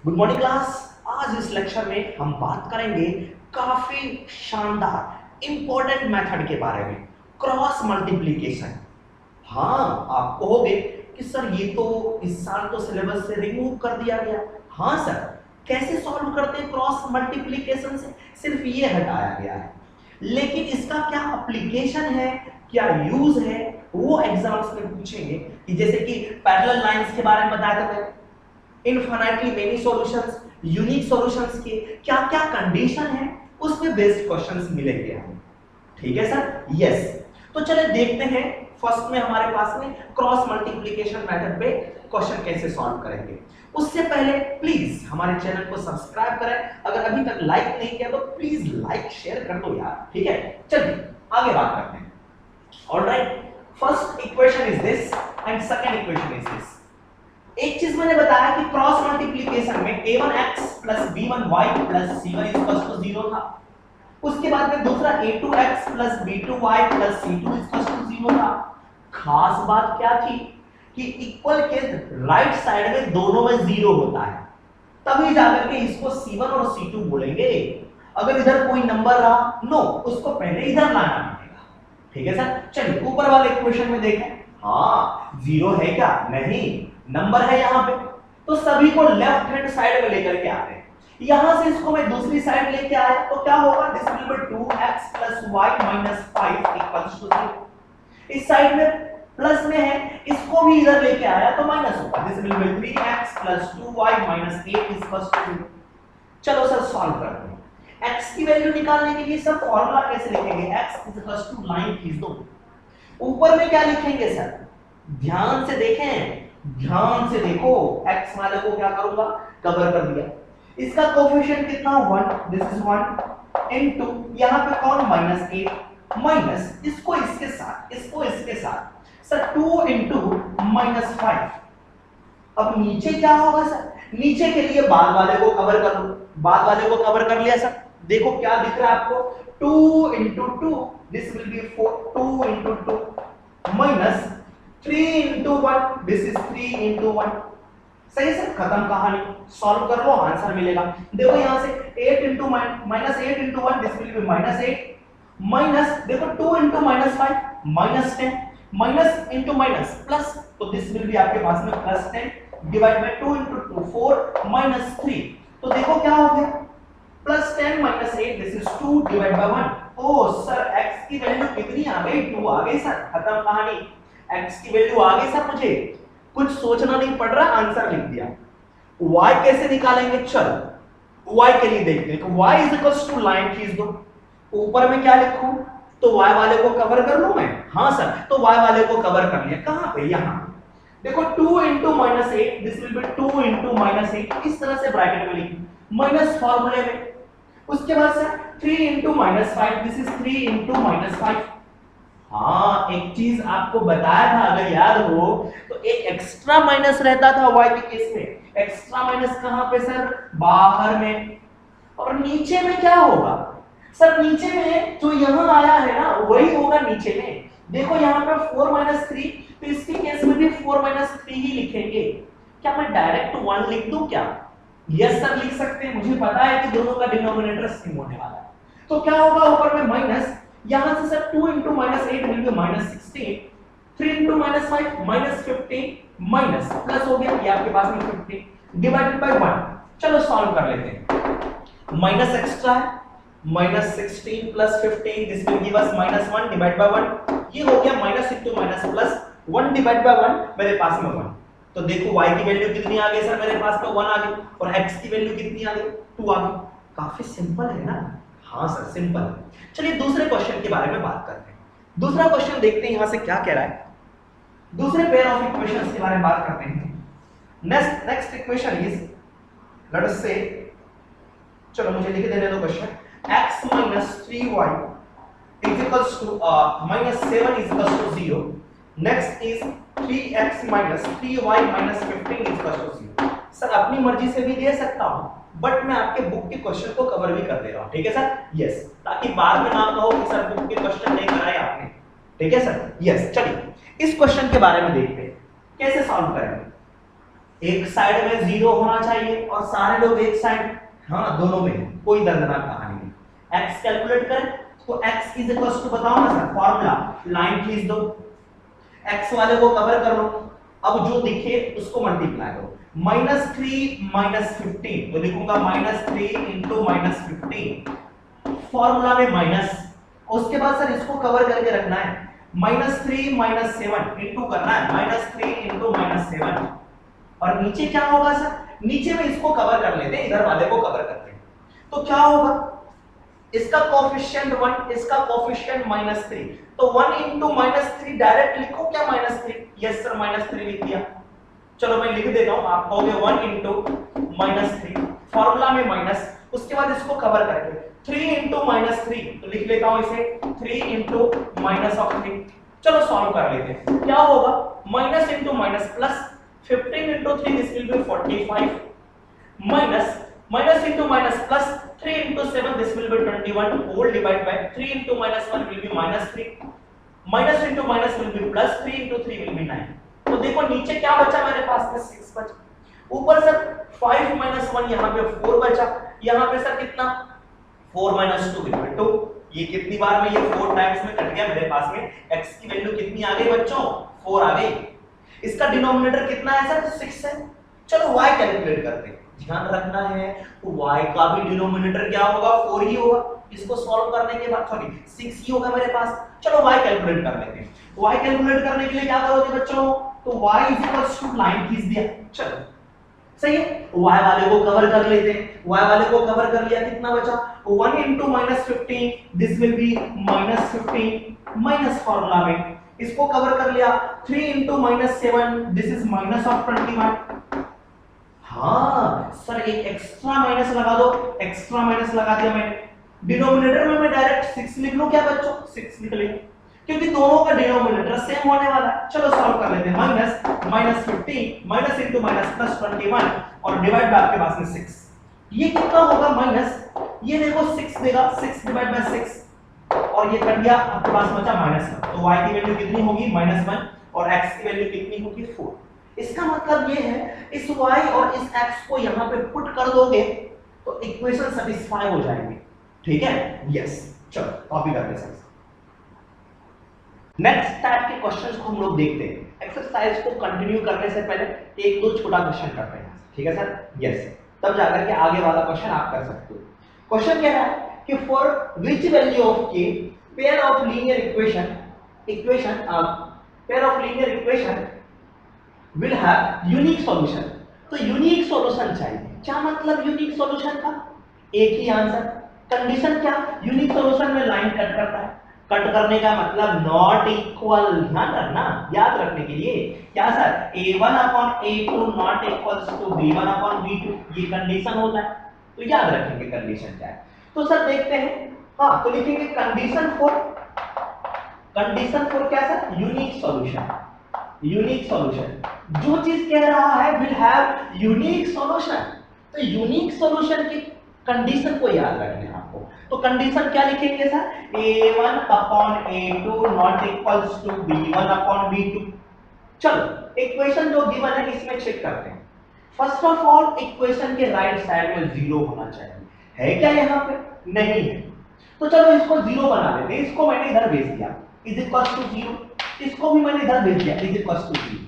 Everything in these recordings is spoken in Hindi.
Good morning class. आज इस लेक्चर में हम बात करेंगे काफी शानदार इंपॉर्टेंट मेथड के बारे में, क्रॉस मल्टीप्लिकेशन। हाँ, आप कहोगे कि सर ये तो इस साल तो सिलेबस से रिमूव कर दिया गया। हाँ सर, कैसे सॉल्व करते हैं क्रॉस मल्टीप्लिकेशन से? सिर्फ ये हटाया गया है, लेकिन इसका क्या एप्लीकेशन है, क्या यूज है, वो एग्जाम्स में पूछेंगे। कि जैसे कि पैरेलल लाइंस के बारे में बताया था मैंने, infinitely many solutions, unique solutions के क्या क्या कंडीशन है, उस पे बेस्ड क्वेश्चंस मिलेंगे हमें। ठीक है सर? यस। तो चलिए देखते हैं फर्स्ट में हमारे पास में क्रॉस मल्टीप्लिकेशन मेथड पे क्वेश्चन कैसे सॉल्व करेंगे। उससे पहले प्लीज हमारे चैनल को सब्सक्राइब करें, अगर अभी तक लाइक नहीं किया तो प्लीज लाइक शेयर कर दो यार। ठीक है, चलिए आगे बात करते हैं। Alright, first equation is this and second equation is this. एक चीज मैंने बताया कि क्रॉस मल्टीप्लिकेशन में a1x plus b1y plus c1 equals to 0 था। उसके बाद में दूसरा a2x plus b2y plus c2 equals to 0 था। खास बात क्या थी कि इक्वल के राइट साइड में दोनों में 0 होता है, तभी जाकर के इसको c1 और c2 बोलेंगे। अगर इधर कोई नंबर रहा, नो, उसको पहले इधर लाना पड़ेगा। ठीक है सर? चलिए ऊपर वाले इक्वेशन में देखें। हाँ, 0 है क्या? नहीं, नंबर है यहाँ पे, तो सभी को लेफ्ट हैंड साइड में लेकर के आते हैं। यहां से इसको मैं दूसरी साइड लेके आया तो क्या होगा? This will B 2x + y - 5 = 0। इस साइड में प्लस में है, इसको भी इधर लेके आया तो माइनस होगा। This will be 3x + 2y - 8 = 0। चलो सर सॉल्व करते हैं। x की वैल्यू निकालने के लिए सब फॉर्मूला कैसे लिखेंगे? x लाइन खींच दो। ऊपर में क्या लिखेंगे सर? ध्यान से देखें, ध्यान से देखो। x वाले को क्या करूंगा? कवर कर दिया। इसका कोएफिशिएंट कितना? 1। दिस इज 1 इनटू यहां पे कौन? -8 माइनस इसको इसके साथ, इसको इसके साथ। Sir 2 into -5। अब नीचे क्या होगा सर? नीचे के लिए बाद वाले को कवर कर लो। बाद वाले को कवर कर लिया सर। देखो क्या दिख रहा है आपको? 2 into 2, this will B 4। 2 into 2 minus 3 into 1, this is 3 into 1। सही है सर, खत्म कहानी। सॉल्व कर लो, आंसर मिलेगा। देखो यहां से 8 into -8 into 1, this will be -8 minus देखो 2 into -5 -10 minus into minus plus, तो दिस विल बी आपके पास में +10 डिवाइड बाय 2 into 2 4 -3। तो देखो क्या हो गया? +10 - 8, दिस इज 2 डिवाइड बाय 1। ओ सर, x की वैल्यू कितनी आ गई? 2 आ गई सर, खत्म कहानी। x की वैल्यू आ गई सर, मुझे कुछ सोचना नहीं पड़ रहा, आंसर लिख दिया। y कैसे निकालेंगे? चलो y के लिए देखते हैं कि y = लाइन खींच दो। ऊपर में क्या लिखूं? तो y वाले को कवर कर लूं मैं। हाँ सर, तो y वाले को कवर कर लिया। कहां पे? यहां। देखो 2 into -8, this will be 2 into -8। इस तरह से ब्रैकेट में लिखूं, माइनस फार्मूले में। उसके बाद sir 3 into -5, this is 3 into -5। हाँ, एक चीज आपको बताया था, अगर याद हो तो एक एक्स्ट्रा माइनस रहता था y के केस में। एक्स्ट्रा माइनस कहां पे सर? बाहर में। और नीचे में क्या होगा सर? नीचे में जो यहां आया है ना, वही होगा नीचे में। देखो यहां पे 4 - 3, तो इसके केस में भी 4 - 3 ही लिखेंगे। क्या मैं डायरेक्ट 1 लिख दूं क्या? यस सर, लिख सकते हैं। मुझे पता है कि दोनों का डिनोमिनेटर सेम होने वाला है। तो क्या होगा? ऊपर में माइनस, यहां से sir 2 into -8 will be -16, 3 into -5 -15 minus plus हो गया, ये आपके पास में 15 डिवाइडेड बाय 1। चलो सॉल्व कर लेते हैं। माइनस एक्स्ट्रा है, -16 + 15, this will give us -1 divide by 1। ये हो गया minus into minus plus 1 divide by 1, मेरे पास में 1। तो देखो y की वैल्यू कितनी आ गई सर? मेरे पास में 1 आ गई। और x की वैल्यू कितनी आ गई? 2 आ गई। काफी सिंपल है ना? हाँ सर, सिंपल। चलिए दूसरे क्वेश्चन के बारे में बात करते हैं। दूसरा क्वेश्चन देखते हैं यहां से क्या कह रहा है। दूसरे पेयर ऑफ इक्वेशंस के बारे में बात करते हैं। Next equation is, let us से, चलो मुझे लिख देने दो question. x - 3y -7 = 0। Next is 3x - 3y - 15 = 0। Sir अपनी मर्जी से भी दे सकता हूं, बट मैं आपके बुक के क्वेश्चन को कवर भी कर दे रहा हूं। ठीक है सर? यस, ताकि बाद में ना कहो कि सर बुक के क्वेश्चन नहीं कराए आपने। ठीक है सर? यस। चलिए इस क्वेश्चन के बारे में देखते हैं कैसे सॉल्व करेंगे। एक साइड में 0 होना चाहिए और सारे लोग एक साइड, हाँ दोनों में, कोई दर्दनाक कहानी नहीं। x कैलकुलेट करें तो x इज इक्वल टू, बताओ ना सर फॉर्मूला, लाइन खींच दो, x वाले को कवर कर लो, अब जो दिखे उसको मल्टीप्लाई करो, -3 -15 तो लिखूंगा -3 इंटू -15, फॉर्मूला में माइनस, उसके बाद सर इसको कवर करके रखना है, -3 -7 इंटू करना है, -3 इंटू -7, और नीचे क्या होगा सर, नीचे में इसको कवर कर लेते हैं, इधर वाले को कवर करते हैं, तो क्या होगा, इसका कोएफिशिएंट 1, इसका कोएफिशिएंट -3, तो 1 इंटू -3 डायरेक्ट लिखो क्या -3, यस सर -3 लिख दिया, चलो मैं लिख देता हूं, आप कहोगे 1 इंटू -3, फॉर्मूला में माइनस, उसके बाद इसको कवर करके 3 इंटू -3, तो लिख लेता हूं इसे 3 इंटू -3, चलो सॉल्व कर लेते हैं, क्या होगा, minus into minus plus, 15 into 3 this will be 45, minus into minus plus, 3 into 7 this will be 21, whole divide by 3 into -1 will be -3, minus into minus will be plus, 3 into 3 will be 9, तो देखो नीचे क्या बचा मेरे पास में 6 बचा, ऊपर सर 5 1 यहाँ पे 4 बचा, यहाँ पे सर कितना 4 2 विल बी 2, ये कितनी बार में, ये 4 टाइम्स में कट गया मेरे पास में, x की वैल्यू कितनी आ गई बच्चों, 4 आ गई, इसका डिनोमिनेटर कितना है सर 6 है, चलो y कैलकुलेट करते हैं, ध्यान रखना है तो y का भी डिनोमिनेटर क्या होगा 4 ही होगा, इसको सॉल्व करने के बाद सॉरी 6 ही होगा मेरे पास, चलो y कैलकुलेट कर लेते हैं, y कैलकुलेट करने के लिए क्या करोगे बच्चों, तो y लाइन खींच दिया, चलो सही है, y वाले को कवर कर लेते हैं, y वाले को कवर कर लिया, कितना बचा 1 into -15 this will be -15 minus formula में इसको कवर कर लिया, 3 into -7 दिस इज -21, हाँ सर एक एक्स्ट्रा माइनस लगा दो, एक्स्ट्रा माइनस लगा दिया मैंने, डिनोमिनेटर में मैं डायरेक्ट 6 लिख लूं क्या बच्चों, 6 लिख लेंगे क्योंकि दोनों का डिनोमिनेटर सेम होने वाला है, चलो सॉल्व कर लेते हैं, -15 माइनस इंटू माइनस प्लस 21 और डिवाइड बाय आपके पास में 6, ये कितना होगा माइनस, ये देखो 6 देगा, 6 डिवाइड बाय 6 और ये कर दिया, आपके पास बचा -1, तो y की वैल्यू कितनी होगी -1 और x की वैल्यू कितनी होगी 4, इसका मतलब ये है इस y और इस x को यहां पे पुट कर दोगे तो इक्वेशन सेटिस्फाई हो जाएगी, ठीक है, यस, चलो कॉपी करते हैं। नेक्स्ट टाइप के क्वेश्चंस को हम लोग देखते हैं, एक्सरसाइज को कंटिन्यू करने से पहले एक दो छोटा क्वेश्चन करते हैं, ठीक है सर, यस, तब जाकर के आगे वाला क्वेश्चन आप कर सकते हो। क्वेश्चन क्या है कि for which value of k pair of linear equation will have unique solution, तो यूनिक सॉल्यूशन चाहिए, क्या मतलब यूनिक सॉल्यूशन का, एक ही आंसर, कंडीशन क्या, यूनिक सॉल्यूशन में लाइन कट करता है, कट करने का मतलब नॉट इक्वल, ध्यान रखना, याद रखने के लिए क्या sir, a1 upon a2 not equals to b1 upon b2, ये कंडीशन होता है, तो याद रखेंगे कंडीशन क्या है, तो सर देखते हैं, हाँ तो लिखेंगे कंडीशन फॉर क्या सर, यूनिक सॉल्यूशन, जो चीज कह रहा है विल हैव यूनिक सॉल्यूशन, तो यूनिक सॉल्यूशन की कंडीशन को याद रखना है आपको, तो कंडीशन क्या लिखेंगे sir, a1 upon a2 not equals to b1 upon b2, चलो इक्वेशन जो गिवन है इसमें चेक करते हैं, फर्स्ट ऑफ ऑल इक्वेशन के राइट साइड में 0 होना चाहिए, है क्या यहाँ पे, नहीं है, तो चलो इसको 0 बना लेते हैं, इसको मैंने इधर भेज दिया इज इक्वल्स टू 0, इसको भी मैंने इधर भेज दिया इज इक्वल्स टू 0,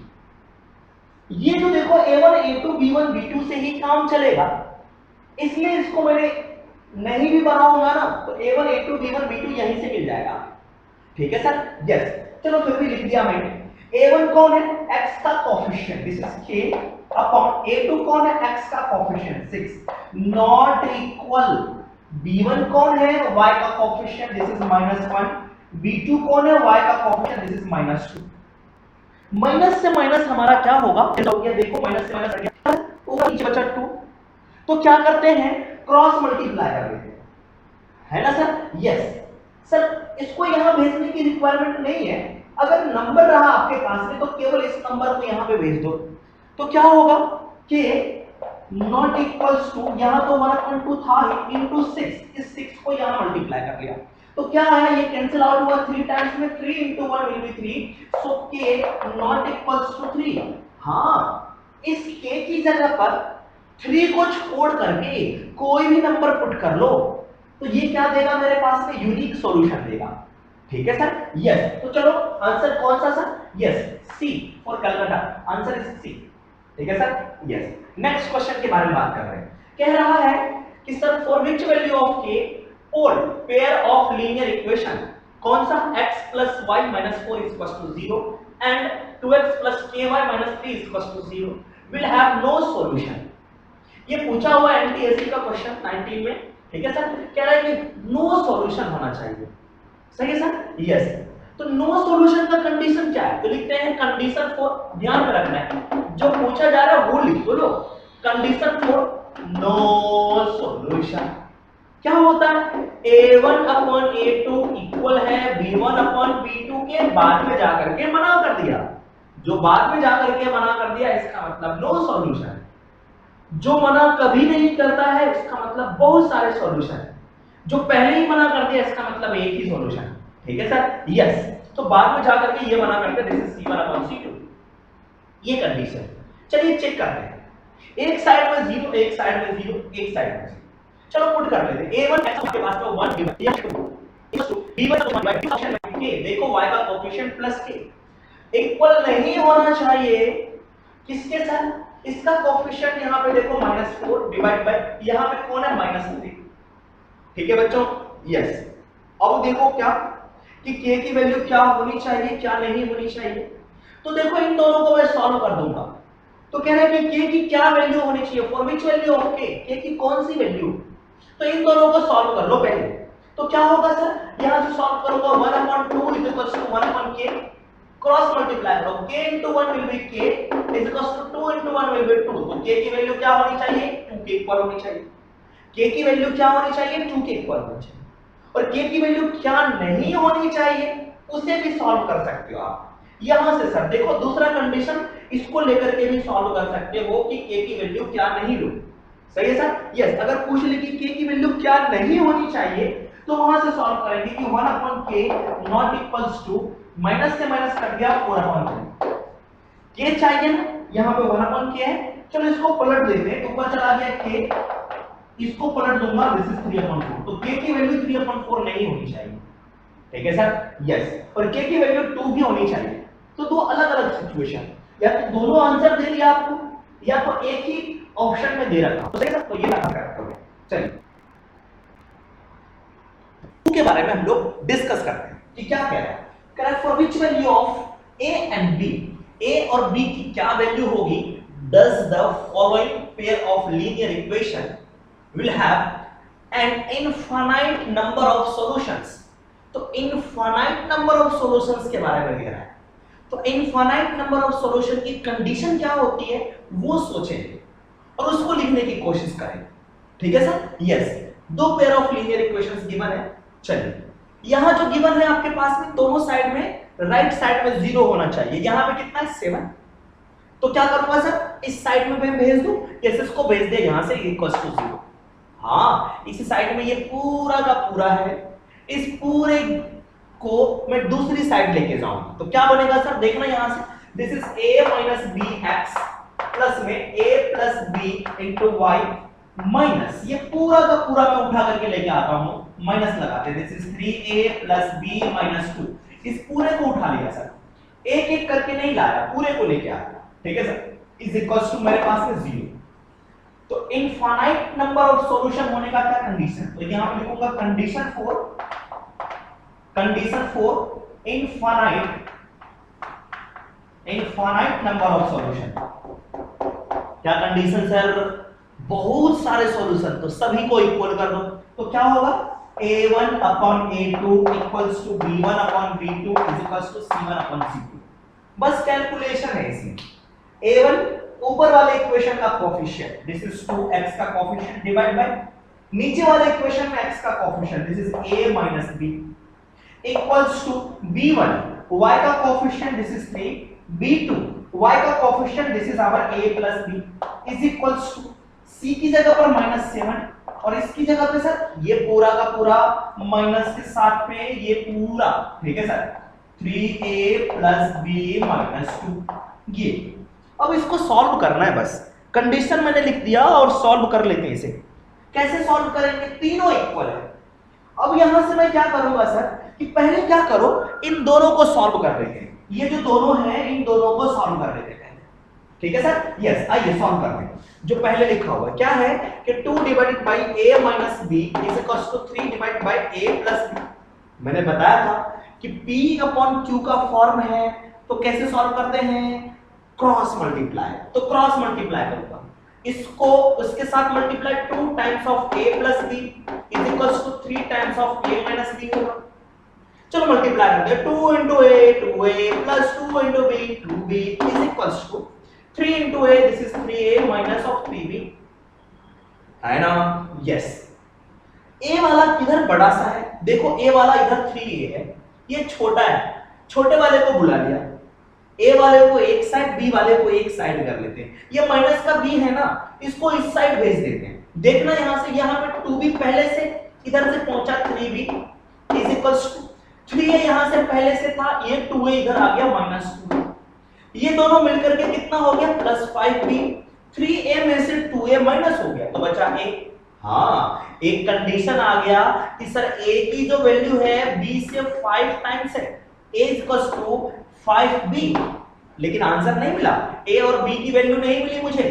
ये जो देखो a1 a2 b1 b2 से ही काम चलेगा, इसलिए इसको मैंने नहीं भी बनाऊंगा ना तो a1 a2 b1 b2 यहीं से मिल जाएगा, ठीक है सर, यस, चलो फिर भी लिख दिया मैंने, a1 कौन है, x का coefficient this is k upon a2 कौन है, x का कोएफिशिएंट 6 नॉट इक्वल, b1 कौन है, y का कोएफिशिएंट दिस इज -1, b2 कौन है, y का कोएफिशिएंट दिस इज -2, माइनस से माइनस हमारा क्या होगा, देखो माइनस से माइनस ऊपर नीचे बचा 2, तो क्या करते हैं क्रॉस मल्टीप्लाई कर देते हैं, है ना सर, यस सर, इसको यहां भेजने की रिक्वायरमेंट नहीं है, अगर नंबर रहा आपके पास में तो केवल इस नंबर को यहां पे भेज दो, तो क्या होगा कि नॉट इक्वल्स टू, यहां तो 1/2 था इनटू 6, इस 6 को यहां मल्टीप्लाई कर लिया, तो क्या आया, ये कैंसिल आउट हुआ 3 टाइम्स में, 3 into 1 will be 3, so k not equals to 3, हाँ इस k की जगह पर 3 को छोड़ करके कोई भी नंबर पुट कर लो, तो ये क्या देगा मेरे पास में, यूनिक सॉल्यूशन देगा। ठीक है सर, यस। तो चलो आंसर कौन सा sir, yes C for Calcutta, answer is C. ठीक है सर, यस। नेक्स्ट क्वेश्चन के बारे में बात कर रहे हैं, कह रहा है कि sir for which value of k all pair of linear equation, कौन सा x plus y minus 4 is equal to 0 and 2x plus ky minus 3 is equal to 0 will have no solution। ये पूछा हुआ एनटीएससी का क्वेश्चन 19 में। ठीक है सर, कह रहा है कि नो सॉल्यूशन होना चाहिए। सही है सर, यस। तो नो सॉल्यूशन का कंडीशन क्या है, तो लिखते हैं कंडीशन फॉर, ध्यान में रखना है जो पूछा जा रहा है वो लिख लो, कंडीशन फॉर नो सॉल्यूशन क्या होता है, a1 अपॉन a2 इक्वल है b1 अपॉन b2 के बाद में जाकर के मना कर दिया, जो बाद में जाकर के मना कर दिया इसका मतलब नो सॉल्यूशन। जो मना कभी नहीं करता है इसका मतलब बहुत सारे सॉल्यूशन है, जो पहले ही मना कर दिया इसका मतलब एक ही सॉल्यूशन। ठीक है सर, यस। तो बाद में जाकर के ये मना करते हैं, this is c1 upon c2, ये कंडीशन। चलिए चेक करते हैं, एक साइड में 0, एक साइड में 0, एक साइड में 0। चलो पुट कर लेते हैं, a1 x के पास में 1 डिवाइड b1 ऑप्शन में k, देखो y का कोएफिशिएंट प्लस k इक्वल नहीं होना चाहिए किसके साथ, इसका कोएफिशिएंट यहां पे देखो -4 डिवाइड बाय यहां पे कौन है -3। ठीक है बच्चों, यस। अब देखो क्या कि k की वैल्यू क्या होनी चाहिए, क्या नहीं होनी चाहिए, तो देखो इन दोनों को मैं सॉल्व कर दूंगा। तो कह रहा है कि k की क्या वैल्यू होनी चाहिए, for which value of k की कौन सी वैल्यू, तो इन दोनों को सॉल्व कर लो पहले। तो क्या होगा सर, यहां से सॉल्व करूंगा 1/2 is equal to 1/k, cross multiply करो, k into 1 will be k is equal to 2 into 1 will be 2। तो k की वैल्यू क्या होनी चाहिए, 2 के इक्वल होनी चाहिए। k की वैल्यू क्या होनी चाहिए, 2 के इक्वल होनी चाहिए। और k की वैल्यू क्या नहीं होनी चाहिए उसे भी सॉल्व कर सकते हो आप। यहां से सर देखो दूसरा कंडीशन, इसको लेकर के भी सॉल्व कर सकते हो कि k की वैल्यू क्या नहीं लो। सही है सर, यस। अगर पूछ ले कि k की वैल्यू क्या नहीं होनी चाहिए तो वहां से सॉल्व करेंगे कि 1/k not equals to, minus से माइनस कट गया 4/k, k चाहिए ना, यहां पे 1/k है। चलो इसको पलट देते हैं, ऊपर चला गया k, इसको पलट दूंगा, दिस इज 3/4। तो k की वैल्यू 3/4 नहीं होनी चाहिए। ठीक है सर, यस। और k की वैल्यू 2 भी होनी चाहिए। तो दो अलग-अलग सिचुएशन, या तो दोनों आंसर दे दिया आपको या तो एक ही ऑप्शन में दे रखा। तो सही सर, तो ये लगा करते हैं। चलिए के बारे में हम लोग डिस्कस करते हैं कि क्या कह रहा है, कह रहा है for which value of a and b, a और b की क्या वैल्यू होगी, does the following pair of linear equation will have an infinite number of solutions। तो infinite number of solutions के बारे में कह रहा है। तो infinite number of solution की कंडीशन क्या होती है वो सोचेंगे और उसको लिखने की कोशिश करेंगे। ठीक है सर, यस। दो pair of linear equations given है। चलिए यहां जो गिवन है आपके पास में दोनों साइड में राइट साइड में 0 होना चाहिए, यहां पे कितना है 7। तो क्या करूंगा सर, इस साइड में मैं भेज दूं, यस इसको भेज दे यहां से इक्वल टू 0। हां, इस साइड में ये पूरा का पूरा है, इस पूरे को मैं दूसरी साइड लेके जाऊंगा तो क्या बनेगा सर, देखना यहां से, this is a minus bx plus में a plus b into y minus, ये पूरा का पूरा मैं उठा करके लेके आता हूं, माइनस लगाते हैं, this is 3a plus b minus 2। इस पूरे को उठा लिया सर, एक एक करके नहीं लाया, पूरे को लेके आया। ठीक है सर, इज इक्वल्स टू मेरे पास में 0। तो इनफाइनाइट नंबर ऑफ सॉल्यूशन होने का क्या कंडीशन, तो यहां पे लिखूंगा condition for infinite number of solution. क्या कंडीशन सर, बहुत सारे सॉल्यूशन, तो सभी को इक्वल कर दो। तो क्या होगा, a1 upon a2 equals to b1 upon b2 is equals to c1 upon c2। बस कैलकुलेशन है इसमें। a1 ऊपर वाले इक्वेशन का कोएफिशिएंट, दिस इज 2x का कोएफिशिएंट डिवाइड बाय नीचे वाले इक्वेशन में x का coefficient, this is a minus b equals to b1 y का coefficient, this is 3, b2 y का coefficient, this is our a plus b is equals to c की जगह पर -7 और इसकी जगह पे सर ये पूरा का पूरा माइनस के साथ पे ये पूरा। ठीक है sir, 3a plus b minus 2 ये अब इसको सॉल्व करना है, बस कंडीशन मैंने लिख दिया और सॉल्व कर लेते हैं इसे। कैसे सॉल्व करेंगे, तीनों इक्वल है। अब यहां से मैं क्या करूंगा सर कि पहले क्या करो, इन दोनों को सॉल्व कर लेते हैं, ये जो दोनों हैं इन दोनों को सॉल्व कर लेते हैं। ठीक है सर, यस, आइए सॉल्व करते हैं। जो पहले लिखा हुआ क्या है कि 2 divided by a minus b is equals to 3 divided by a plus b। मैंने बताया था कि p अपॉन q का फॉर्म है, तो कैसे सॉल्व करते हैं, क्रॉस मल्टीप्लाई। तो क्रॉस मल्टीप्लाई करूंगा इसको, उसके साथ multiply 2 times of a plus b is equals to 3 times of a minus b होगा। चलो मल्टीप्लाई करते हैं, 2 into a plus 2 into b 2b is equals to 3 into a, this is 3a minus of 3b, है ना, यस। a वाला किधर बड़ा सा है, देखो a वाला इधर 3a है, ये छोटा है, छोटे वाले को बुला लिया, a वाले को एक साइड b वाले को एक साइड कर लेते हैं। ये माइनस का b है ना, इसको इस साइड भेज देते हैं। देखना यहां से, यहां पे 2b पहले से इधर से पहुंचा 3b is equals to 3a, यहां से पहले से था, ये 2a इधर आ गया -2, ये दोनों मिलकर के कितना हो गया प्लस 5b, 3a में से 2a माइनस हो गया तो बचा a। हाँ, एक कंडीशन आ गया कि सर a की जो वैल्यू है b से 5 टाइम्स है, a इक्वल्स टू 5b, लेकिन आंसर नहीं मिला, a और b की वैल्यू नहीं मिली मुझे,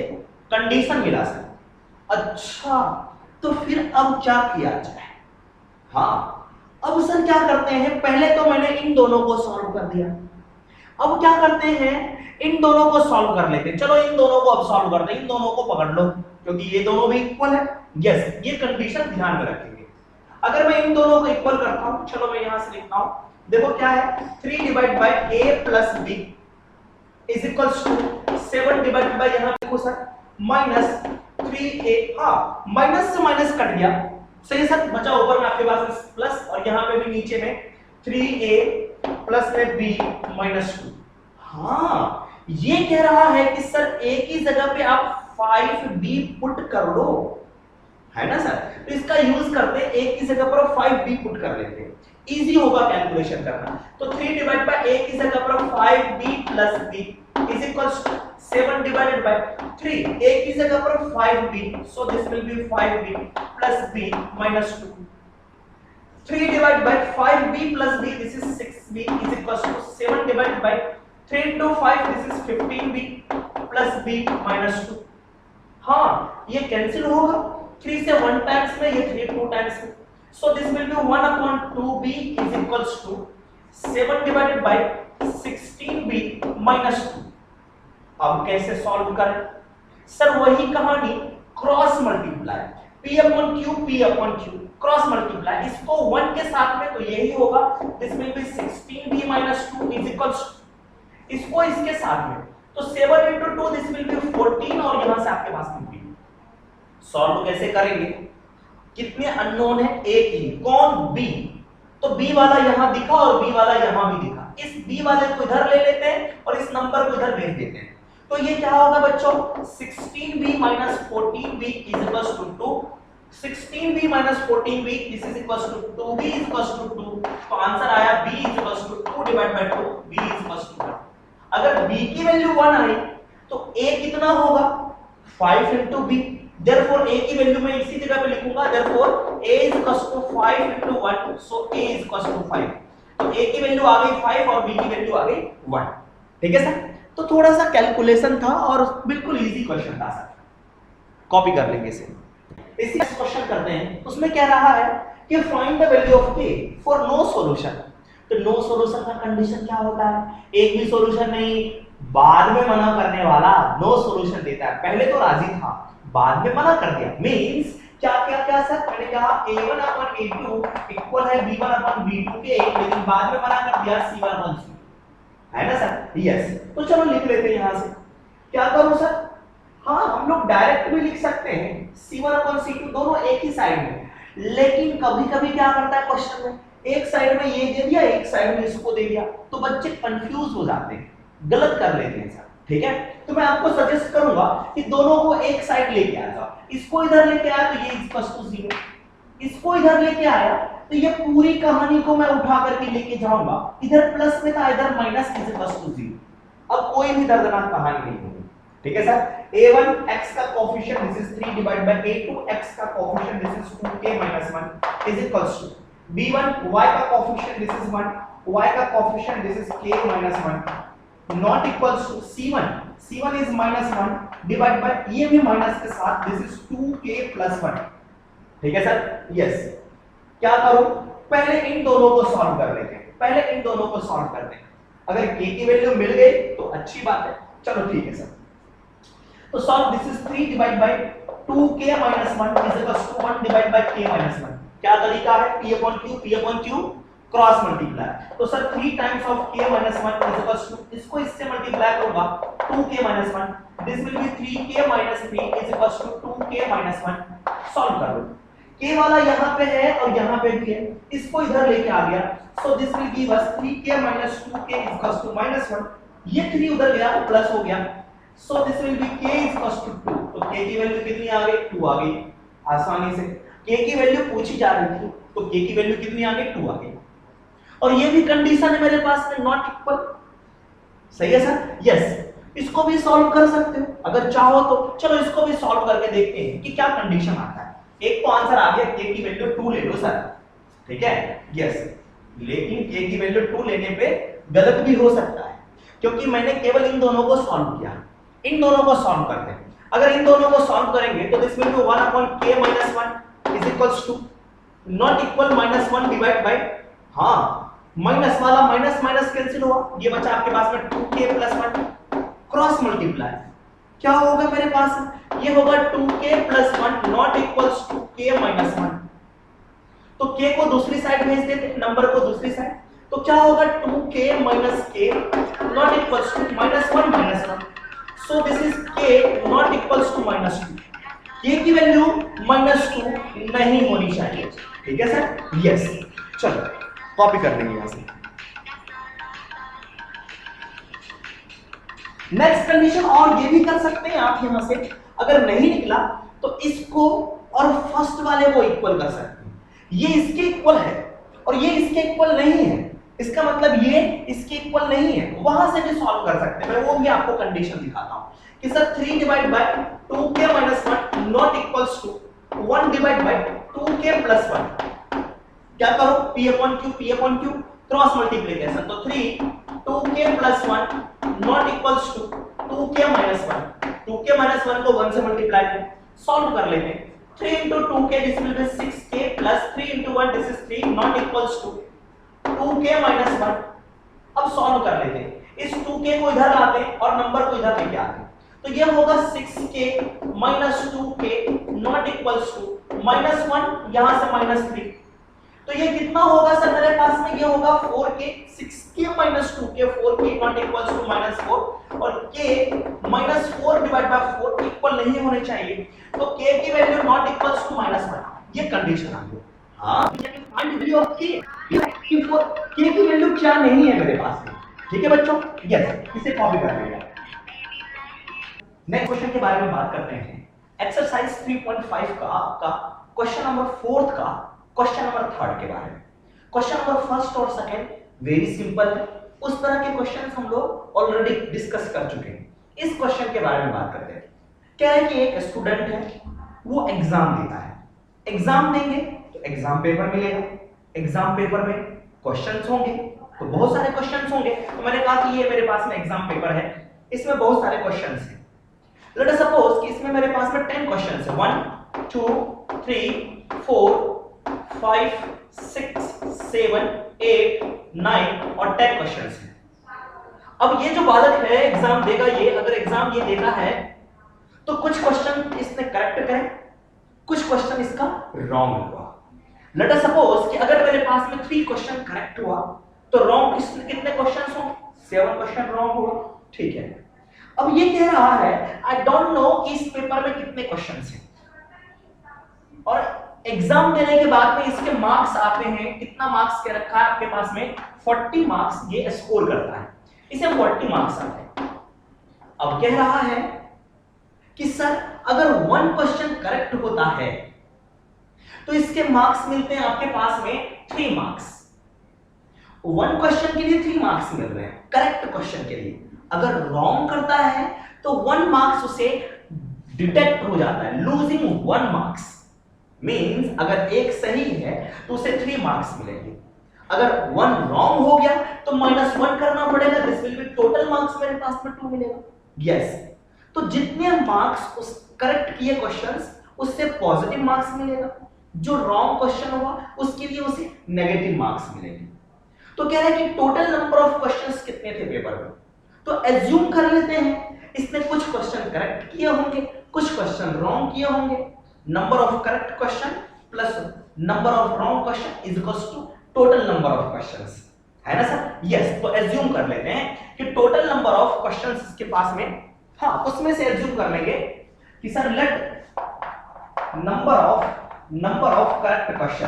कंडीशन मिला सर। अच्छा, तो फिर अब क्या किया जाए, हाँ अब सर क्या करते हैं, पहले तो मैंने इन दोनों को सॉल्व कर दिया, अब क्या करते हैं, इन दोनों को सॉल्व कर लेते हैं। चलो इन दोनों को अब सॉल्व करते हैं, इन दोनों को पकड़ लो क्योंकि ये दोनों भी इक्वल है। यस, ये कंडीशन ध्यान में रखेंगे। अगर मैं इन दोनों को इक्वल करता हूं, चलो मैं यहां से लिखता हूं, देखो क्या है, 3 divide by a plus b is equals to 7 divide by, यहां देखो सर माइनस 3a, हाँ माइनस से माइनस कट गया, सही सर, बचा ऊपर में आपके पास प्लस और यहां पे भी नीचे में 3a प्लस में b माइनस 2। हाँ, ये कह रहा है कि सर a की जगह पे आप 5b पुट कर लो, है ना सर, तो इसका यूज करते हैं, a की जगह पर 5b पुट कर लेते हैं, इजी होगा कैलकुलेशन करना। तो 3 डिवाइड बाय a की जगह पर 5b plus b is equals to 7 divided by 3, a की जगह पर 5b, so this will be 5b plus b minus 2। 3 divided by 5b plus b, this is 6b is equals to 7 divided by 3 into 5, this is 15b plus b minus 2। हाँ, ये कैंसिल होगा, 3 से 1 टाइम्स में, ये 3 2 टाइम्स में, so this will be 1 upon 2b is equals to 7 divided by 16b minus 2। अब कैसे सॉल्व करें सर, वही कहानी, cross multiply, p upon q cross multiply, इसको 1 के साथ में तो यही होगा, this will B 16b minus 2 is equals, इसको इसके साथ में तो 7 into 2 दिस विल बी 14 और यहां से आपके पास 15। सॉल्व कैसे करेंगे, कितने अननोन है, एक ही, कौन, b, तो b वाला यहां दिखा और b वाला यहां भी दिखा, इस b वाले को इधर ले लेते हैं और इस नंबर को इधर भेज देते हैं, तो ये क्या होगा बच्चों, 16b minus 14b is equals to 2, 16b minus 14b this is equals to 2b is equals to 2, तो आंसर आया b is equals to 2 divided by 2, b is equals to 1। अगर b की वैल्यू 1 आई तो a कितना होगा, 5 into b, therefore a की वैल्यू मैं इसी जगह पे लिखूंगा, therefore a is equals to 5 into 1, so a is equals to 5, तो a की वैल्यू आ गई 5 और b की वैल्यू आ गई 1। ठीक है सर, तो थोड़ा सा कैलकुलेशन था और बिल्कुल इजी क्वेश्चन था सर, कॉपी कर लेंगे इसे। इसी क्वेश्चन करते हैं, उसमें क्या रहा है कि find the value of k for no solution. तो नो सॉल्यूशन का कंडीशन क्या होता है, एक भी सॉल्यूशन नहीं, बाद में मना करने वाला नो सॉल्यूशन देता है, पहले तो राजी था बाद में मना कर दिया, मींस क्या क्या क्या सर, मैंने कहा a1 upon a2 इक्वल है b1 upon b2 के, लेकिन बाद में मना कर दिया c1 upon c2, है ना सर, यस। तो चलो लिख लेते हैं यहां से, क्या करूं सर, हाँ हम लोग डायरेक्ट भी लिख सकते हैं, c1 upon c2 दोनों एक ही साइड में, लेकिन कभी कभी क्या करता है क्वेश्चन में, एक साइड में ये दे दिया, एक साइड में इसको दे दिया, तो बच्चे कंफ्यूज हो जाते हैं, गलत कर लेते हैं सर। ठीक है, तो मैं आपको सजेस्ट करूंगा कि दोनों को एक साइड लेके आ जाओ, इसको इधर लेके आया तो ये इक्वल्स टू 0, इसको इधर लेके आया तो ये पूरी कहानी को मैं उठा करके लेके जाऊंगा, इधर प्लस में था इधर माइनस इज इक्वल्स टू 0। अब कोई भी दर्दनाक कहानी नहीं होगी, ठीक है सर। a1 x का coefficient this is 3 divide by a2 x का coefficient this is 2k - 1 is equals to b1 y का कोएफिशिएंट दिस इज 1 y का coefficient this is k - 1 not equals to c1 is -1 divide by ये भी माइनस के साथ दिस इज 2k + 1। ठीक है सर। यस क्या करो, पहले इन दोनों को सॉल्व कर लेते हैं, पहले इन दोनों को सॉल्व करते हैं। अगर k की वैल्यू मिल गई तो अच्छी बात है, चलो ठीक है सर। तो solve this is 3 divide by 2k - 1 is equals to 1 divide by k - 1। क्या तरीका है, p/q क्रॉस मल्टीप्लाई। तो sir 3 times of k - 1 is equals to, इसको इससे मल्टीप्लाई करूंगा 2k - 1 this will be 3k - 3 is equals to 2k - 1। Solve कर लो, k वाला यहां पे है और यहां पे भी है, इसको इधर लेके आ गया, so this will give us 3k - 2k is equals to -1। ये 3 उधर गया प्लस हो गया, so this will be k is equals to 2। तो k की वैल्यू कितनी आ गई, 2 आ गई। आसानी से k की वैल्यू पूछी जा रही थी तो k की वैल्यू कितनी आ गई, 2 आ गई। और ये भी कंडीशन है मेरे पास में नॉट इक्वल। सही है सर। यस इसको भी सॉल्व कर सकते हो अगर चाहो तो। चलो इसको भी सॉल्व करके देखते हैं कि क्या कंडीशन आता है। एक तो आंसर आ गया k की वैल्यू 2 ले लो सर, ठीक है। यस लेकिन k की वैल्यू 2 लेने पे गलत भी हो सकता है क्योंकि मैंने केवल इन दोनों को सॉल्व किया। इन दोनों को सॉल्व करते हैं, अगर इन दोनों को सॉल्व करेंगे तो this will be 1/k - 1 is equals to not equal -1 divide by, हां माइनस वाला माइनस माइनस कैंसिल हुआ, ये बचा आपके पास में 2k + 1 क्रॉस मल्टीप्लाई। क्या होगा मेरे पास, ये होगा 2k + 1 not equals to k - 1। तो k को दूसरी साइड भेज देते, नंबर को दूसरी साइड, तो क्या होगा 2k - k not equals to -1 - 1। So this is k not equals to -2। k की वैल्यू -2 नहीं होनी चाहिए, ठीक है सर। यस चलो कॉपी कर देंगे यहां से। नेक्स्ट कंडीशन और ये भी कर सकते हैं आप यहां से, अगर नहीं निकला तो इसको और फर्स्ट वाले को इक्वल कर सकते हैं। ये इसके इक्वल है और ये इसके इक्वल नहीं है, इसका मतलब ये इसके इक्वल नहीं है, वहां से भी सॉल्व कर सकते हैं। मैं वो भी आपको कंडीशन दिखाता हूं कि sir 3 divide by 2k - 1 not equals to 1 divide by 2k + 1। क्या करो, p/q क्रॉस मल्टीप्लिकेशन, तो 3 2k + 1 not equals to 2k - 1। 2k - 1 को 1 से मल्टीप्लाई करें, सॉल्व कर लेते हैं। 3 * 2k this will be 6k + 3 * 1 this is 3 not equals to 2k - 1। अब सॉल्व कर लेते हैं, इस 2k को इधर लाते हैं और नंबर को इधर लेके आते हैं, तो ये होगा 6k - 2k not equals to -1 यहां से -3। तो ये कितना होगा सर मेरे पास में, ये होगा 4k 6k - 2k 4k not equals to -4 और k -4 डिवाइड बाय 4 इक्वल नहीं होने चाहिए, तो k की वैल्यू नॉट इक्वल्स टू -1। ये कंडीशन आ गई। हां फाइंड वैल्यू ऑफ k की वैल्यू क्या नहीं है मेरे पास में, ठीक है बच्चों। यस इसे कॉपी कर लेंगे। नेक्स्ट क्वेश्चन के बारे में बात करते हैं। एक्सरसाइज 3.5 का आपका क्वेश्चन नंबर 4 का क्वेश्चन नंबर 3 के बारे में। क्वेश्चन नंबर 1 और 2 वेरी सिंपल है, उस तरह के क्वेश्चंस हम लोग ऑलरेडी डिस्कस कर चुके हैं। इस क्वेश्चन के बारे में बात करते हैं। क्या है कि एक स्टूडेंट है, वो एग्जाम देता है, एग्जाम देंगे तो एग्जाम पेपर मिलेगा, एग्जाम पेपर में क्वेश्चंस होंगे, तो बहुत सारे क्वेश्चंस होंगे। तो मैंने कहा कि ये मेरे पास में एग्जाम पेपर है, इसमें बहुत सारे क्वेश्चंस हैं। लेट अस सपोज कि इसमें मेरे पास में 10 क्वेश्चंस है, 1 2 3 4 5 6 7 8 9 और 10 क्वेश्चंस हैं। अब ये जो बालक है एग्जाम देगा, ये अगर एग्जाम ये देता है तो कुछ क्वेश्चन इसने करेक्ट करे, कुछ क्वेश्चन इसका रॉन्ग हुआ। लेट अस सपोज कि अगर मेरे पास में 3 क्वेश्चन करेक्ट हुआ तो रॉन्ग कितने क्वेश्चंस होंगे, 7 क्वेश्चन रॉन्ग हुआ, ठीक है। अब ये कह रहा है आई डोंट नो कि इस पेपर में कितने क्वेश्चंस हैं और एग्जाम देने के बाद में इसके मार्क्स आते हैं, कितना मार्क्स क्या रखा है आपके पास में, 40 मार्क्स ये स्कोर करता है, इसे 40 मार्क्स आते हैं। अब कह रहा है कि सर अगर 1 क्वेश्चन करेक्ट होता है तो इसके मार्क्स मिलते हैं आपके पास में 3 मार्क्स। 1 क्वेश्चन के लिए 3 मार्क्स मिल रहे हैं करेक्ट क्वेश्चन के लिए। अगर रॉन्ग करता है तो 1 मार्क्स उसे डिटेक्ट हो जाता है, लूजिंग 1 मार्क्स मींस अगर एक सही है तो उसे 3 मार्क्स मिलेंगे, अगर 1 रॉन्ग हो गया तो -1 करना पड़ेगा, this will B total marks मेरे पास में 2 मिलेगा। यस, तो जितने मार्क्स उस करेक्ट किए क्वेश्चंस उससे पॉजिटिव मार्क्स मिलेगा, जो रॉन्ग क्वेश्चन हुआ उसके लिए उसे नेगेटिव मार्क्स मिलेंगे। तो कह रहे हैं कि टोटल नंबर ऑफ क्वेश्चंस कितने थे पेपर में, तो एज्यूम कर लेते हैं इसने कुछ क्वेश्चन करेक्ट किए होंगे, कुछ क्वेश्चन रॉन्ग किए होंगे। Number of correct question plus number of wrong question is equals to total number of questions, है ना सर? यस, तो एज्यूम कर लेते हैं कि टोटल नंबर ऑफ क्वेश्चंस इसके पास में, हाँ उसमें से एज्यूम कर लेंगे कि sir let number of correct question,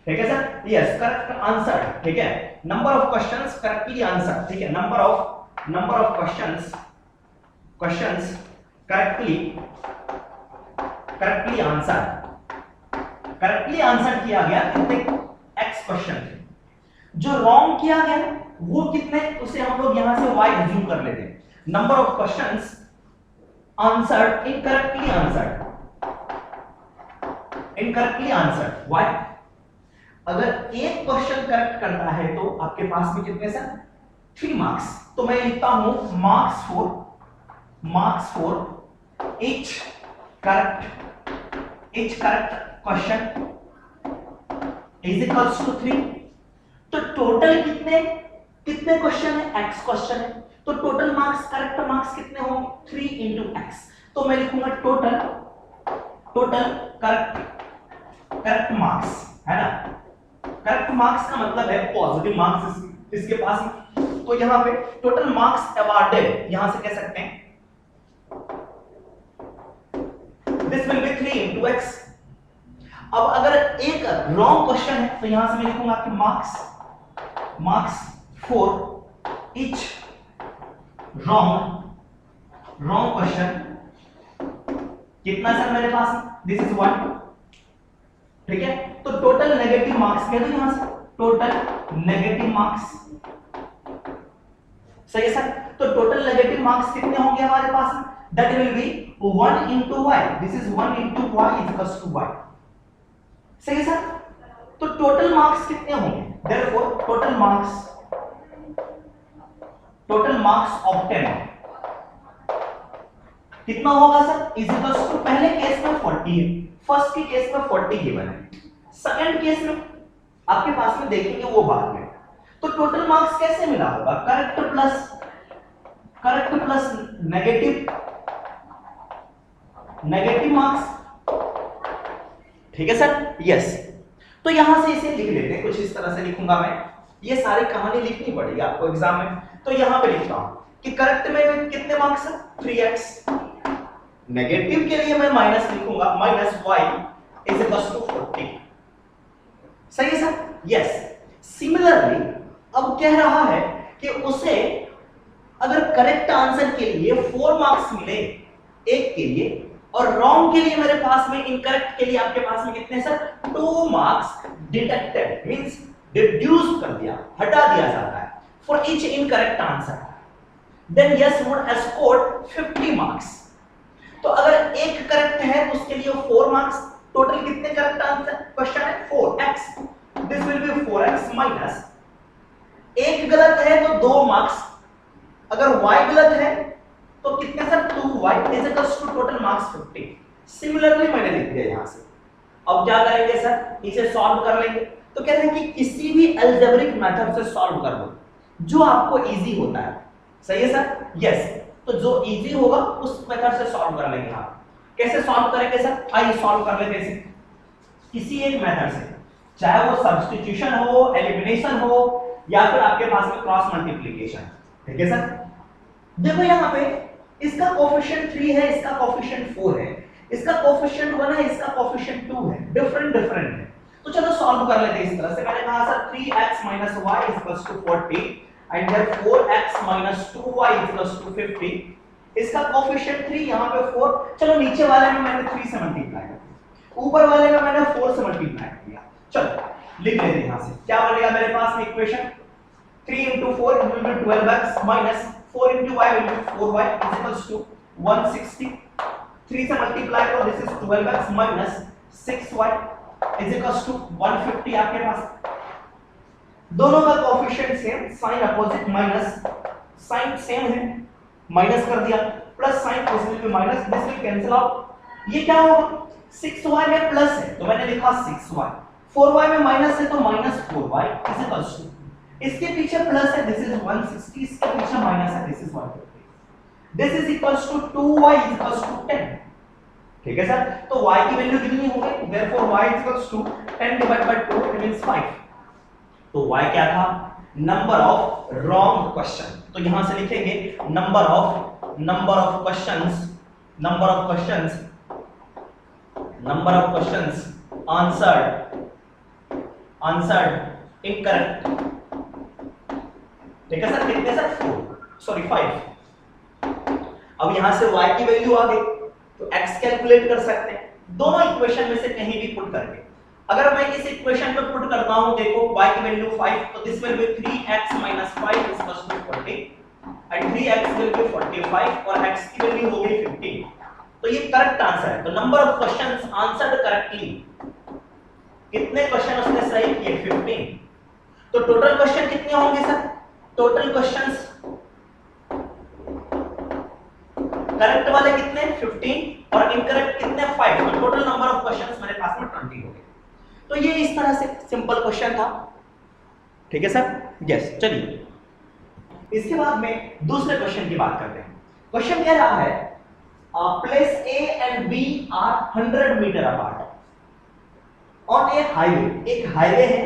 ठीक है सर? यस, करेक्ट आंसर, ठीक है, number of questions correctly answer, ठीक है, number of questions correctly answer किया गया कितने x क्वेश्चन थे, जो रॉन्ग किया गया वो कितने, उसे हम लोग यहां से y एज्यूम कर लेते हैं। Number of questions answered incorrectly answered y, अगर एक क्वेश्चन करेक्ट करता है तो आपके पास में कितने सर 3 मार्क्स, तो मैं लिखता हूं marks for each correct question is equals to 3। तो टोटल कितने क्वेश्चन है, x क्वेश्चन है, तो टोटल मार्क्स करेक्ट मार्क्स कितने होंगे 3 into x, तो मैं लिखूंगा टोटल करेक्ट मार्क्स, है ना? करेक्ट मार्क्स का मतलब है पॉजिटिव मार्क्स इसके पास, तो यहां पे टोटल मार्क्स अवॉर्डेड यहां से कह सकते हैं this will be 3 into x। अब अगर एक रॉन्ग क्वेश्चन है तो यहां से मैं लिखूंगा कि marks for each wrong question कितना सर मेरे पास, दिस इज 1, ठीक है? तो टोटल नेगेटिव मार्क्स कह दो यहां से, टोटल नेगेटिव मार्क्स, सही है सर? तो टोटल नेगेटिव मार्क्स कितने होंगे हमारे पास में, that will B 1 into y, this is 1 into y is equals to y, सही है सर? तो टोटल मार्क्स कितने होंगे, देयरफॉर टोटल मार्क्स ऑब्टेन कितना होगा सर, इज इक्वल्स टू, पहले केस में 40 है, फर्स्ट के केस में 40 गिवन है, सेकंड केस में आपके पास में देखेंगे वो बाद में। तो टोटल मार्क्स कैसे मिला होगा, करेक्ट प्लस नेगेटिव मार्क्स, ठीक है सर? यस, तो यहां से इसे लिख लेते हैं, कुछ इस तरह से लिखूंगा मैं, ये सारी कहानी लिखनी पड़ेगी आपको एग्जाम में, तो यहां पे लिखता हूं कि करेक्ट में कितने मार्क्स है 3x, नेगेटिव के लिए मैं माइनस लिखूंगा, -y इज इक्वल्स टू 40, सही है सर? यस, सिमिलरली अब कह रहा है कि उसे अगर करेक्ट आंसर के लिए 4 मार्क्स मिले एक के लिए, और रॉन्ग के लिए मेरे पास में, इनकरेक्ट के लिए आपके पास में कितने sir 2 marks deducted means deduce कर दिया, हटा दिया जाता है for each incorrect answer, then yes would have scored 50 marks. तो अगर एक करेक्ट है तो उसके लिए 4 मार्क्स, टोटल कितने करेक्ट आंसर क्वेश्चन है 4x, this will B 4x minus, एक गलत है तो 2 मार्क्स, अगर y गलत है तो कितने sir 2y is equals to total marks 50। Similarly मैंने लिख दिया यहां से। अब क्या करेंगे सर, इसे सॉल्व कर लेंगे, तो कहते हैं कि किसी भी अलजेब्रिक मेथड से सॉल्व कर लो जो आपको इजी होता है, सही है सर? यस, तो जो इजी होगा उस मेथड से सॉल्व कर लेंगे। आप कैसे सॉल्व करेंगे सर, आइए सॉल्व कर लेते हैं किसी एक मेथड से, चाहे वो सब्स्टिट्यूशन हो, एलिमिनेशन हो, या फिर आपके पास में क्रॉस मल्टीप्लिकेशन, ठीक है सर? देखो यहां पे इसका कोएफिशिएंट 3 है, इसका कोएफिशिएंट 4 है, इसका कोएफिशिएंट 1 है, इसका कोएफिशिएंट 2 है, डिफरेंट है। तो चलो सॉल्व कर लेते हैं इस तरह से। मैंने कहा sir 3x - y = 40 and there 4x - 2y = 50। इसका कोएफिशिएंट 3, यहां पे 4, चलो नीचे वाले में मैंने 3 से मल्टीप्लाई कर दिया, ऊपर वाले में मैंने 4 से मल्टीप्लाई कर दिया। चलो लिख लेते हैं यहां से, क्या बनेगा मेरे पास में equation 3 × 4 = 12x - 4 into y will be 4y is equals to 160. 3 से मल्टीप्लाई करो, this is 12x minus 6y is equals to 150 आपके पास। दोनों का coefficient same, sign opposite minus, sign same है, माइनस कर दिया, plus sign this will be minus, this will cancel out. ये क्या होगा, 6y में प्लस है तो मैंने लिखा 6y, 4y में माइनस है तो minus 4y is equals to, इसके पीछे प्लस है दिस इज 160, इसके पीछे माइनस है this is 150, this is equals to 2y is equals to 10। ठीक है सर, तो y की वैल्यू कितनी हो गई, therefore y is equals to 10 divided by 2 it means 5। तो y क्या था, नंबर ऑफ रॉन्ग क्वेश्चन, तो यहां से लिखेंगे number of questions answered incorrect. ठीक है सर, कितने सर, 5। अब यहां से y की वैल्यू आ गई तो x कैलकुलेट कर सकते हैं दोनों इक्वेशन में से कहीं भी पुट करके। अगर मैं इस इक्वेशन में पुट करता हूं, देखो y की वैल्यू 5 तो this will be 3x 5 is equal to 40 and 3x will be 45 और x की वैल्यू हो गई 15। तो ये करेक्ट आंसर है। तो number of questions answered correctly, कितने क्वेश्चन उसने सही किए, 15। तो टोटल क्वेश्चन कितने होंगे सर, टोटल क्वेश्चंस करेक्ट वाले कितने, 15 और इनकरेक्ट कितने, 5। तो टोटल नंबर ऑफ क्वेश्चंस मेरे पास में 20 हो गए। तो ये इस तरह से सिंपल क्वेश्चन था। ठीक है सर, यस। चलिए इसके बाद में दूसरे क्वेश्चन की बात करते हैं। क्वेश्चन कह रहा है place A and B are 100 metre apart on a highway. एक हाईवे है,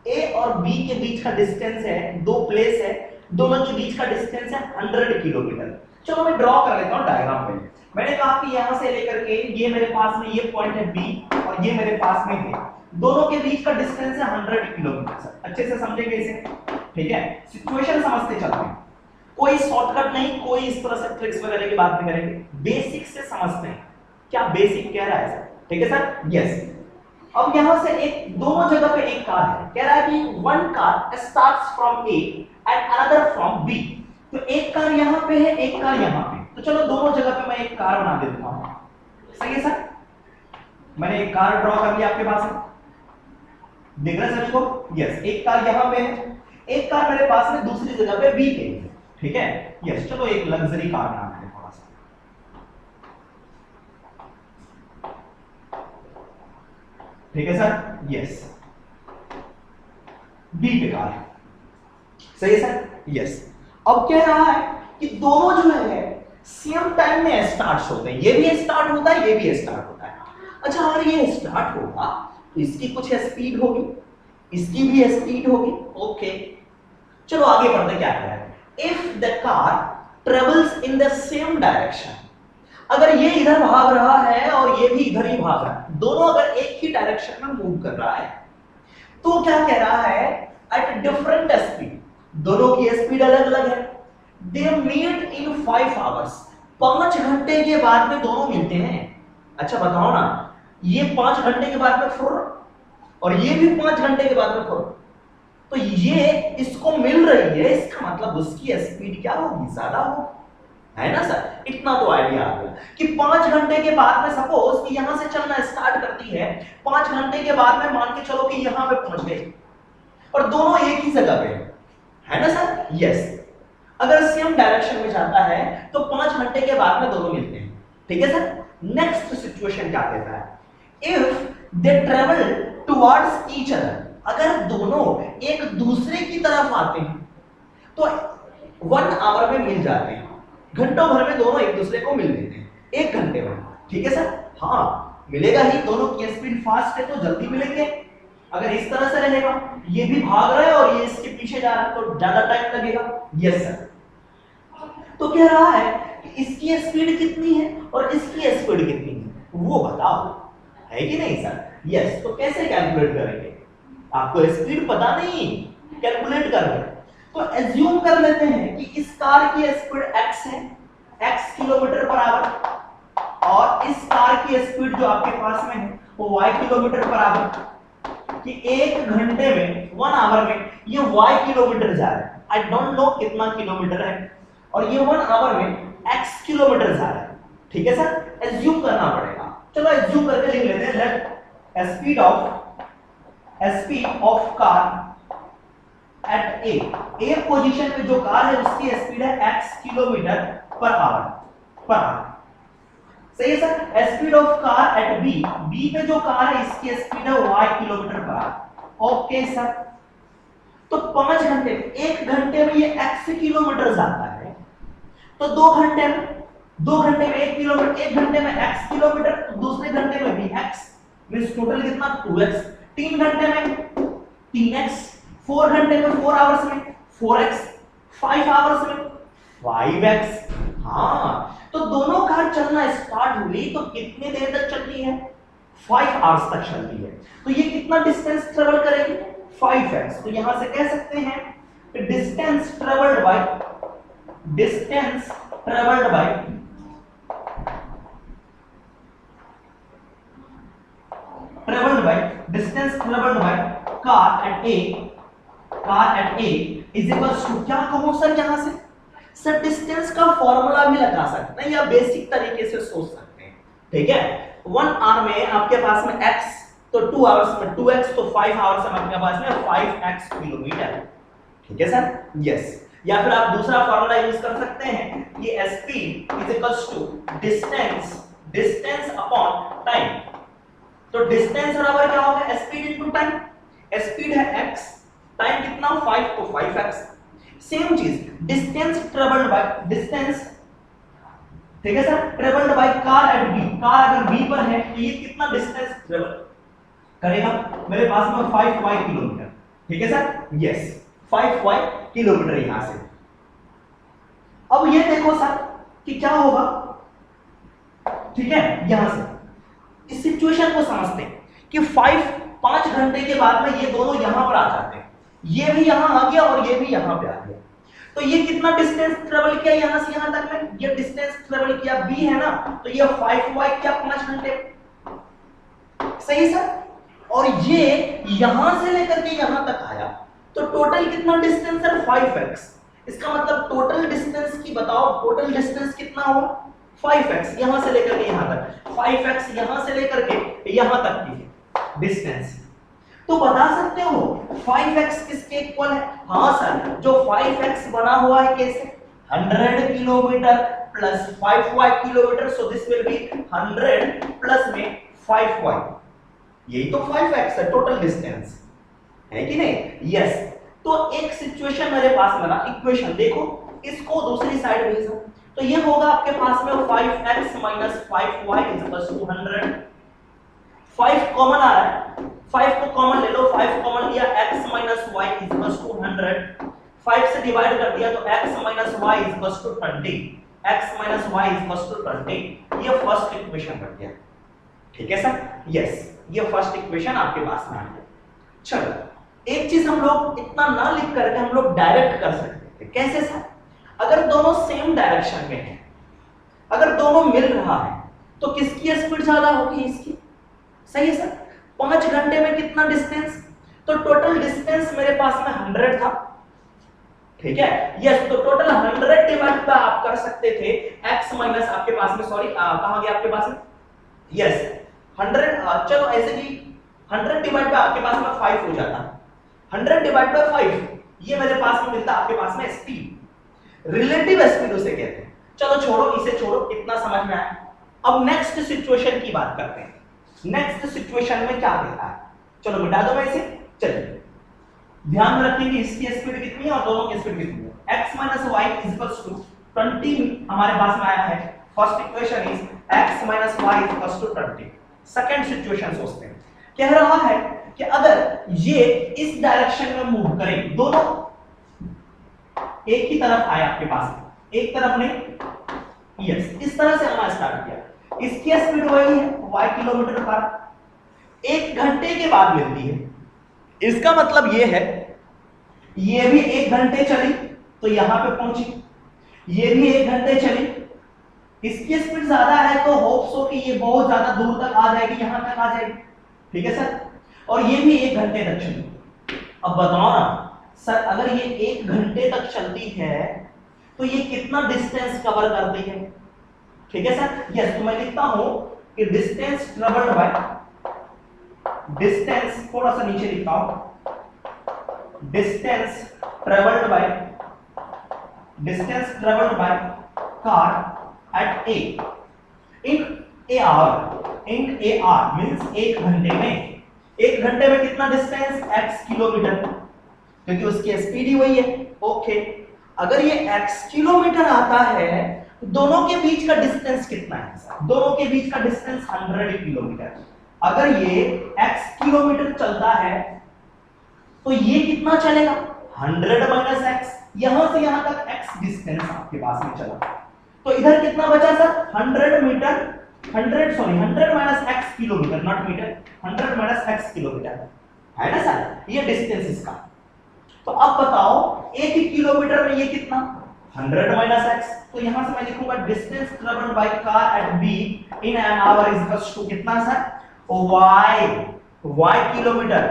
A और B के बीच का डिस्टेंस है, दो प्लेस है, दोनों के बीच का डिस्टेंस है 100 किलोमीटर। चलो मैं ड्रॉ कर लेता हूं डायग्राम में। मैंने कहा कि यहां से लेकर के ये मेरे पास में ये पॉइंट है B और ये मेरे पास में है, दोनों के बीच का डिस्टेंस है 100 किलोमीटर। सर अच्छे से समझेंगे इसे, ठीक है, सिचुएशन समझते चलते हैं, कोई शॉर्टकट नहीं, कोई इस तरह से ट्रिक्स वगैरह की बात नहीं करेंगे, बेसिक से समझते हैं क्या बेसिक कह रहा है सर। ठीक है सर, यस। अब यहां से एक दोनों जगह पे एक कार है, कह रहा है कि one car starts from A and another from B। तो एक कार यहां पे है, एक कार यहां पे, तो चलो दोनों जगह पे मैं एक कार बना देता हूं। सही है सर, मैंने एक कार ड्रॉ कर लिया आपके पास में, दिख रहा है सभी को, यस। एक कार यहां पे है, एक कार मेरे पास में दूसरी जगह पे B पे है, ठीक है, यस। चलो एक लग्जरी कार बनाते हैं थोड़ा सा, ठीक है सर, यस। B पे कार है, सही है सर, यस। अब कह रहा है कि दोनों जो है सेम टाइम में स्टार्ट होते हैं, ये भी स्टार्ट होता है, ये भी स्टार्ट होता है। अच्छा, अगर ये स्टार्ट होगा तो इसकी कुछ स्पीड होगी, इसकी भी स्पीड होगी, ओके। चलो आगे बढ़ते, क्या कह रहा है, if the car travels in the same direction, अगर ये इधर भाग रहा है और ये भी इधर ही भाग रहा है, दोनों अगर एक ही डायरेक्शन में मूव कर रहा है, तो क्या कह रहा है, एट डिफरेंट स्पीड, दोनों की स्पीड अलग अलग है, दे मीट इन 5 आवर्स, 5 घंटे के बाद में दोनों मिलते हैं। अच्छा बताओ ना, ये 5 घंटे के बाद में फुर और ये भी 5 घंटे के बाद में फुर, तो ये इसको मिल रही है, इसका मतलब उसकी स्पीड क्या होगी, ज्यादा होगी, है ना सर। इतना तो आइडिया आ गया कि 5 घंटे के बाद में सपोज कि यहां से चलना स्टार्ट करती है, 5 घंटे के बाद में मान के चलो कि यहां पे पहुंच गई और दोनों एक ही जगह पे है ना सर, यस। अगर सेम डायरेक्शन में जाता है तो 5 घंटे के बाद में दोनों मिलते हैं, ठीक है सर। नेक्स्ट सिचुएशन क्या कहता है, if they travel towards each other, अगर दोनों एक दूसरे की तरफ आते हैं तो 1 आवर में मिल जाते हैं, घंटों भर में दोनों एक दूसरे को मिल लेते हैं, 1 घंटे में, ठीक है सर। हाँ मिलेगा ही, दोनों की स्पीड फास्ट है तो जल्दी मिलेंगे। अगर इस तरह से रहेगा, ये भी भाग रहा है और ये इसके पीछे जा रहा है तो ज्यादा टाइम लगेगा, यस सर। तो कह रहा है कि इसकी स्पीड कितनी है और इसकी स्पीड कितनी है, वो बताओ, है कि नहीं सर, यस। तो कैसे कैलकुलेट करेंगे, आपको स्पीड पता नहीं, कैलकुलेट कर रहे हैं तो एज्यूम कर लेते हैं कि इस कार की स्पीड x है, x किलोमीटर पर आवर, और इस कार की स्पीड जो आपके पास में है वो y किलोमीटर पर आवर, कि 1 घंटे में 1 आवर में ये y किलोमीटर जा रहा है। आई डोंट नो कितना किलोमीटर है, और ये 1 आवर में x किलोमीटर जा रहा है। ठीक है सर, एज्यूम करना पड़ेगा। चलो एज्यूम करके लिख लेते हैं, let speed of car at A position पे जो कार है उसकी स्पीड है x किलोमीटर पर आवर। सही है sir. Speed of car at B पे जो कार है इसकी स्पीड है y kilometre per hour. Okay sir, तो 5 घंटे, 1 घंटे में ये x किलोमीटर जाता है, तो 2 घंटे में 1 किलोमीटर, 1 घंटे में x किलोमीटर, तो दूसरे घंटे में भी x, मींस टोटल कितना 2x, 3 घंटे में 3x, 4 घंटे में 4 आवर्स में 4x, 5 आवर्स में 5x। हाँ, तो दोनों कार चलना स्टार्ट हुई तो कितने देर तक चलती है? 5 आवर्स तक चलती है। तो ये कितना डिस्टेंस ट्रेवल करेगी? 5x। तो यहां से कह सकते हैं distance travelled by distance travelled by car at A is equals to, क्या कहूं सर यहां से? सर डिस्टेंस का फॉर्मूला भी लगा सकते हैं या बेसिक तरीके से सोच सकते हैं। ठीक है, 1 आवर में आपके पास में x, तो 2 आवर्स में 2x, तो 5 आवर्स में आपके पास में 5x किलोमीटर। ठीक है सर, यस। या फिर आप दूसरा फॉर्मूला यूज कर सकते हैं, ये speed is equals to distance upon time. तो डिस्टेंस बराबर क्या होगा? Speed into time. स्पीड है x, टाइम कितना? 5, तो 5x। सेम चीज डिस्टेंस ट्रेवल्ड बाय डिस्टेंस, ठीक है sir, travelled by car at B. Car अगर बी पर है तो ये कितना डिस्टेंस ट्रेवल करेगा? मेरे पास में 5y किलोमीटर। ठीक है सर, यस, 5y किलोमीटर यहां से। अब ये देखो सर कि क्या होगा। ठीक है, यहां से इस सिचुएशन को समझते हैं कि 5 घंटे के बाद में ये दोनों यहां पर आ जाते हैं, ये भी यहां आ गया और ये भी यहां पे आ गया। तो ये कितना डिस्टेंस ट्रेवल किया यहां से यहां तक में? ये डिस्टेंस ट्रेवल किया b है ना, तो ये 5y क्या 5 घंटे। सही सर। और ये यहां से लेकर के यहां तक आया, तो टोटल कितना डिस्टेंस है? 5x। इसका मतलब टोटल डिस्टेंस की बताओ, टोटल डिस्टेंस कितना हुआ? 5x। यहां से लेकर के यहां तक 5x, यहां से लेकर के यहां तक की डिस्टेंस। तो बता सकते हो 5x किसके इक्वल है? हाँ सर, जो 5x बना हुआ है कैसे? 100 kilometre plus 5y kilometre, so this will B 100 plus में 5y। यही तो 5x है टोटल डिस्टेंस, है कि नहीं? यस। तो एक सिचुएशन मेरे पास बना, इक्वेशन देखो, इसको दूसरी साइड भेजो, तो ये होगा आपके पास में 5x minus 5y is equal to 100। 5 common आ रहा है, 5 को कॉमन ले लो, 5 कॉमन लिया, x minus y is equal to 100। 5 से डिवाइड कर दिया तो x minus y is equal to 20। x minus y is equal to 20। ये फर्स्ट इक्वेशन बन गया। ठीक है सर, यस, ये फर्स्ट इक्वेशन आपके पास में आ गया। चलो, एक चीज हम लोग इतना ना लिख करके हम लोग डायरेक्ट कर सकते हैं। कैसे सर? अगर दोनों सेम डायरेक्शन में हैं, अगर दोनों मिल रहा है, तो किसकी स्पीड ज्यादा होगी? इसकी। सही है सर। 5 घंटे में कितना डिस्टेंस? तो टोटल डिस्टेंस मेरे पास में 100 था। ठीक है, यस। तो टोटल 100 डिवाइड बाय आप कर सकते थे x माइनस आपके पास में, सॉरी कहां गया आपके पास में? यस, 100। चलो ऐसे कि 100 डिवाइड बाय आपके पास में 5 हो जाता। 100 डिवाइड बाय 5, ये मेरे पास में मिलता आपके पास में स्पीड, रिलेटिव स्पीड उसे कहते हैं। चलो छोड़ो, इसे छोड़ो, इतना समझ में आया। अब नेक्स्ट सिचुएशन की बात करते हैं। नेक्स्ट सिचुएशन में क्या देता है? चलो मिटा दो मैं इसे। चलिए ध्यान में रखेंगे इसकी स्पीड कितनी है और दोनों की स्पीड कितनी है। x minus y is equals to 20 हमारे पास में आया है। First equation is x minus y is equals to 20। Second situation सोचते हैं। कह रहा है कि अगर ये इस डायरेक्शन में मूव करें, दोनों एक ही तरफ आए आपके पास, एक तरफ नहीं, यस, इस तरह से हमने स्टार्ट किया। इसकी स्पीड वही है y किलोमीटर पर, 1 घंटे के बाद मिलती है। इसका मतलब ये है, ये भी 1 घंटे चली तो यहां पे पहुंची, ये भी 1 घंटे चली, इसकी स्पीड ज्यादा है तो होप्स हो कि ये बहुत ज्यादा दूर तक आ जाएगी, यहां तक आ जाएगी। ठीक है सर। और ये भी 1 घंटे तक चली। अब बताओ ना सर, अगर ये 1 घंटे तक चलती है तो ये कितना डिस्टेंस कवर करती है, ठीक है सर। यस, तो मैं लिखता हूं कि डिस्टेंस ट्रेवल्ड बाय, डिस्टेंस थोड़ा सा नीचे लिखता हूं, distance travelled by, distance travelled by car at A in a hour, in a hour means एक घंटे में, एक घंटे में कितना डिस्टेंस x किलोमीटर, क्योंकि उसकी स्पीड ही वही है। ओके, अगर ये x किलोमीटर आता है तो दोनों के बीच का डिस्टेंस कितना है? दोनों के बीच का डिस्टेंस 100 किलोमीटर। अगर ये x किलोमीटर चलता है तो ये कितना चलेगा? 100 माइनस x, यहां से यहां तक x डिस्टेंस आपके पास में चला, तो इधर कितना बचा sir? 100 metre, 100 minus x kilometre, not metre, 100 minus x kilometre है ना सर, ये डिस्टेंस इसका। तो अब बताओ 1 किलोमीटर में ये कितना? 100 माइनस x, तो यहां से मैं लिखूंगा distance travelled by car at b in an hour is equals to कितना सर? y किलोमीटर,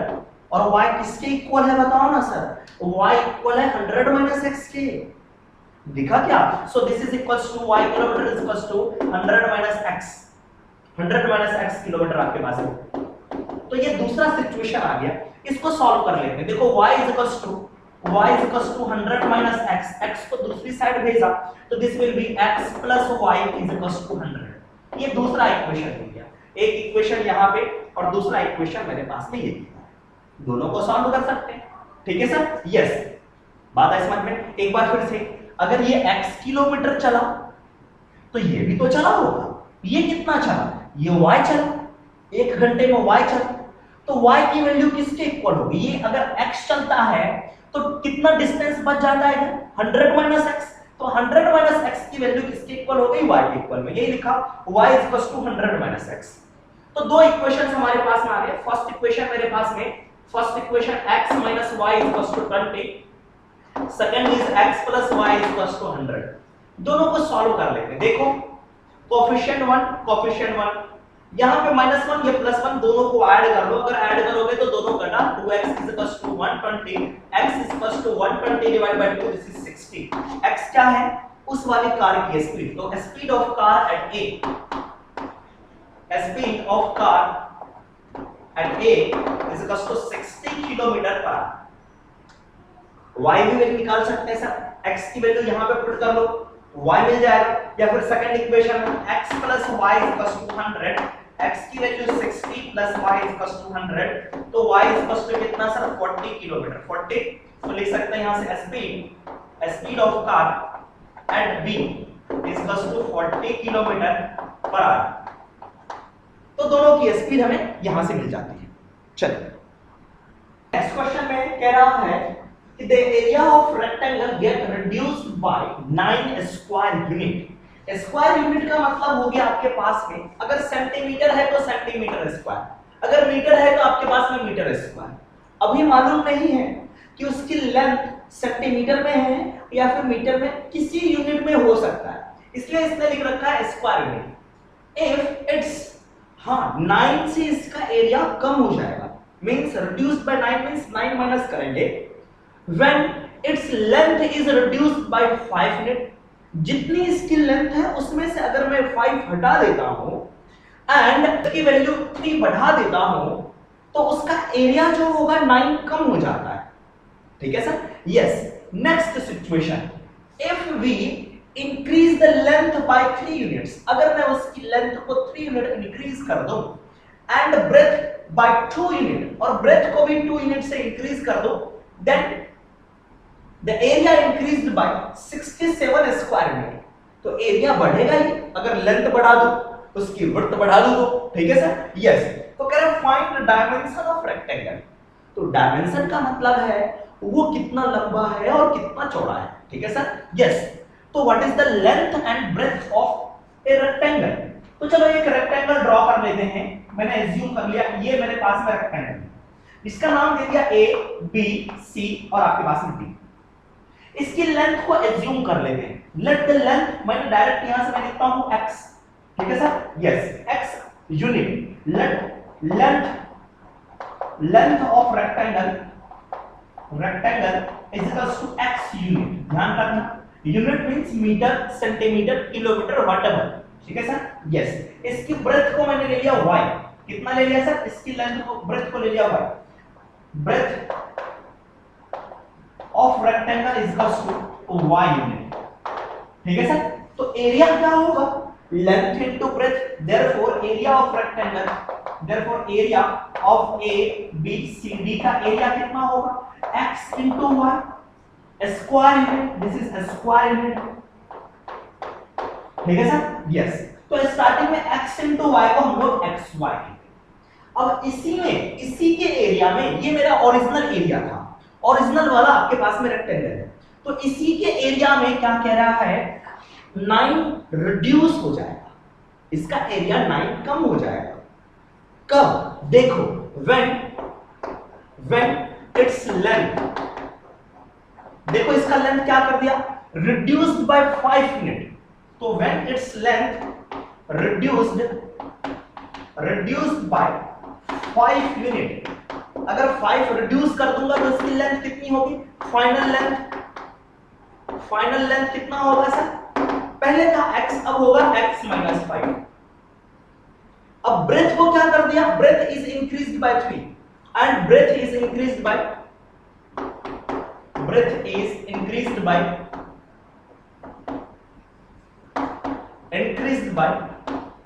और y किसके इक्वल है बताओ ना सर? y इक्वल है 100 माइनस x के, दिखा क्या? So this is equals to y kilometre is equals to 100 minus x, 100 minus x kilometre आपके पास है। तो ये दूसरा सिचुएशन आ गया, इसको सॉल्व कर लेते हैं। देखो y is equals to 100 minus x, x को दूसरी साइड भेजा तो this will be x plus y is equals to 100। ये दूसरा इक्वेशन हो गया, एक इक्वेशन यहाँ पे और दूसरा इक्वेशन मेरे पास में ये दिया है, दोनों को सॉल्व कर सकते हैं, ठीक है सर। यस, बात है समझ में। एक बार फिर से, अगर ये x किलोमीटर चला तो ये भी तो चला होगा, ये कितना चला? ये y चला, एक घंटे में y चला, तो y की वैल्यू किसके इक्वल होगी? ये अगर x चलता है तो कितना डिस्टेंस बच जाता है? 100 माइनस x, तो 100 माइनस x की वैल्यू किसके इक्वल हो गई? y के इक्वल में, यही लिखा y is equal to 100 minus x। तो दो इक्वेशन हमारे पास में आ गए। फर्स्ट इक्वेशन मेरे पास में, first equation x minus y is equal to 20, second is x plus y is equal to 100। दोनों को सॉल्व कर लेते हैं। देखो कोएफिशिएंट 1, कोएफिशिएंट 1, यहां पे -1 ये +1, दोनों को ऐड कर लो। अगर ऐड करोगे तो दोनों कटा, 2x is equal to 120, x is equal to 120 divide by 2, this is 60। x क्या है? उस वाली कार की स्पीड, तो speed of car at a, speed of car at a is equal to 60 kilometre per hour. y भी वैल्यू निकाल सकते हैं सर, x की वैल्यू यहां पे पुट कर लो, y मिल जाएगा। या फिर सेकंड इक्वेशन में x plus y equal to 100, x की value 60 plus y equal to 100, तो y इक्वल टू कितना सर? 40 किलोमीटर, 40। तो लिख सकते हैं यहां से speed of car at b equal to 40 kilometre per hour. तो दोनों की स्पीड हमें यहां से मिल जाती है। चलिए नेक्स्ट क्वेश्चन में कह रहा है कि the area of rectangle get reduced by 9 square unit। Square unit का मतलब हो गया आपके पास में, अगर सेंटीमीटर है तो सेंटीमीटर स्क्वायर, अगर मीटर है तो आपके पास में मीटर स्क्वायर। अभी मालूम नहीं है कि उसकी लेंथ सेंटीमीटर में है या फिर मीटर में, किसी यूनिट में हो सकता है, इसलिए इसने लिख रखा है स्क्वायर यूनिट। इफ इट्स 9 से इसका एरिया कम हो जाएगा, means reduced by 9 means 9 minus करेंगे, when its length is reduced by 5 unit, जितनी इसकी लेंथ है उसमें से अगर मैं 5 हटा देता हूं एंड इसकी वैल्यू 3 बढ़ा देता हूं तो उसका एरिया जो होगा 9 कम हो जाता है, ठीक है sir. Yes, next situation, if we increase the length by 3 units, अगर मैं उसकी लेंथ को 3 यूनिट इंक्रीज कर दूं एंड ब्रेथ बाय 2 यूनिट, और ब्रेथ को भी 2 यूनिट से इंक्रीज कर दूं, then the area increased by 67 square metre. तो एरिया बढ़ेगा ही, अगर लेंथ बढ़ा दो उसकी विड्थ बढ़ा दो तो, ठीक है सर। यस, तो कह रहे find the dimension of rectangle. तो डायमेंशन का मतलब है वो कितना लंबा है और कितना चौड़ा है, ठीक है सर। यस, तो what is the length and breadth of a rectangle. तो चलो एक रेक्टेंगल ड्रॉ कर लेते हैं। मैंने एज्यूम कर लिया ये मेरे पास में रेक्टेंगल, इसका नाम दे दिया ए बी सी और आपके पास में डी। इसकी लेंथ को एज्यूम कर लेते हैं, लेट द लेंथ, मैंने डायरेक्ट यहां से मैं लिखता हूं x, ठीक है sir. Yes, x unit, let length of rectangle is equal to x unit. ध्यान रखना unit means metre, centimetre, kilometre, whatever. ठीक है सर? यस। इसकी ब्रेथ को मैंने ले लिया y। कितना ले लिया सर? इसकी लेंथ को, ब्रेथ को ले लिया y। Breadth of rectangle is equals to y unit. ठीक है सर? तो एरिया क्या होगा? Length into breadth, therefore area of rectangle, therefore area of A B C D का एरिया कितना होगा? x into y, square unit, this is square unit. ठीक है सर? यस। तो स्टार्टिंग में x इनटू y को हम लोग xy। अब इसी के एरिया में, ये मेरा ओरिजिनल एरिया था, ओरिजिनल वाला आपके पास में रेक्टेंगल है, तो इसी के एरिया में क्या कह रहा है? 9 रिड्यूस हो जाएगा, इसका एरिया 9 कम हो जाएगा। कब? देखो, when its length, देखो इसका लेंथ क्या कर दिया? Reduced by 5 unit. तो when its length reduced by 5 unit, अगर 5 रिड्यूस कर दूंगा तो इसकी लेंथ कितनी होगी? फाइनल लेंथ कितना होगा सर? पहले था x, अब होगा x माइनस 5। अब ब्रेथ को क्या कर दिया? Breadth is increased by 3 and breadth is increased by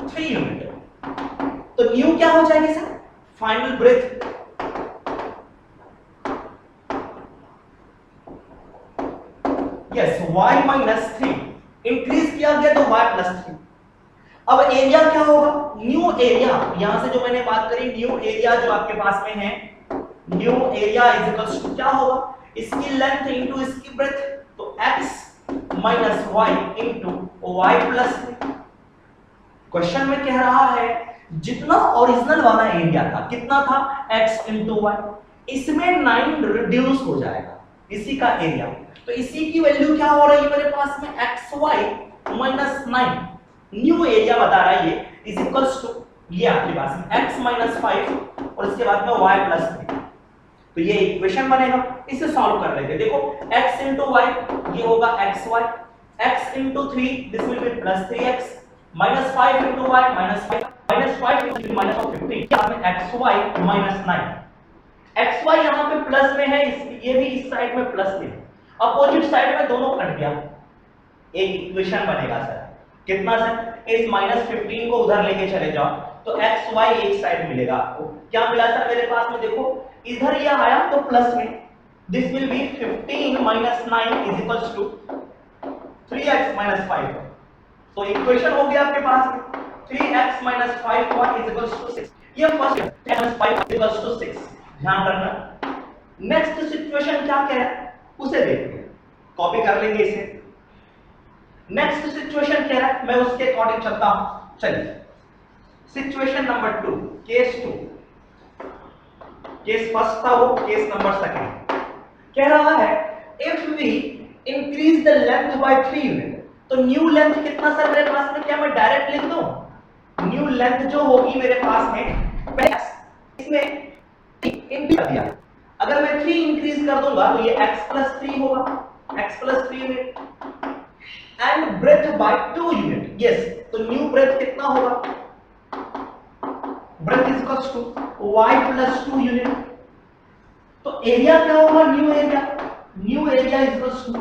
3 unit. तो न्यू क्या हो जाएगी sir? Final breadth. Yes, y minus 3 increase किया गया तो y प्लस 3। अब एरिया क्या होगा? न्यू एरिया, यहां से जो मैंने बात करी, न्यू एरिया जो आपके पास में है, new area is equals to क्या होगा? इसकी लेंथ इनटू इसकी ब्रेथ, तो x minus y into y plus 3। Question में कह रहा है जितना ओरिजिनल वाला एरिया था, कितना था? x इनटू y, इसमें 9 रिड्यूस हो जाएगा इसी का एरिया। तो इसी की वैल्यू क्या हो रही है मेरे पास में? xy माइनस 9, न्यू एरिया बता रहा है ये, इज इक्वल्स टू ये आपके पास में x माइनस 5 और इसके बाद में y प्लस 3। तो ये इक्वेशन बनेगा, इसे सॉल्व कर लेते हैं। देखो x इनटू y ये होगा xy, x into 3 this will be plus 3x, minus 5 into y minus 5, minus 5 into minus 15, यहाँ में xy माइनस 9। xy यहाँ पे प्लस में है, ये भी इस साइड में प्लस में, अपोजिट साइड में दोनों कट गया, एक इक्वेशन बनेगा सर। कितना सर? इस माइनस 15 को उधर लेके चले जाओ तो xy एक साइड मिलेगा आपको। क्या मिला सर मेरे पास में? देखो इधर ये आया तो प्लस में, this will be 15 minus 9 is equals to 3x minus 5। तो इक्वेशन हो गया आपके पास में 3x minus 5y is equals to 6। ये first 3x minus 5 is equals to 6, ध्यान रखना। नेक्स्ट सिचुएशन क्या कह रहा है उसे देखते हैं, कॉपी कर लेंगे इसे। नेक्स्ट सिचुएशन कह रहा है, मैं उसके अकॉर्डिंग चलता हूं। चलिए situation number 2, case 2, case first था वो, केस नंबर सेकंड। कह रहा है if we increase the length by 3 unit, तो न्यू लेंथ कितना सर मेरे पास में? क्या मैं डायरेक्ट लिख दूं? न्यू लेंथ जो होगी मेरे पास में, इसमें इंक्रीज कर दिया, अगर मैं 3 इंक्रीज कर दूंगा तो ये x प्लस 3 होगा, x plus 3 unit and breadth by 2 unit. Yes, तो न्यू ब्रेथ कितना होगा? Breadth is equals to y plus 2 unit. तो एरिया क्या होगा? New area is equals to,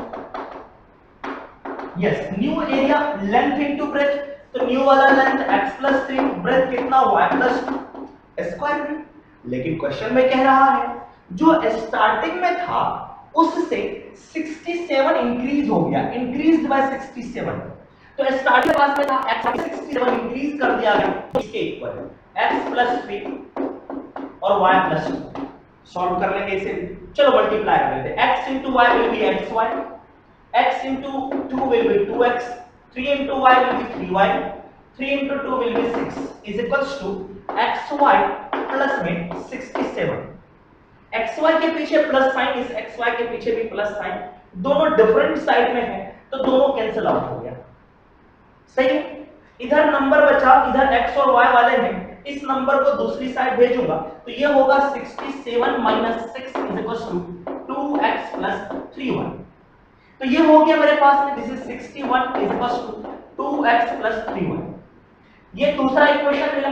yes, new area length into breadth, तो न्यू वाला लेंथ x प्लस 3, ब्रेथ कितना? y plus 2 square unit. लेकिन क्वेश्चन में कह रहा है जो स्टार्टिंग में था उससे 67 इंक्रीज हो गया, इंक्रीज्ड बाय 67। तो स्टार्टिंग पास में था x 67 इंक्रीज कर दिया गया, इसके इक्वल है x प्लस 3 और y प्लस 2। सॉल्व कर लेंगे इसे, चलो मल्टीप्लाई कर लेते हैं। x into y will be xy, x into 2 will be 2x, 3 into y will be 3y, 3 into 2 will be 6 is equals to xy plus में 67। xy के पीछे प्लस साइन, इस xy के पीछे भी प्लस साइन, दोनों डिफरेंट साइड में है तो दोनों कैंसिल आउट हो गया। सही है, इधर नंबर बचा, इधर x और y वाले हैं, इस नंबर को दूसरी साइड भेजूंगा तो ये होगा 67 minus 6 is equal to 2x plus 3y। तो ये हो गया मेरे पास में, this is 61 is equal to 2x plus 3y। ये दूसरा इक्वेशन मिला।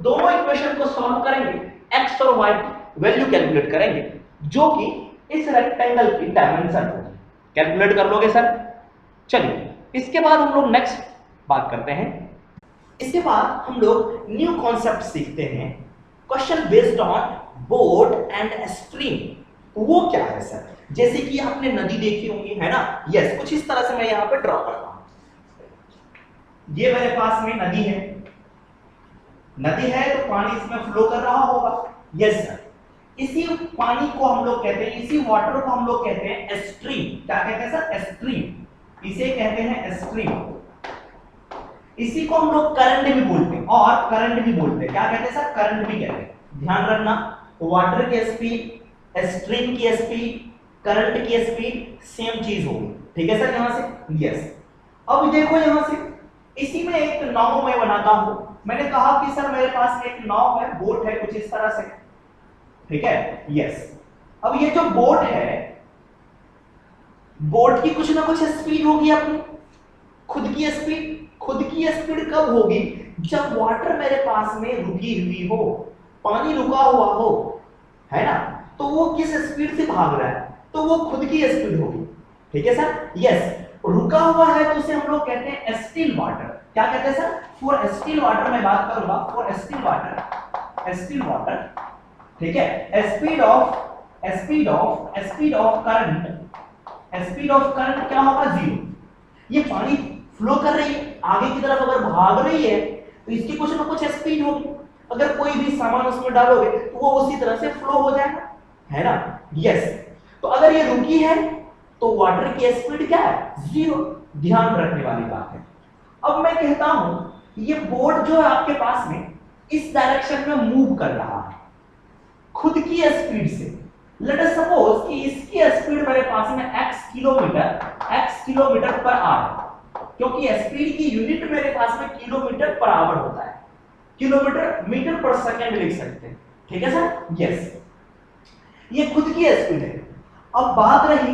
दोनों इक्वेशन को सॉल्व करेंगे, x और y की वैल्यू कैलकुलेट करेंगे, जो कि इस रेक्टेंगल की डायमेंशन होगी। कैलकुलेट कर लोगे सर? चलिए, इसके बाद हम लोग नेक्स्ट बात करते हैं। इसके बाद हम लोग न्यू कॉन्सेप्ट सीखते हैं, question based on boat and stream. वो क्या है सर? जैसे कि आपने नदी देखी होंगी, है ना? यस, कुछ इस तरह से मैं यहां पे ड्रॉ करता हूं। ये मेरे पास में नदी है, नदी है तो पानी इसमें फ्लो कर रहा होगा। यस सर, इसी पानी को हम लोग कहते हैं, इसी वाटर को हम लोग कहते हैं स्ट्रीम। क्या कहते हैं सर? स्ट्रीम। इसे कहते हैं स्ट्रीम। इसी को हम लोग करंट भी बोलते हैं और करंट भी बोलते हैं। क्या कहते हैं सर? करंट भी कहते हैं। ध्यान रखना, वाटर की स्पीड, स्ट्रीम की स्पीड, करंट की स्पीड सेम चीज होगी। ठीक है सर? यहां से यस। अब देखो यहां से, इसी में एक नाव मैं बनाता हूं। मैंने कहा कि सर मेरे पास में एक नाव है, बोट है, कुछ इस तरह से। ठीक है? यस। अब ये जो बोट है, बोट की कुछ ना कुछ स्पीड होगी अपनी खुद की स्पीड। खुद की स्पीड कब होगी? जब वाटर मेरे पास में रुकी हुई हो, पानी रुका हुआ हो, है ना? तो वो किस स्पीड से भाग रहा है? तो वो खुद की स्पीड होगी। ठीक है सर? यस। रुका हुआ है तो उसे हम लोग कहते हैं स्टिल वाटर। क्या कहते हैं सर? फॉर स्टिल वाटर मैं बात करूंगा, for still water, still water. ठीक है? Speed of current, speed of current क्या होगा? 0। ये पानी फ्लो कर रही है, आगे की तरफ अगर भाग रही है तो इसकी कुछ ना कुछ स्पीड होगी। अगर कोई भी सामान उसमें डालोगे तो वो उसी तरह से फ्लो हो जाएगा, है ना? यस। तो अगर ये रुकी है तो वाटर की स्पीड क्या है? 0। ध्यान रखने वाली बात है। अब मैं कहता हूं ये बोट जो है आपके पास में इस डायरेक्शन में मूव कर रहा है खुद की स्पीड से। लेट अस सपोज कि इसकी स्पीड मेरे पास में x किलोमीटर पर आवर, क्योंकि स्पीड की यूनिट मेरे पास में किलोमीटर पर आवर होता है। किलोमीटर मीटर पर सेकंड लिख सकते हैं। ठीक है सर? यस। ये खुद की स्पीड है। अब बात रही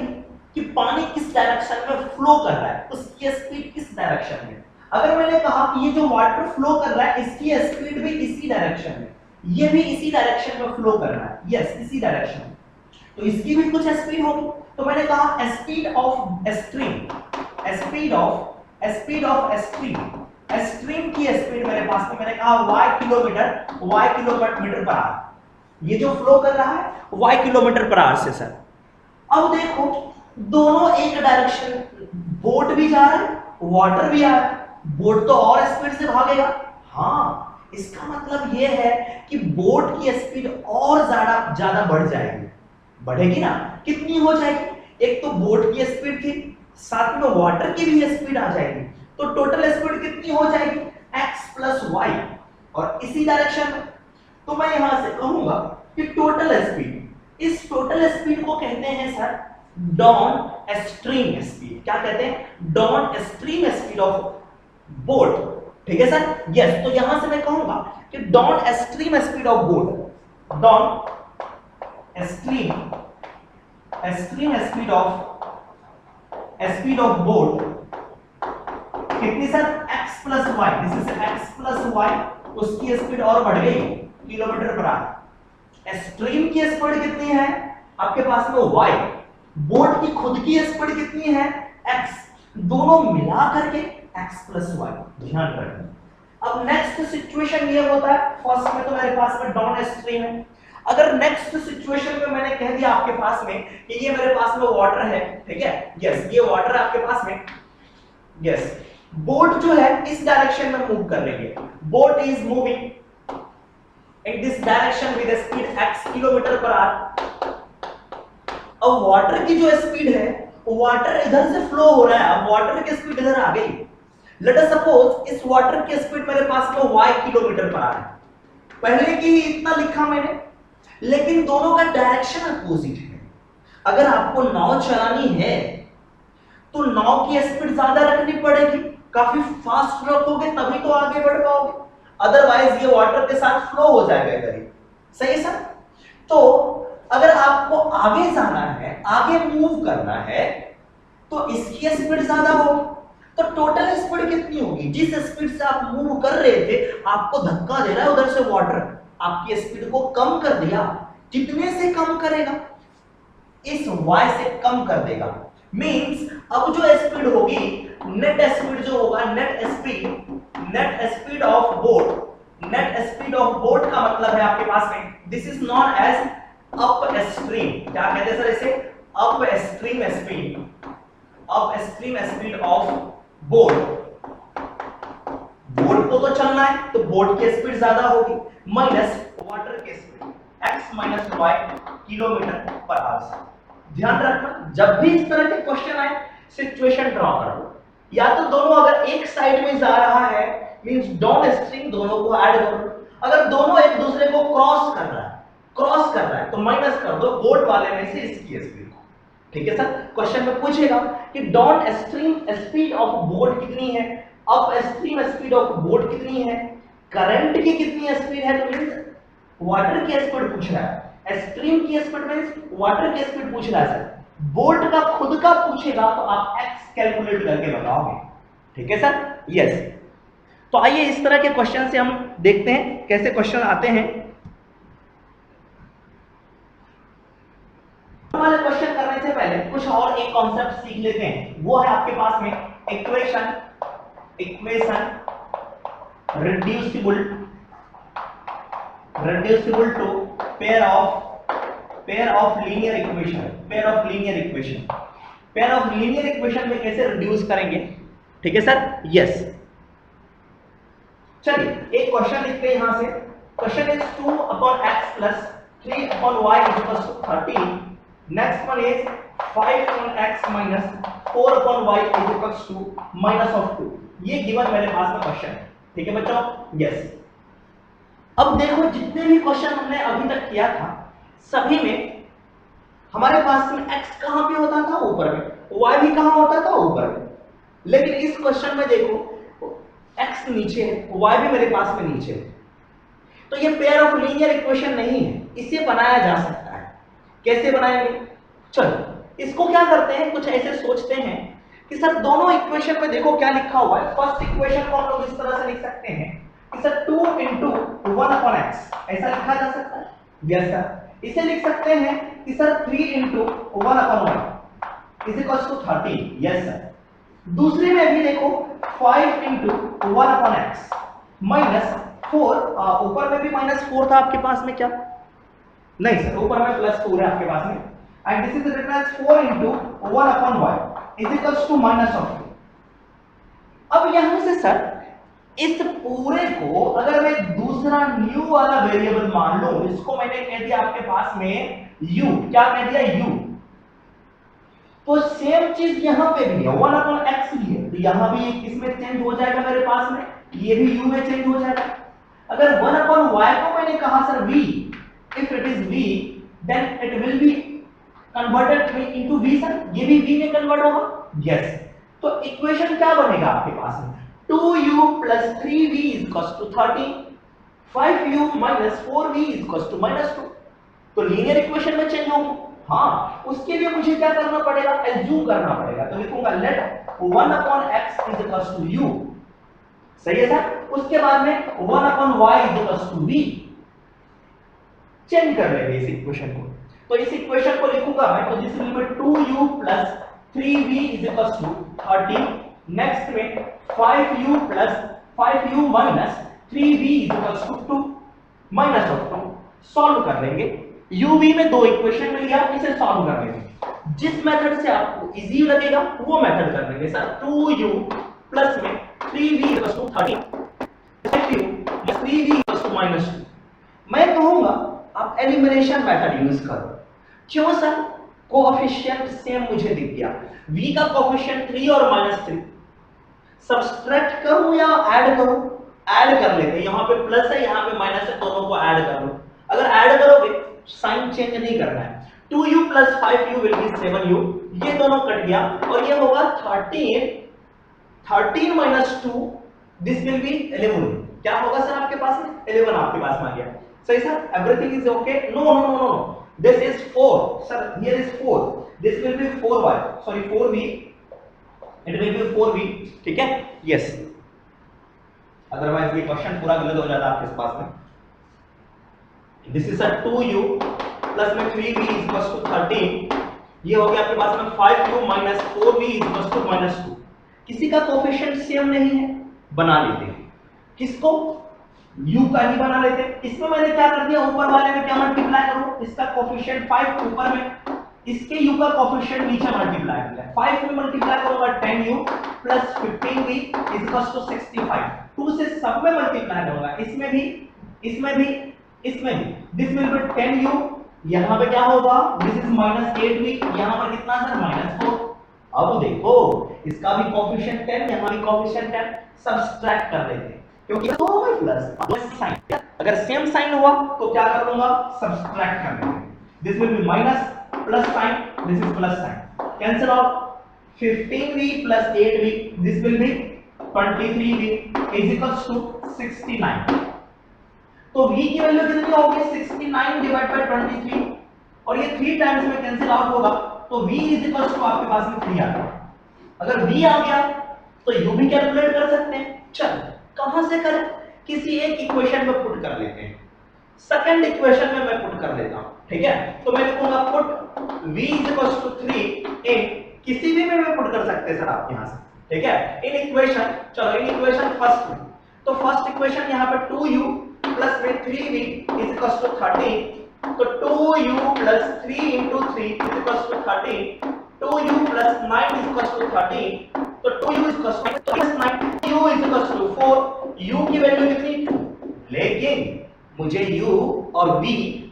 कि पानी किस डायरेक्शन में फ्लो कर रहा है, उसकी स्पीड किस डायरेक्शन में। अगर मैंने कहा कि ये जो वाटर फ्लो कर रहा है इसकी स्पीड भी इसी डायरेक्शन में, ये भी इसी डायरेक्शन में फ्लो कर रहा है। यस, इसी डायरेक्शन में, तो इसकी भी कुछ स्पीड होगी। तो मैंने कहा स्पीड ऑफ स्ट्रीम, स्ट्रीम की स्पीड मेरे पास में, मैंने कहा y किलोमीटर पर आवर। ये जो फ्लो कर रहा है y किलोमीटर पर आवर से सर। अब देखो दोनों एक डायरेक्शन, बोट भी जा रहा है, वाटर भी आ रहा है। बोट तो और स्पीड से भागेगा। हाँ, इसका मतलब यह है कि बोट की स्पीड और ज्यादा बढ़ जाएगी। बढ़ेगी ना? कितनी हो जाएगी? एक तो बोट की स्पीड थी, साथ में वाटर की भी स्पीड आ जाएगी, तो टोटल स्पीड कितनी हो जाएगी? x प्लस वाई, और इसी डायरेक्शन में। तो मैं यहां से कहूंगा कि टोटल स्पीड, इस टोटल स्पीड को कहते हैं सर डाउन स्ट्रीम स्पीड। क्या कहते हैं? Down stream speed of boat. ठीक है सर? यस। तो यहां से मैं कहूंगा कि downstream speed of boat, downstream speed of boat कितनी sir? x plus Y, this is x plus Y. उसकी स्पीड और बढ़ गई किलोमीटर पर आवर। स्ट्रीम की स्पीड कितनी है आपके पास में? y। बोट की खुद की स्पीड कितनी है? x। दोनों मिला करके x प्लस वाई। ध्यान रखना। अब नेक्स्ट सिचुएशन ये होता है, फर्स्ट में तो मेरे पास में डाउन स्ट्रीम है। अगर नेक्स्ट सिचुएशन में मैंने कह दिया आपके पास में कि ये मेरे पास में वाटर है, ठीक है? यस, ये वाटर है आपके पास में। यस, बोट जो है इस डायरेक्शन में मूव कर रही है। Boat is moving in this direction with speed x kilometre per our. अब वाटर की जो स्पीड है, वाटर इधर से फ्लो हो रहा है। अब वाटर की स्पीड इधर आ गई। लेट अस सपोज इस वाटर की स्पीड मेरे पास में y किलोमीटर पर आ रहा है। पहले की ही इतना लिखा मैंने, लेकिन दोनों का डायरेक्शन अपोजिट है। अगर आपको नाव चलानी है तो नाव की स्पीड ज्यादा रखनी पड़ेगी, काफी फास्ट रखोगे तभी तो आगे बढ़ पाओगे, अदरवाइज ये वाटर के साथ फ्लो हो जाएगा इधर ही। सही है सर? तो अगर आपको आगे जाना है, आगे मूव करना है, तो इसकी स्पीड ज्यादा होगी, तो टोटल स्पीड कितनी होगी? जिस स्पीड से आप मूव कर रहे थे, आपको धक्का दे रहा है उधर से वाटर, आपकी स्पीड को कम कर दिया। कितने से कम करेगा? इस y से कम कर देगा। मींस अब जो स्पीड होगी, नेट स्पीड जो होगा, net speed of boat, net speed of boat का मतलब है आपके पास में, this is known as upstream. क्या कहते हैं सर इसे? Upstream speed, upstream speed of boat. Boat को तो चलना है, तो बोट की स्पीड ज्यादा होगी, माइनस वाटर की speed, x minus y kilometre per our. ध्यान रखना, जब भी इस तरह के क्वेश्चन आए, सिचुएशन ड्रॉ कर लो। या तो दोनों अगर एक साइड में जा रहा है, मींस डाउन स्ट्रीम, दोनों को ऐड कर लो। अगर दोनों एक दूसरे को क्रॉस कर रहा है तो माइनस कर दो बोट वाले में से इसकी स्पीड को। ठीक है सर? क्वेश्चन में पूछेगा कि downstream speed of boat कितनी है, up stream speed of boat कितनी है, करंट की कितनी स्पीड है, तो मींस वाटर की स्पीड पूछ रहा है, स्ट्रीम की स्पीड मींस वाटर की स्पीड पूछ रहा है सर। बोट का खुद का पूछेगा तो आप x कैलकुलेट करके बताओगे। ठीक है सर? यस। तो आइए इस तरह के क्वेश्चन से हम देखते हैं कैसे क्वेश्चन आते हैं। वाले क्वेश्चन करने से पहले कुछ और एक कॉन्सेप्ट सीख लेते हैं, वो है आपके पास में equation reducible to pair of linear equation में कैसे रिड्यूस करेंगे। ठीक है सर? यस। चलिए एक क्वेश्चन लिखते हैं यहां से। Question is 2/x plus 3/y equals to 13। Next one is 5x minus 4/y equals to minus of 2। ये गिवन मेरे पास में क्वेश्चन है। ठीक है बच्चों? यस। अब देखो जितने भी क्वेश्चन हमने अभी तक किया था, सभी में हमारे पास में x कहां पे होता था? ऊपर में। y भी कहां होता था? ऊपर में। लेकिन इस क्वेश्चन में देखो x नीचे है, y भी मेरे पास में नीचे है, तो ये पेयर ऑफ लीनियर इक्वेशन नहीं है, इसे बनाया जा सकता है। कैसे बनाएंगे? चलो इसको क्या करते हैं, कुछ ऐसे सोचते हैं कि सर दोनों इक्वेशन में देखो क्या लिखा हुआ है। फर्स्ट इक्वेशन को हम लोग इस तरह से लिख सकते हैं कि सर 2 into 1/x ऐसा लिखा जा सकता है। Yes sir. इसे लिख सकते हैं कि sir 3 into 1/y is equals to 13। Yes sir. दूसरे में भी देखो 5 into 1/x माइनस 4, ऊपर में भी -4 था आपके पास में क्या? नहीं सर, ऊपर में +4 है आपके पास में। And this is written as 4 into 1/y is equals to -2। अब यहां से सर इस पूरे को अगर मैं दूसरा न्यू वाला वेरिएबल मान लूं, इसको मैंने कह दिया आपके पास में u, क्या कह दिया? u। तो सेम चीज यहां पे भी है, 1/x भी है, तो यहां भी इसमें चेंज हो जाएगा मेरे पास में, ये भी u में चेंज हो जाएगा। अगर 1/y को मैंने कहा sir v, if it is v then it will be converted into v sir, ये भी v में कन्वर्ट होगा। यस। तो इक्वेशन क्या बनेगा आपके पास में? 2u plus 3v is equals to 13, 5u minus 4v is equals to -2। तो लीनियर इक्वेशन में चेंज होगी। हाँ, उसके लिए मुझे क्या करना पड़ेगा? एज्यूम करना पड़ेगा। तो लिखूंगा late 1/x is equals to u। सही है सर? उसके बाद में 1/y is equals to v। Change कर लेंगे इस इक्वेशन को। तो इस इक्वेशन को लिखूंगा मैं, तो this will B 2u plus 3v is equals to 13। Next में 5u plus 5u minus 3v is equals to 2 minus of 2। Solve कर लेंगे। uv में दो इक्वेशन मिल गया, इसे सॉल्व कर लेंगे। जिस मेथड से आपको इजी लगेगा वो मेथड कर लेंगे सर। 2u प्लस में 3v is equals to 13, 5u plus 3v is equals to -2। मैं कहूंगा आप एलिमिनेशन मेथड यूज करो। क्यों सर? कोएफिशिएंट सेम मुझे दिख गया, v का कोएफिशिएंट 3 और -3। सब्सट्रैक्ट करूं या ऐड करूं? ऐड कर लेते हैं। यहां पे प्लस है, यहां पे माइनस है, दोनों को ऐड कर लो। अगर ऐड करोगे साइन चेंज नहीं करना है। 2u plus 5u will be 7u, ये दोनों कट गया और ये होगा 13 minus 2, this will be 11। क्या होगा सर आपके पास में? 11 आपके पास में आ गया। सही sir? Everything is okay? No, this is 4 sir, here is 4, this will be 4y, sorry 4v it will be 4v, ठीक है, यस, अदरवाइज ये क्वेश्चन पूरा गलत हो जाता आपके पास में। This is a 2u plus में 3v इक्वल्स टू 13, ये हो गया आपके पास में 5u minus 4v equals to -2। किसी का कोफिशिएंट सेम नहीं है, बना लेते हैं, किसको, u का ही बना लेते हैं। इसमें मैंने क्या कर दिया, ऊपर वाले में क्या मल्टीप्लाई करो, इसका कोफिशिएंट 5 ऊपर में, इसके u का कोफिशिएंट नीचे मल्टीप्लाई किया, 5 में मल्टीप्लाई करूंगा 10u plus 15v equals to 65, 2 से सब में मल्टीप्लाई करूंगा, इसमें भी, इसमें भी, इसमें भी, दिस विल बी 10u, यहां पे क्या होगा, दिस इज -8v, यहां पर कितना सर -4। अब देखो इसका भी कोफिशिएंट 10, यहां भी कोफिशिएंट 10, सब्ट्रैक्ट कर लेते हैं क्योंकि तो प्लस साइन, अगर सेम साइन हुआ तो क्या कर लूंगा, सब्ट्रैक्ट कर लेंगे, this will be minus plus sign, this is plus sign, cancel out, 15v plus 8v, this will be 23v is equals to 69। तो v की वैल्यू कितनी होगी, 69 डिवाइड बाय 23, और ये 3 टाइम्स में कैंसिल आउट होगा, तो v इज इक्वल्स टू आपके पास में 3 आ गया। अगर v आ गया तो u भी कैलकुलेट कर सकते हैं। चल कहां से करें, किसी एक इक्वेशन में पुट कर लेते हैं, सेकंड इक्वेशन में मैं पुट कर लेता हूं, ठीक है। तो मैं लिखूंगा put v is equals to 3 in, किसी भी में पुट कर सकते हैं सर आप यहां से, ठीक है, इन इक्वेशन, चलो इन इक्वेशन फर्स्ट में, तो फर्स्ट इक्वेशन यहां पे 2u प्लस में 3v इज इक्वल्स टू 13, तो 2u plus 3 into 3 is equals to 13, 2u plus 9 is equals to 13, तो 2u is equals to plus 9, u is equals to 4, u की वैल्यू कितनी 2, लेकिन मुझे u और v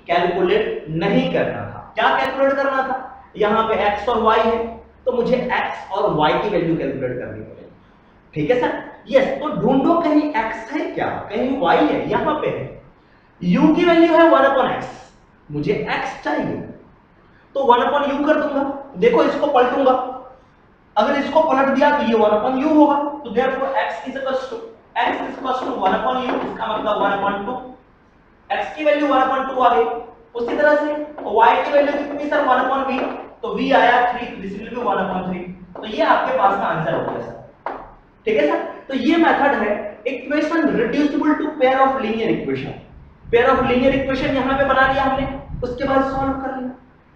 कैलकुलेट नहीं करना था। क्या कैलकुलेट करना था, यहां पे x और y है, तो मुझे x और y की वैल्यू कैलकुलेट करनी पड़ेगी, ठीक है सर, यस। तो ढूंढो कहीं x है क्या, कहीं y है, यहां पे है, u की वैल्यू है 1/x, मुझे x चाहिए, तो 1/u कर दूंगा, देखो इसको पलटूंगा, अगर इसको पलट दिया तो ये 1/u होगा, तो therefore x is equals to 1/u, इसका मतलब 1/2, x की वैल्यू 1/2 आ गई। उसी तरह से y की वैल्यू कितनी सर, 1/v, तो v आया 3, दिस विल बी 1/3, तो ये आपके पास में आंसर हो गया सर, ठीक है सर। तो ये मेथड है equation reducible to pair of linear equation, pair of linear equation यहां पे बना लिया हमने, उसके बाद सॉल्व कर लिया।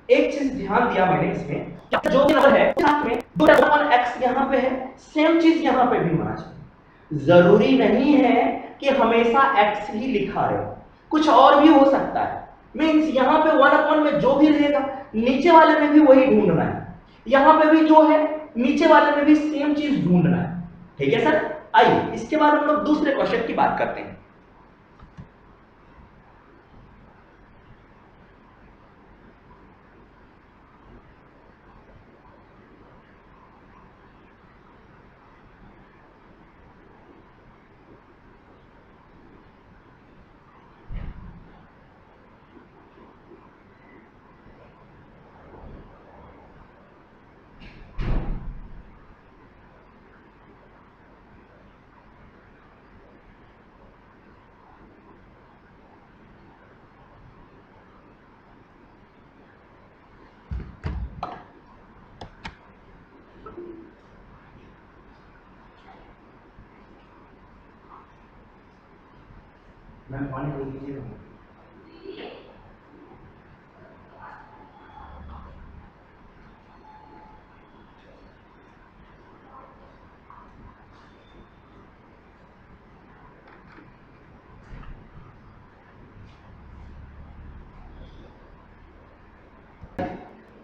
एक चीज ध्यान दिया मैंने इसमें, जो भी नंबर है साथ में 2/x यहां पे है, सेम चीज यहां पे भी होना चाहिए, जरूरी नहीं है कि हमेशा x ही लिखा रहे, कुछ और भी हो सकता है, मींस यहां पे 1/1 में जो भी रहेगा नीचे वाले में भी वही ढूंढना है, यहां पे भी जो है नीचे वाले में भी सेम चीज ढूंढना है, ठीक है सर। आइए इसके बाद हम लोग दूसरे क्वेश्चन की बात करते हैं। मैं पानी बोल दीजिए,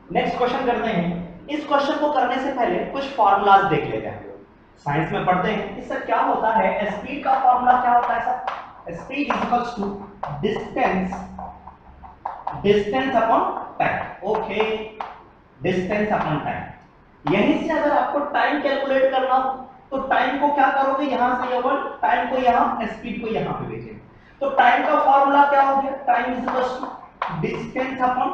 नेक्स्ट क्वेश्चन करते हैं। इस क्वेश्चन को करने से पहले कुछ फार्मूलाज देख लेते हैं। साइंस में पढ़ते हैं इससे क्या होता है, स्पीड का फार्मूला क्या होता है sir, speed is equals to distance upon time, okay, distance upon time. यहीं से अगर आपको टाइम कैलकुलेट करना हो तो टाइम को क्या करोगे, यहां से ये वर्ड टाइम को यहां, स्पीड को यहां पे भेजेंगे, तो टाइम का फार्मूला क्या हो गया, time is equals to distance upon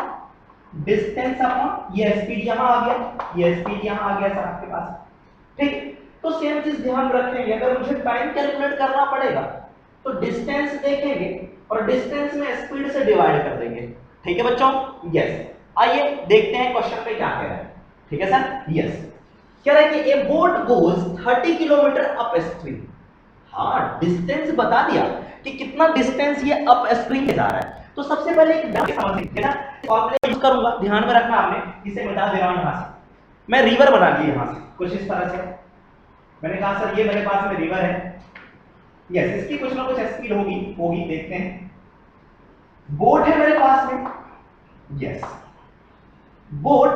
ये स्पीड यहां आ गया, ये स्पीड यहां आ गया सर आपके पास, ठीक। तो सेम चीज ध्यान रखेंगे, अगर मुझे टाइम कैलकुलेट करना पड़ेगा तो डिस्टेंस देखेंगे और डिस्टेंस में स्पीड से डिवाइड कर देंगे, ठीक है बच्चों, यस। आइए देखते हैं क्वेश्चन पे क्या कह रहा है, ठीक है सर, यस। कह रहा है कि ए boat goes 30 kilometre up stream. हाँ, डिस्टेंस बता दिया कि कितना डिस्टेंस ये अप स्ट्रीम में जा रहा है। तो सबसे पहले एक समझ लीजिए ना, फॉर्मूला यूज करूंगा, ध्यान में रखना आपने, इसे मिटा दे रहा हूं यहां से। मैं रिवर बना ली यहां से कुछ इस तरह से। मैंने कहा सर ये मेरे पास में रिवर है, यस, इसकी कुछ ना कुछ स्पीड होगी देखते हैं। बोट है मेरे पास में, यस, बोट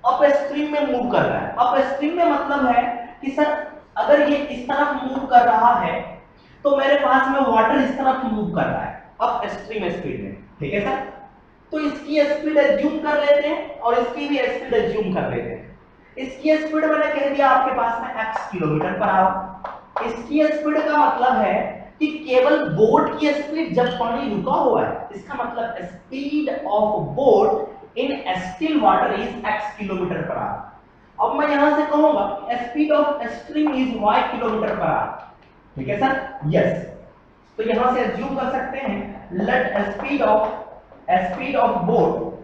अप स्ट्रीम में मूव कर रहा है। अप स्ट्रीम में मतलब है कि सर अगर ये इस तरफ मूव कर रहा है तो मेरे पास में वाटर इस तरफ मूव कर रहा है अप स्ट्रीम स्पीड में, ठीक है सर। तो इसकी स्पीड एज्यूम कर लेते हैं और इसकी भी स्पीड एज्यूम कर लेते हैं। इसकी स्पीड मैंने कह दिया आपके पास में x किलोमीटर पर आवर। इसकी स्पीड का मतलब है कि केवल बोट की स्पीड जब पानी रुका हुआ है, इसका मतलब speed of boat in still water is x kilometre per our. अब मैं यहां से कहूंगा speed of stream is y kilometre per our, ठीक है सर, यस। तो यहां से एज्यूम कर सकते हैं let speed of boat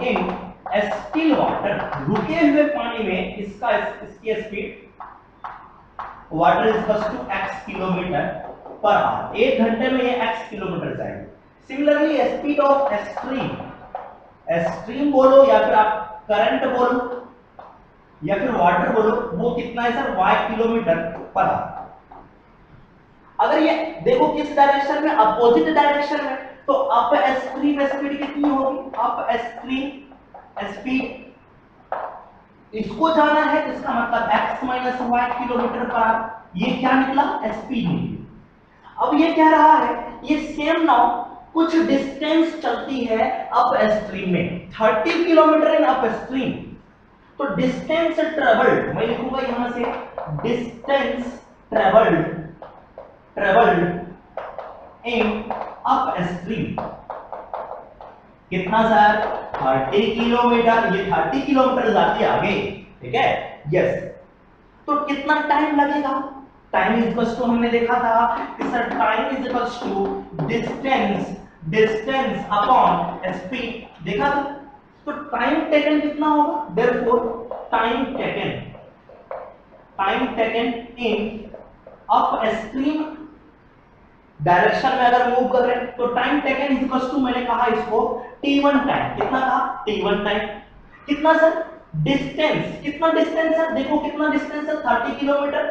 in still water, रुके हुए पानी में इसकी speed water is equal to x kilometre per hour. 1 घंटे में ये x किलोमीटर जाएगी। सिमिलरली स्पीड ऑफ स्ट्रीम बोलो या फिर आप करंट बोलो या फिर वाटर बोलो, वो कितना है sir, y kilometre per our. अगर ये देखो किस डायरेक्शन में, अपोजिट डायरेक्शन में, तो अप स्ट्रीम स्पीड कितनी होगी, अप स्ट्रीम स्पीड इसको जाना है, इसका मतलब x minus y kilometre per hour. ये क्या निकला, स्पीड निकली। अब ये कह रहा है ये सेम नाउ कुछ डिस्टेंस चलती है अप स्ट्रीम में, 30 किलोमीटर इन अप स्ट्रीम। तो डिस्टेंस ट्रेवल्ड मैं लिखूंगा यहां से distance travelled in up stream कितना सर, 30 किलोमीटर। ये 30 किलोमीटर जाती है आगे, ठीक है, यस। तो कितना टाइम लगेगा, टाइम इज इक्वल टू, हमने देखा था कि sir time is equal to distance upon speed, देखा था। तो टाइम टेकन कितना होगा, therefore time taken in upstream direction में अगर मूव कर रहे हैं तो time taken is equal to, मैंने कहा इसको t1 टाइम। कितना कहा, t1 टाइम। कितना सर, डिस्टेंस, कितना डिस्टेंस है, देखो कितना डिस्टेंस है, 30 किलोमीटर।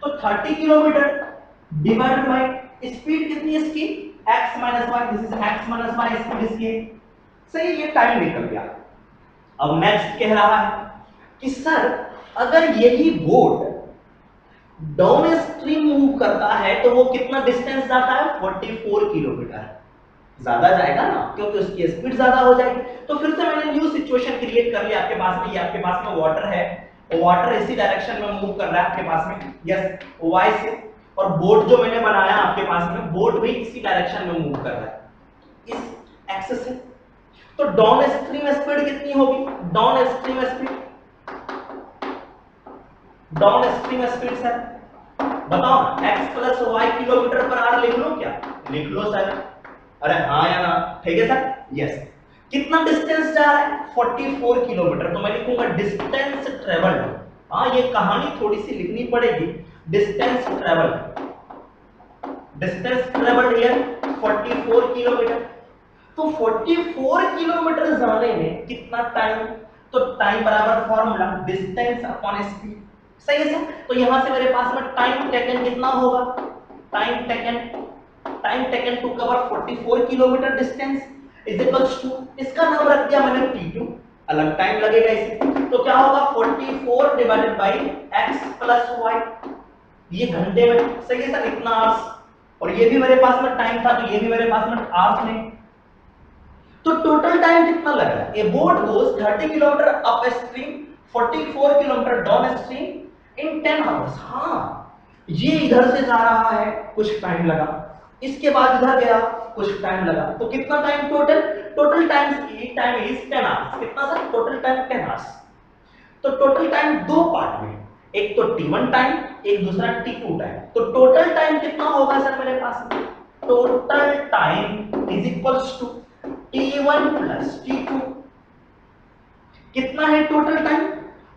तो 30 किलोमीटर डिवाइडेड बाय स्पीड कितनी है इसकी, x minus y, this is x minus y speed इसकी है, सही, ये टाइम निकल गया। अब नेक्स्ट कह रहा है कि सर अगर यही बोट डाउन स्ट्रीम मूव करता है तो वो कितना डिस्टेंस जाता है, 44 किलोमीटर। ज्यादा जाएगा ना, क्योंकि उसकी स्पीड ज्यादा हो जाएगी। तो फिर से मैंने न्यू सिचुएशन क्रिएट कर लिया आपके पास में। ये आपके पास में वाटर है, वाटर इसी डायरेक्शन में मूव कर रहा है आपके पास में, यस, वाई से। और बोट जो मैंने बनाया आपके पास में, बोट भी इसी डायरेक्शन में मूव कर रहा है, इस एक्सिस से। तो डाउन स्ट्रीम स्पीड कितनी होगी, डाउन स्ट्रीम स्पीड सर बताओ, x plus y kilometre per hour लिख लो, क्या लिख लो सर, अरे हाँ या ना, ठीक है सर, यस। कितना डिस्टेंस जा रहा है, 44 किलोमीटर। तो मैं लिखूंगा डिस्टेंस ट्रेवल्ड। हाँ, ये कहानी थोड़ी सी लिखनी पड़ेगी, डिस्टेंस ट्रेवल्ड हियर 44 किलोमीटर। तो 44 किलोमीटर जाने में कितना टाइम, तो टाइम बराबर फॉर्मूला डिस्टेंस अपॉन स्पीड, सही है सर। तो यहां से मेरे पास में टाइम टेकन कितना होगा, time taken to cover 44 kilometre distance is equals to, इसका नाम रख दिया मैंने t2, अलग टाइम लगेगा इसे। तो क्या होगा, 44 divided by x plus y, ये घंटे में, सही है सर, इतना आवर्स। और ये भी मेरे पास में टाइम था, तो ये भी मेरे पास में आवर्स में। तो टोटल टाइम कितना लग रहा है, ए boat goes 30 kilometre up stream, 44 kilometre down stream in 10 hours. हाँ, ये इधर से जा रहा है, कुछ टाइम लगा, इसके बाद इधर गया, कुछ टाइम लगा। तो कितना time total time is 10 hours. कितना सर, टोटल टाइम 10 आवर्स। तो टोटल टाइम दो पार्ट में, एक तो t1 टाइम, एक दूसरा t2 टाइम। तो टोटल टाइम कितना होगा सर मेरे पास में, total time is equals to t1 plus t2। कितना है टोटल टाइम,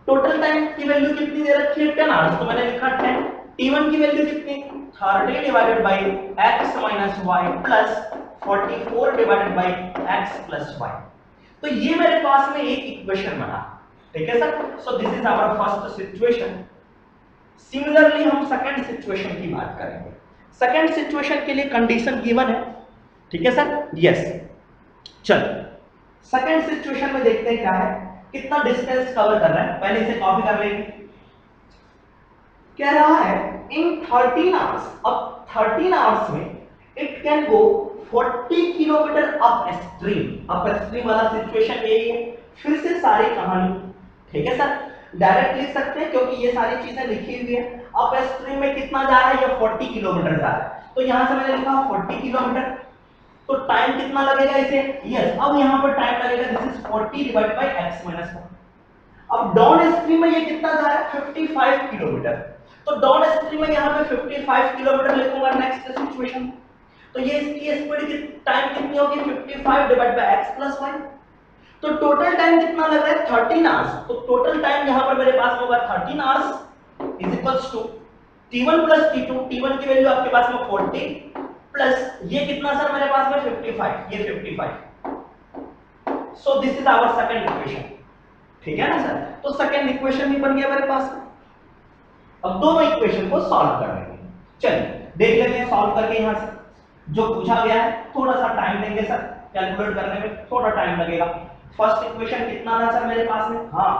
टोटल टाइम की वैल्यू कितनी दे रखी है 10 आवर्स, तो मैंने लिखा 10। T1 की वैल्यू कितनी 30 divided by x minus y plus 44 divided by x plus y. तो ये मेरे पास में एक इक्वेशन बना, ठीक है sir. So this is our first situation. Similarly हम सेकंड सिचुएशन की बात करेंगे। सेकंड सिचुएशन के लिए कंडीशन गिवन है, ठीक है सर। यस, चलो सेकंड सिचुएशन में देखते हैं क्या है, कितना डिस्टेंस कवर कर रहा है। पहले इसे कॉपी कर लेंगे। कह रहा है इन 13 आवर्स, अब 13 आवर्स में it can go 40 kilometre up stream. Up stream वाला सिचुएशन यही है। फिर से सारी कहानी, ठीक है सर। डायरेक्ट लिख सकते हैं क्योंकि ये सारी चीजें लिखी हुई है। अप स्ट्रीम में कितना जा रहा है, ये 40 किलोमीटर जा रहा है। तो यहां से मैंने लिखा 40 किलोमीटर। तो टाइम कितना लगेगा इसे, यस, अब यहां पर टाइम लगेगा, this is 40 divide by x minus 1। अब डाउन स्ट्रीम में ये कितना जा रहा है 55 किलोमीटर। तो डाउन स्ट्रीम में यहां पे 55 किलोमीटर लिखूंगा नेक्स्ट सिचुएशन। तो ये इसकी स्पीड की टाइम कितनी होगी 55 डिवाइड बाय x प्लस 1। तो टोटल टाइम कितना लग रहा है 13 आवर्स। तो टोटल टाइम यहां पर मेरे पास होगा 13 hours is equals to t1 plus t2। t1 की वैल्यू आपके पास में 40 प्लस ये कितना सर मेरे पास में 55, ये 55। So this is our second equation, ठीक है ना सर। तो सेकंड इक्वेशन भी बन गया मेरे पास। अब दोनों इक्वेशन को सॉल्व कर लेंगे। चलिए देख लेते हैं सॉल्व करके। यहां से जो पूछा गया है थोड़ा सा टाइम देंगे सर, कैलकुलेट करने में थोड़ा टाइम लगेगा। फर्स्ट इक्वेशन कितना था सर मेरे पास में, हाँ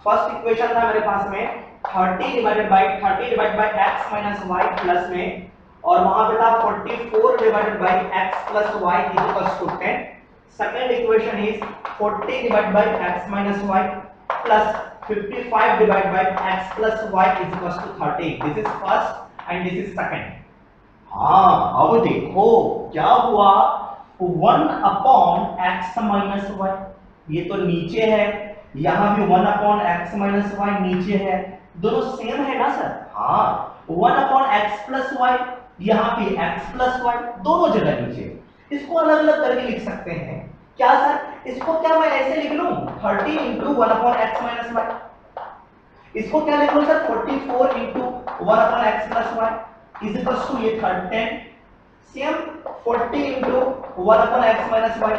फर्स्ट इक्वेशन था मेरे पास में 30 divided by x minus y plus में, और वहां पे था 44 divided by x plus y equals to 10। Second equation is 40 divided by x minus y plus 55 divided by x plus y equals to 30। This is first and this is second. हाँ अब देखो क्या हुआ, 1 अपॉन x माइनस y, ये तो नीचे है, यहां भी 1 अपॉन x माइनस y नीचे है, दोनों सेम है ना सर। हाँ 1 अपॉन x प्लस y, यहां पे x प्लस y, दोनों जगह नीचे। इसको अलग अलग करके लिख सकते हैं क्या सर, इसको क्या मैं ऐसे लिख लूं 30 into 1 upon x minus y, इसको क्या लिख लूं sir 44 into 1 upon x plus y is equals to ये 10। Same 40 into 1 upon x minus y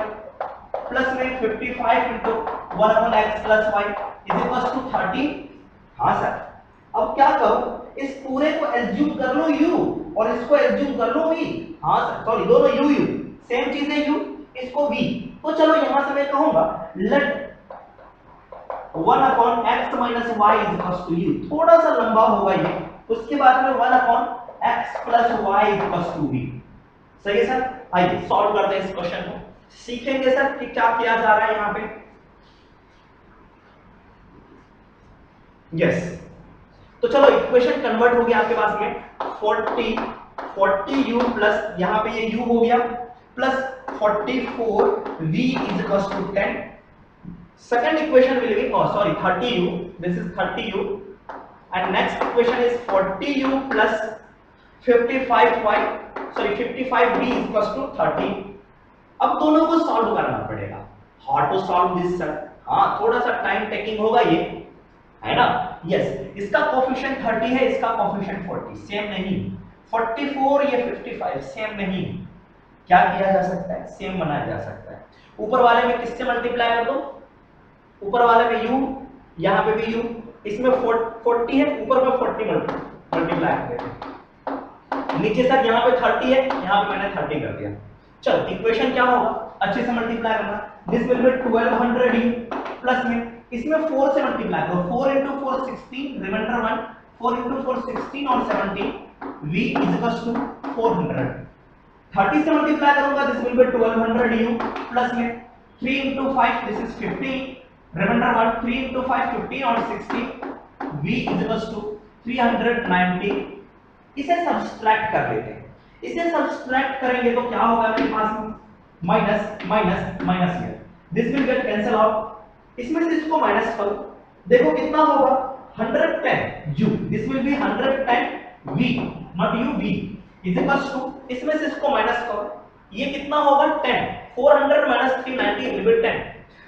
plus में 55 into 1 upon x plus y is equals to 30। हाँ सर, अब क्या करूं, इस पूरे को एज्यूम कर लो u और इसको एज्यूम कर लो v। हाँ सर सॉरी, दोनों u सेम चीज है, u इसको v। तो चलो यहां से मैं कहूंगा let 1 upon x minus y is equals to u। थोड़ा सा लंबा होगा ये, उसके बाद में 1 upon x plus y is equals to v। सही है सर। आइए सॉल्व करते हैं इस क्वेश्चन को, सीखेंगे सर कि क्या किया जा रहा है यहां पे। यस तो चलो इक्वेशन कन्वर्ट हो गया आपके पास में 40 u प्लस यहां पे ये u हो गया plus 44 v is equals to 10। Second equation will be sorry 30 u, this is 30 u and next equation is 40 u plus 55 y sorry 55 v is equals to 30। अब दोनों को सॉल्व करना पड़ेगा। How to solve this sir, हाँ थोड़ा सा टाइम टेकिंग होगा ये, है ना। यस इसका कोफिशिएंट 30 है, इसका कोफिशिएंट 40, सेम नहीं। 44 या 55 सेम नहीं। क्या किया जा सकता है, सेम बनाया जा सकता है। ऊपर वाले में किससे मल्टीप्लाई कर दो, ऊपर वाले में u, यहां पे भी u, इसमें 40 है, ऊपर में 40 मल्टीप्लाई कर देते। नीचे सर यहां पे 30 है, यहां पे मैंने 30 कर दिया। चलो इक्वेशन क्या होगा, अच्छे से मल्टीप्लाई करना। This will be 1200 u plus में इसमें 4 से मल्टीप्लाई करो, 4 into 4 16, रिमाइंडर 1, 4 into 4 16 और 17, v is equals to 400। 30 से मल्टीप्लाई करूंगा, this will be 1200 u plus में 3 into 5, this is 15, reminder 1, 3 into 5 15 और 60, v is equals to 390। इसे सब्सट्रैक्ट कर लेते हैं। इसे सब्सट्रैक्ट करेंगे तो क्या होगा मेरे पास में, माइनस माइनस माइनस में, this will get cancel out. इसमें से इसको माइनस करो, देखो कितना होगा 110 u, this will be 110 v not u, v is equals to, इसमें से इसको माइनस करो, ये कितना होगा 10, 400 माइनस 390 विल बी 10।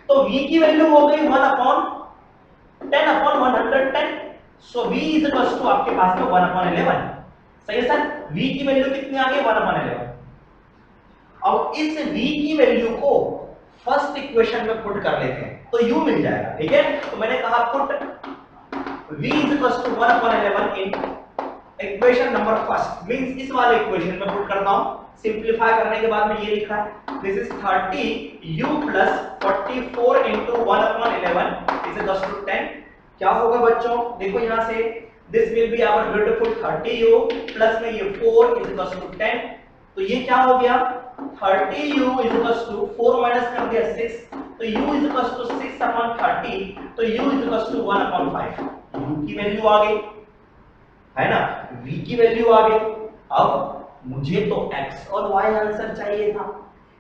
तो v की वैल्यू हो गई 1 upon 10 upon 110, so v is equal to आपके पास में 1 अपॉन 11। सही है सर, v की वैल्यू कितनी आ गई 1 अपॉन 11। अब इस v की वैल्यू को फर्स्ट इक्वेशन में पुट कर लेते हैं तो u मिल जाएगा। ठीक है, तो मैंने कहा put v is equal to 1 upon 11 in equation number first, means इस वाले इक्वेशन में पुट करता हूं। सिंपलीफाई करने के बाद में ये लिखा है this is 30u plus 44 into 1 upon 11 is equal to 10। क्या होगा बच्चों, देखो यहां से this will be our beautiful 30u plus में ये 4 इज इक्वल टू 10। तो ये क्या हो गया 30u is equal to 4 minus कर दिया 6, तो u is equal to 6 upon 30, तो u is equal to 1 upon 5। u की वैल्यू आ गई है ना, v की वैल्यू आ गई। अब मुझे तो x और y आंसर चाहिए था।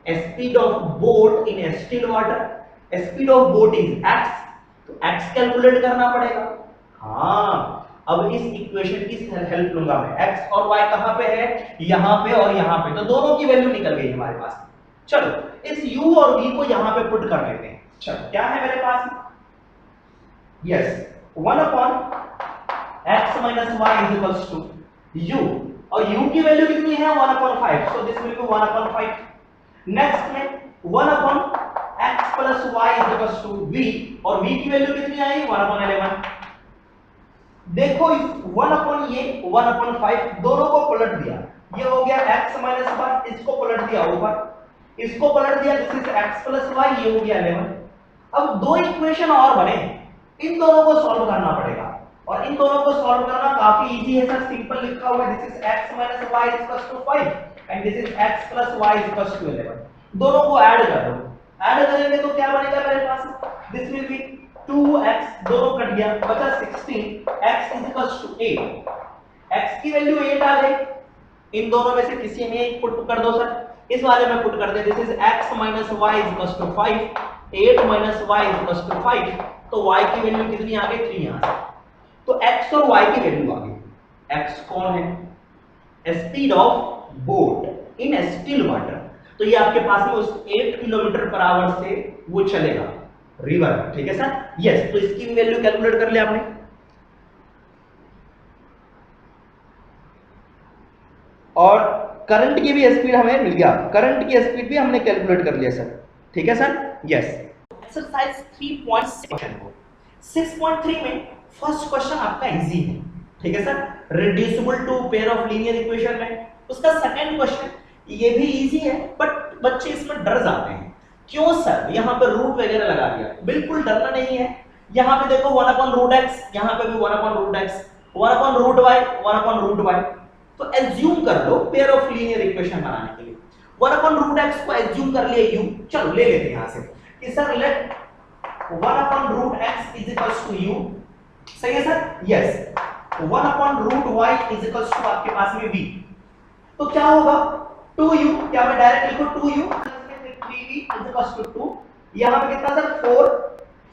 Speed of boat in still water, speed of boat is x, तो x कैलकुलेट करना पड़ेगा। हाँ, अब इस इक्वेशन की हेल्प लूंगा मैं। x और y कहां पे है, यहां पे और यहां पे, तो दोनों की वैल्यू निकल गई हमारे पास। चलो इस u और v को यहां पे पुट कर लेते हैं। चलो क्या है मेरे पास, yes 1 upon x minus y is equals to u, और u की वैल्यू कितनी है 1 upon 5, so this will be 1 upon 5। Next में 1 upon x plus y is equals to v, और v की वैल्यू कितनी आई 1 upon 11। देखो इस 1 upon ये 1 upon 5 दोनों को पलट दिया, ये हो गया x minus y, इसको पलट दिया ऊपर, इसको पलट दिया, this is x plus y, ये हो गया 11। अब दो इक्वेशन और बने, इन दोनों को सॉल्व करना पड़ेगा, और इन दोनों को सॉल्व करना काफी इजी है सर। सिंपल लिखा हुआ है this is x minus y is equals to 5 and this is x plus y is equals to 11। दोनों को ऐड कर दो, ऐड करेंगे तो क्या बनेगा मेरे पास, दिस विल बी 2x, दोनों कट गया, बचा 16, x is equals to 8। x की वैल्यू 8 आ गई, इन दोनों में से किसी में एक पुट कर दो सर, इस वाले में पुट कर दे, this is x minus y is equals to 5, 8 minus y is equals to 5, तो y की वैल्यू कितनी आ गई 3 यहां से। तो x और y की वैल्यू आ गई। x कौन है, speed of boat in still water, तो ये आपके पास में उस 8 किलोमीटर पर आवर से वो चलेगा रिवर। ठीक है सर, यस, तो इसकी वैल्यू कैलकुलेट कर लिया आपने। और करंट की भी स्पीड हमें मिल गया, करंट की स्पीड भी हमने कैलकुलेट कर लिया सर। ठीक है सर, यस। एक्सरसाइज 6.3 में फर्स्ट क्वेश्चन आपका इजी है। ठीक है sir, reducible to pair of linear equation में। उसका सेकंड क्वेश्चन ये भी इजी है, बट बच्चे इसमें डर जाते हैं। क्यों सर, यहाँ पे रूट वगैरह लगा दिया, बिल्कुल डरना नहीं है। यहाँ पे देखो 1 अपॉन रूट x, यहाँ पे भी 1 upon root x, 1 upon root y, 1 upon root y। तो एज्यूम कर लो पेयर ऑफ लीनियर इक्वेशन बनाने के लिए 1 अपॉन रूट x को एज्यूम कर लिया u। चलो ले लेते हैं यहाँ से कि sir let 1 upon root x is equals to u। सही है sir, yes. 1 upon root y is equals to आपके पास में v, तो क्या होगा 2u, क्या मैं डायरेक्ट लिखूं 2u 3v is equals to 2, यहां पे कितना sir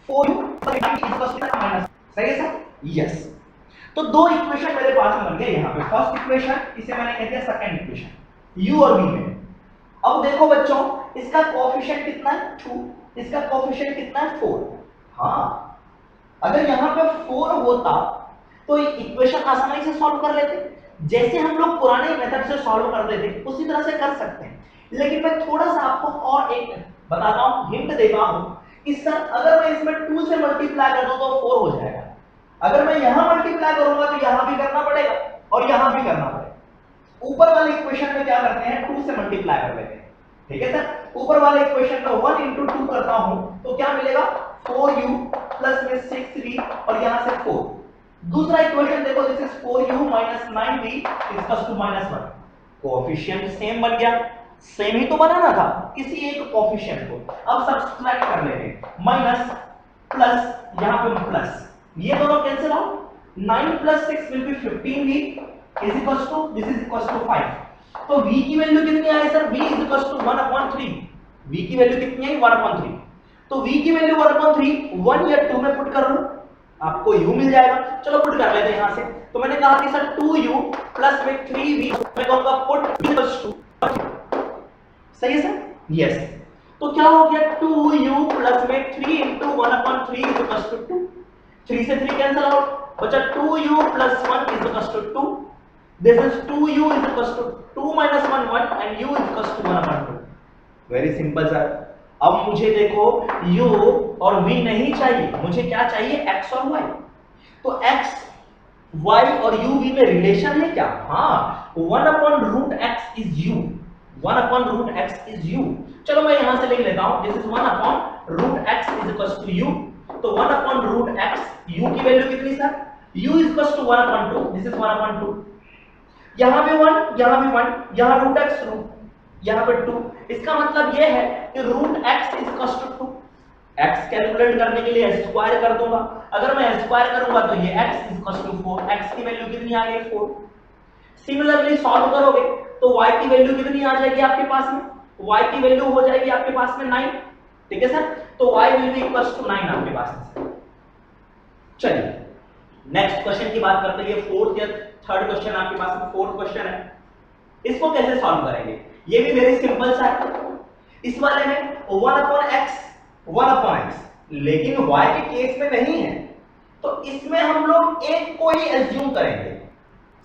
4u is equals to minus. सही है सर, यस। तो दो इक्वेशन मेरे पास में बन गए यहाँ पे, फर्स्ट इक्वेशन, इसे मैंने कह दिया सेकंड इक्वेशन, u और v में। अब देखो बच्चों, इसका कोएफिशिएंट कितना है 2, इसका कोएफिशिएंट कितना है 4। हाँ, अगर यहाँ पे 4 होता तो इक्वेशन आसानी से सॉल्व कर लेते, जैसे हम लोग पुराने मेथड से सॉल्व करते थे उसी तरह से कर सकते हैं। लेकिन मैं थोड़ा सा आपको और एक बताता हूँ, हिंट देता हूँ कि सर अगर मैं इसमें 2 से मल्टीप्लाई कर दूं तो 4 हो जाएगा, अगर मैं यहाँ मल्टीप्लाई करूंगा तो यहाँ भी करना पड़ेगा और यहाँ भी करना पड़ेगा। ऊपर वाले इक्वेशन में क्या करते हैं 2 से मल्टीप्लाई कर लेते हैं। ठीक है सर, ऊपर वाले इक्वेशन में 1 into 2 करता हूं तो क्या मिलेगा 4u प्लस में 6v और यहां से 4। दूसरा इक्वेशन देखो, this is 4u minus 9v equals to -1। Coefficient same बन गया, सेम ही तो बनाना था किसी एक कोएफिशिएंट को। अब सब्ट्रैक्ट कर लेते हैं, माइनस प्लस, यहां पे प्लस, ये दोनों cancel out, 9 plus 6 will be 15v is equals to, this is equals to 5। तो v की वैल्यू कितनी आई sir, v is equals to 1 upon 3, v की वैल्यू कितनी आई 1 upon 3। तो v की वैल्यू 1 upon 3 1 या 2 में पुट कर लो, आपको u मिल जाएगा। चलो पुट कर लेते हैं यहां से। तो मैंने कहा कि सर 2u प्लस में 3v, मैं कहूंगा पुट इक्वल्स टू, सही है सर, यस। तो क्या हो गया 2u प्लस में 3 into 1 upon 3 is equals to 2। 3 से 3 कैंसिल आउट, बचा 2u plus 1 is equals to 2. This is 2u is equals to 2 minus 1 1 and u is equals to 1 upon 2. Very simple sir. अब मुझे देखो u और v नहीं चाहिए, मुझे क्या चाहिए x और y. तो x y और u v में रिलेशन है क्या? हाँ, 1 upon root x is u. 1 upon root x is u. चलो मैं यहां से लिख लेता हूं, this is 1 upon root x is equals to u. तो 1 upon root x, u की वैल्यू कितनी sir? u is equals to 1 upon 2. This is 1 upon 2. यहाँ भी 1, यहाँ भी 1, यहाँ root x root, यहाँ पे 2. इसका मतलब ये है कि root x is equals to 2. x calculate करने के लिए स्क्वायर कर दूंगा. अगर मैं स्क्वायर करूंगा तो ये x is equals to 4. x की वैल्यू कितनी आ गई? 4. सिमिलरली सॉल्व करोगे तो y की वैल्यू कितनी आ जाएगी आपके पास में? y की वैल्यू हो जाएगी आपके पास में 9. ठीक है सर, तो y will be equals to 9 आपके पास में. चलिए नेक्स्ट क्वेश्चन की बात करते हैं. ये फोर्थ या थर्ड क्वेश्चन आपके पास में, फोर्थ क्वेश्चन है. इसको कैसे सॉल्व करेंगे? ये भी वेरी सिंपल सा है. इस वाले में 1 upon x, 1 upon x, लेकिन y के केस में नहीं है, तो इसमें हम लोग एक को ही एज्यूम करेंगे.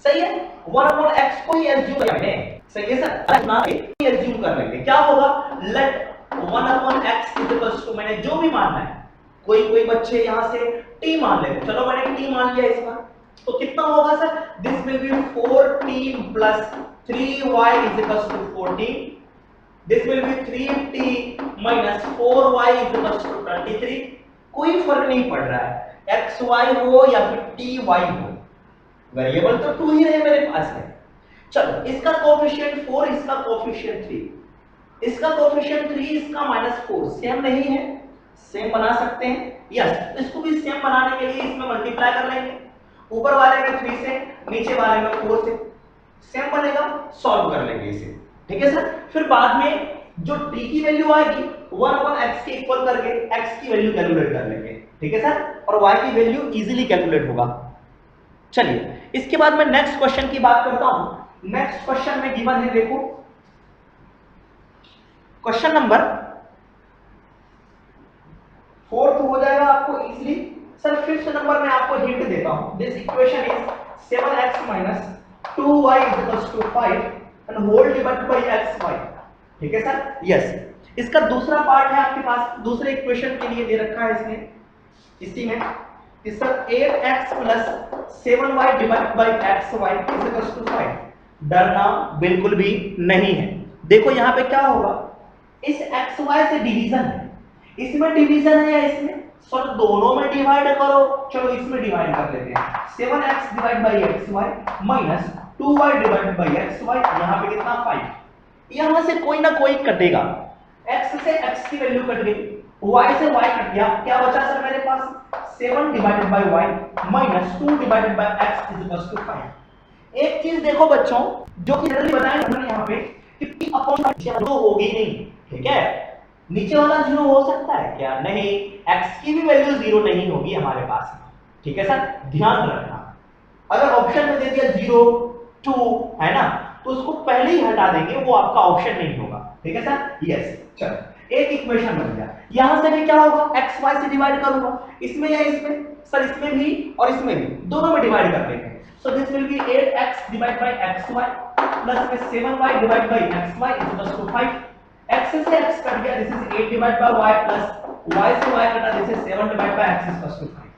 सही है, 1 upon x को ही एज्यूम करेंगे. सही है सर, ना एक ही एज्यूम कर लेंगे. क्या होगा? Let 1 upon x is equals to, मैंने जो भी मानना है, कोई बच्चे यहां से t मान लेते. चलो मैंने t मान लिया इस बार, तो कितना होगा sir? This will B 4t plus 3y is equals to 14. This will B 3t minus 4y is equals to 23. कोई फर्क नहीं पड़ रहा है, xy हो या फिर ty हो, वेरिएबल तो 2 ही रहे मेरे पास में. चलो इसका कोएफिशिएंट 4, इसका कोएफिशिएंट 3, इसका कोएफिशिएंट 3, इसका -4 सेम नहीं है? सेम बना सकते हैं. यस, इसको भी सेम बनाने के लिए इसमें मल्टीप्लाई कर लेंगे. ऊपर वाले में 3 से, नीचे वाले में 4 से. सेम बनेगा, सॉल्व कर लेंगे इसे. ठीक है सर. फिर बाद में जो t की वैल्यू आएगी 1 upon x के इक्वल करके x की वैल्यू कैलकुलेट कर लेंगे. ठीक है सर, और y की वैल्यू इजीली कैलकुलेट होगा. चलिए इसके बाद मैं नेक्स्ट क्वेश्चन की बात करता हूं. नेक्स्ट क्वेश्चन में गिवन है, देखो क्वेश्चन नंबर 4th हो जाएगा आपको इजीली. सर 5th नंबर में आपको हिंट देता हूं. This equation is 7x minus 2y is equals to 5 and whole divided by xy. ठीक है सर. यस, इसका दूसरा पार्ट है आपके पास, दूसरे इक्वेशन के लिए दे रखा है इसने, इसी में इस sir 8x plus 7y divided by xy is equals to 5. डरना बिल्कुल भी नहीं है. देखो यहाँ पे क्या होगा, इस xy से डिवीजन है, इसमें डिवीजन है या इसमें? सर दोनों में डिवाइड करो. चलो इसमें डिवाइड कर लेते हैं. 7x divide by xy minus 2y divide by xy. यहाँ पे कितना? 5. यहाँ से कोई ना कोई कटेगा. x से x की वैल्यू कट गई, y से y कट गया. क्या बचा सर मेरे पास? 7 divided by y minus 2 divided by x is equal to 5. एक चीज देखो बच्चों, जो कि जल्दी बताएं हमने यहाँ पे कि p अपॉन जीरो होगी नहीं. ठीक है, नीचे वाला जीरो हो सकता है क्या? नहीं, x की भी वैल्यू जीरो नहीं होगी हमारे पास. ठीक है सर, ध्यान रखना. अगर ऑप्शन में दे दिया 0 2 है ना, तो उसको पहले ही हटा देंगे, वो आपका ऑप्शन नहीं होगा. ठीक है सर. यस, चलो एक इक्वेशन बन गया. यहां से भी क्या होगा? x y से डिवाइड करूंगा, इसमें या इसमें? सर इसमें भी और इसमें भी, दोनों में डिवाइड कर देंगे. So this will be 8x divide by xy plus में 7y divide by xy is equal to 5. x से x कट गया, this is 8 divide by y plus y से y कटा, this is 7 divide by x is equal to 5.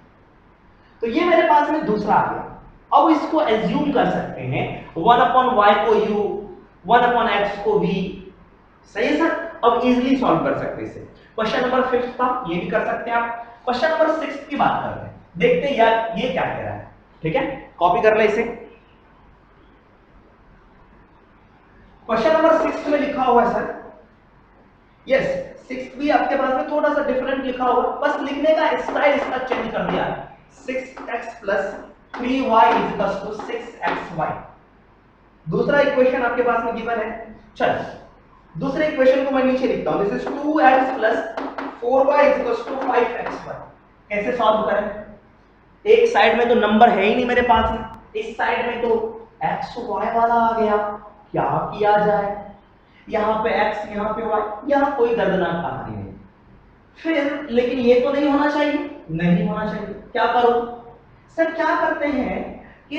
तो ये मेरे पास में दूसरा आ गया. अब इसको एज्यूम कर सकते हैं 1 upon y को u, 1 upon x को v. सही है सर. अब इजीली सॉल्व कर सकते हैं इसे. क्वेश्चन नंबर 5 था, ये भी कर सकते हैं आप. क्वेश्चन नंबर 6 की बात करते हैं. देखते हैं यार ये क्या कह रहा है. ठीक है, कॉपी कर ले इसे. क्वेश्चन नंबर 6 में लिखा हुआ है सर. यस, 6 भी आपके पास में थोड़ा सा डिफरेंट लिखा होगा, बस लिखने का स्टाइल इसका चेंज कर दिया. 6x plus 3y is equals to 6xy. दूसरा इक्वेशन आपके पास में गिवन है. चलो दूसरे इक्वेशन को मैं नीचे लिखता हूं. This is 2x plus 4y is equals to 5xy. कैसे सॉल्व करें? एक साइड में तो नंबर है ही नहीं मेरे पास में, इस साइड में तो x y वाला आ गया. क्या किया जाए? यहाँ पे x, यहाँ पे y, यहाँ कोई दर्दनाक कहानी नहीं. फिर लेकिन ये तो नहीं होना चाहिए. नहीं होना चाहिए। क्या करो सर, क्या करते हैं कि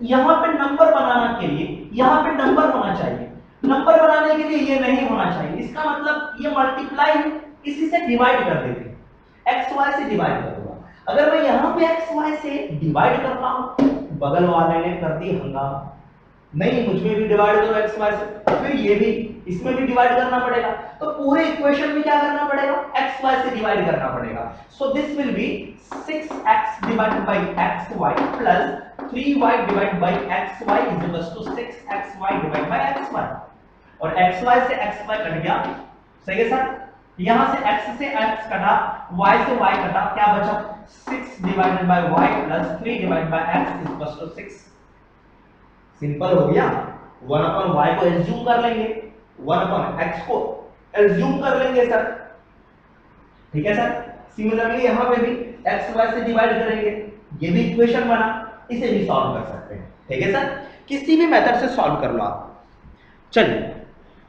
यहां पे नंबर बनाने के लिए यहां पे नंबर होना चाहिए, नंबर बनाने के लिए ये नहीं होना चाहिए। इसका मतलब ये मल्टीप्लाई है, इसी से डिवाइड कर देते हैं, एक्स वाई से डिवाइड कर दूंगा। अगर मैं यहां पे एक्स वाई से डिवाइड करता हूं, बगल वाले ने कर दी हंगामा, नहीं मुझमें भी डिवाइड करो एक्स वाई से, फिर ये भी इसमें भी डिवाइड करना पड़ेगा, तो पूरे इक्वेशन में क्या करना पड़ेगा, एक्स वाई से डिवाइड करना पड़ेगा। So this will be 6x divided by xy plus 3y divided by xy is equal to 6xy divided by xy, और xy से xy कट गया, सही है सर। यहां से x से x कटा, y से y कटा, क्या बचा 6 divided by y plus 3 divided by x is equal to 6। Simple हो गया। 1 अपॉन y को एज्यूम कर लेंगे, 1 अपॉन x को एज्यूम कर लेंगे सर, ठीक है सर। सिमिलरली यहां पे भी x y से डिवाइड करेंगे, ये भी इक्वेशन बना, इसे भी सॉल्व कर सकते हैं, ठीक है सर। किसी भी मेथड से सॉल्व कर लो आप। चलिए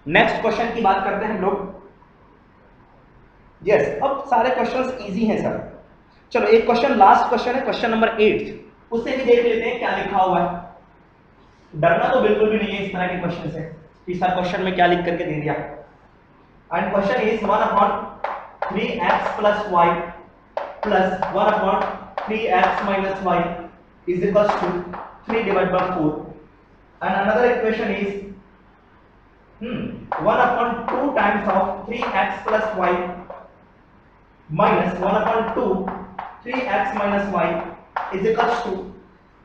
नेक्स्ट क्वेश्चन की बात करते हैं हम लोग। यस, अब सारे क्वेश्चंस इजी हैं सर। चलो एक क्वेश्चन लास्ट क्वेश्चन है, क्वेश्चन नंबर 8, उसे भी देख लेते हैं क्या लिखा हुआ है। डरना तो बिल्कुल भी नहीं है इस तरह के क्वेश्चन से कि सर क्वेश्चन में क्या लिख करके दे दिया। And question is 1 upon 3x plus y plus 1 upon 3x minus y is equal to 3 divide by 4। And another equation is 1 upon 2 times of 3x plus y minus 1 upon 2 3x minus y is equals to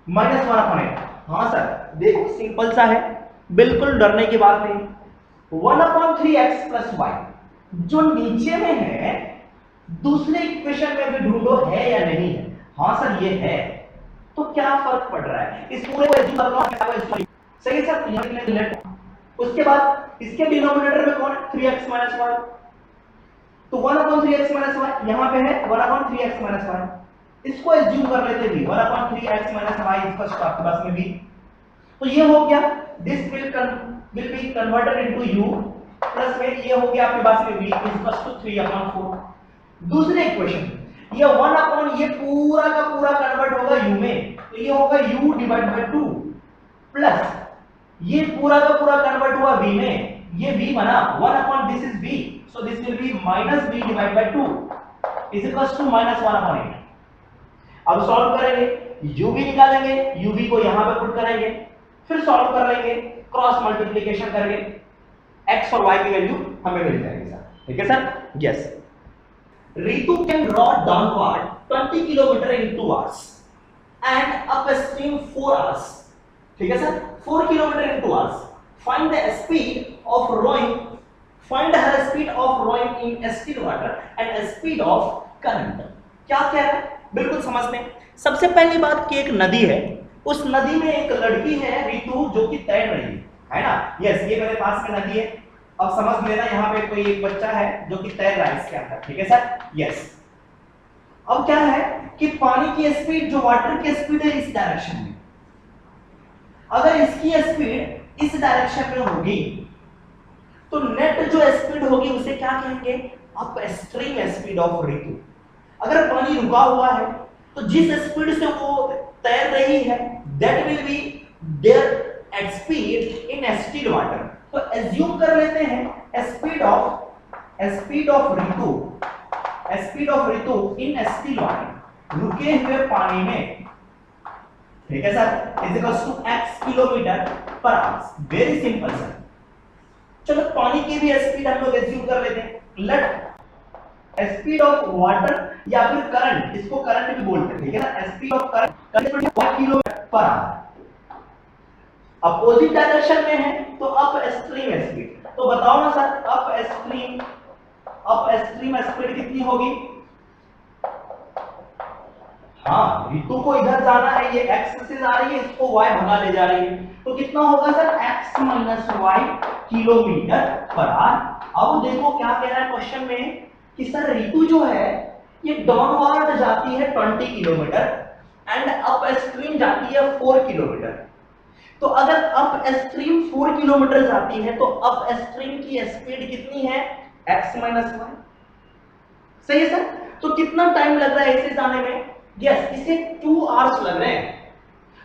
minus 1 upon 8। हाँ सर देखो सिंपल सा है, बिल्कुल डरने की बात नहीं। 1 upon 3x plus y जो नीचे में है, दूसरे इक्वेशन में भी ढूंढो है या नहीं है। हाँ सर ये है, तो क्या फर्क पड़ रहा है, इस पूरे को एज्यूम कर लो, सही है सर। उसके बाद इसके डिनोमिनेटर में कौन है 3x माइनस y, तो 1 अपॉन 3x माइनस y यहां पे है 1 अपॉन 3x माइनस y, इसको एज्यूम कर लेते हैं 1 upon 3x minus y is first आपके पास में भी, तो ये हो गया this will be converted into u plus में ये हो गया आपके पास में v is equal to 3 upon 4। दूसरे इक्वेशन ये 1 अपॉन ये पूरा का पूरा कन्वर्ट होगा u में, तो ये होगा u डिवाइड बाय 2 प्लस ये पूरा का पूरा कन्वर्ट हुआ v में, ये v बना 1 upon this is v, so this will be minus v divide by 2 is equals to minus 1 upon 8। अब सॉल्व करेंगे, u भी निकालेंगे, u v को यहां पे पुट करेंगे, फिर सॉल्व कर लेंगे, क्रॉस मल्टीप्लिकेशन करके x और y की वैल्यू हमें मिल जाएगी सर, ठीक है sir. Yes, Ritu can draw downward 20 kilometre in 2 hours and upstream 4 hours, ठीक है sir, 4 kilometre in 2 hours. Find the speed of rowing, find her speed of rowing in still water and speed of current. क्या कह रहा है बिल्कुल समझते हैं। सबसे पहली बात कि एक नदी है, उस नदी में एक लड़की है रितु जो कि तैर रही है ना। यस, ये मेरे पास में नदी है, अब समझ लेना यहाँ पे कोई एक बच्चा है जो कि तैर रहा है इसके अंदर, ठीक है सर। यस, अब क्या है कि पानी की स्पीड जो वाटर की स्पीड है इस डायरेक्शन में, अगर इसकी स्पीड इस डायरेक्शन में होगी तो नेट जो स्पीड होगी उसे क्या कहेंगे, अपस्ट्रीम स्पीड ऑफ रितु। अगर पानी रुका हुआ है तो जिस स्पीड से वो तैर रही है that will be there at speed in still water. तो एज्यूम कर लेते हैं speed of Ritu in still water, रुके हुए पानी में, ठीक है sir, is equals to x kilometre per hour. Very simple sir. चलो पानी की भी स्पीड हम लोग एज्यूम कर लेते हैं, लेट स्पीड ऑफ वाटर या फिर करंट, इसको करंट भी बोलते हैं, ठीक है ना। Speed of current 1 kilometre per our, opposite direction में है तो अपस्ट्रीम स्पीड। तो बताओ ना सर, अपस्ट्रीम स्पीड कितनी होगी। हाँ, रितु को इधर जाना है, ये x से जा रही है, इसको y भगा ले जा रही है, तो कितना होगा sir x minus y kilometre per our. अब देखो क्या कह रहा है क्वेश्चन में कि सर रितु जो है ये डाउनवर्ड जाती है 20 किलोमीटर एंड अपस्ट्रीम जाती है 4 किलोमीटर। तो अगर अपस्ट्रीम 4 किलोमीटर जाती है तो अपस्ट्रीम की स्पीड कितनी है x माइनस y, सही है सर। तो कितना टाइम लग रहा है इसे जाने में? यस, इसे 2 आवर्स लग रहे हैं।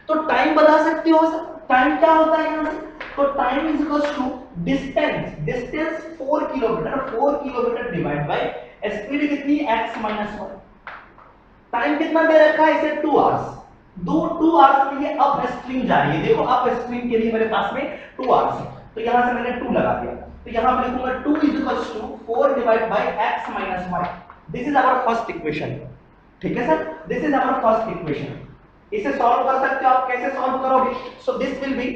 तो टाइम बता सकते हो सर, टाइम क्या होता है यहां से? तो time is equals to distance, distance 4 kilometre, 4 kilometre divide by speed कितनी x माइनस 1। टाइम कितना दे रखा है इसे? 2 आवर्स। 2 आवर्स के लिए अप स्ट्रीम जा रही है। देखो अप स्ट्रीम के लिए मेरे पास में 2 आवर्स है, तो यहां से मैंने 2 लगा दिया। तो यहां पे लिखूंगा 2 is equals to 4 divide by x minus 1। This is our first equation. ठीक है sir, this is our first equation. इसे सॉल्व कर सकते हो आप। कैसे सॉल्व करोगे? So this will be,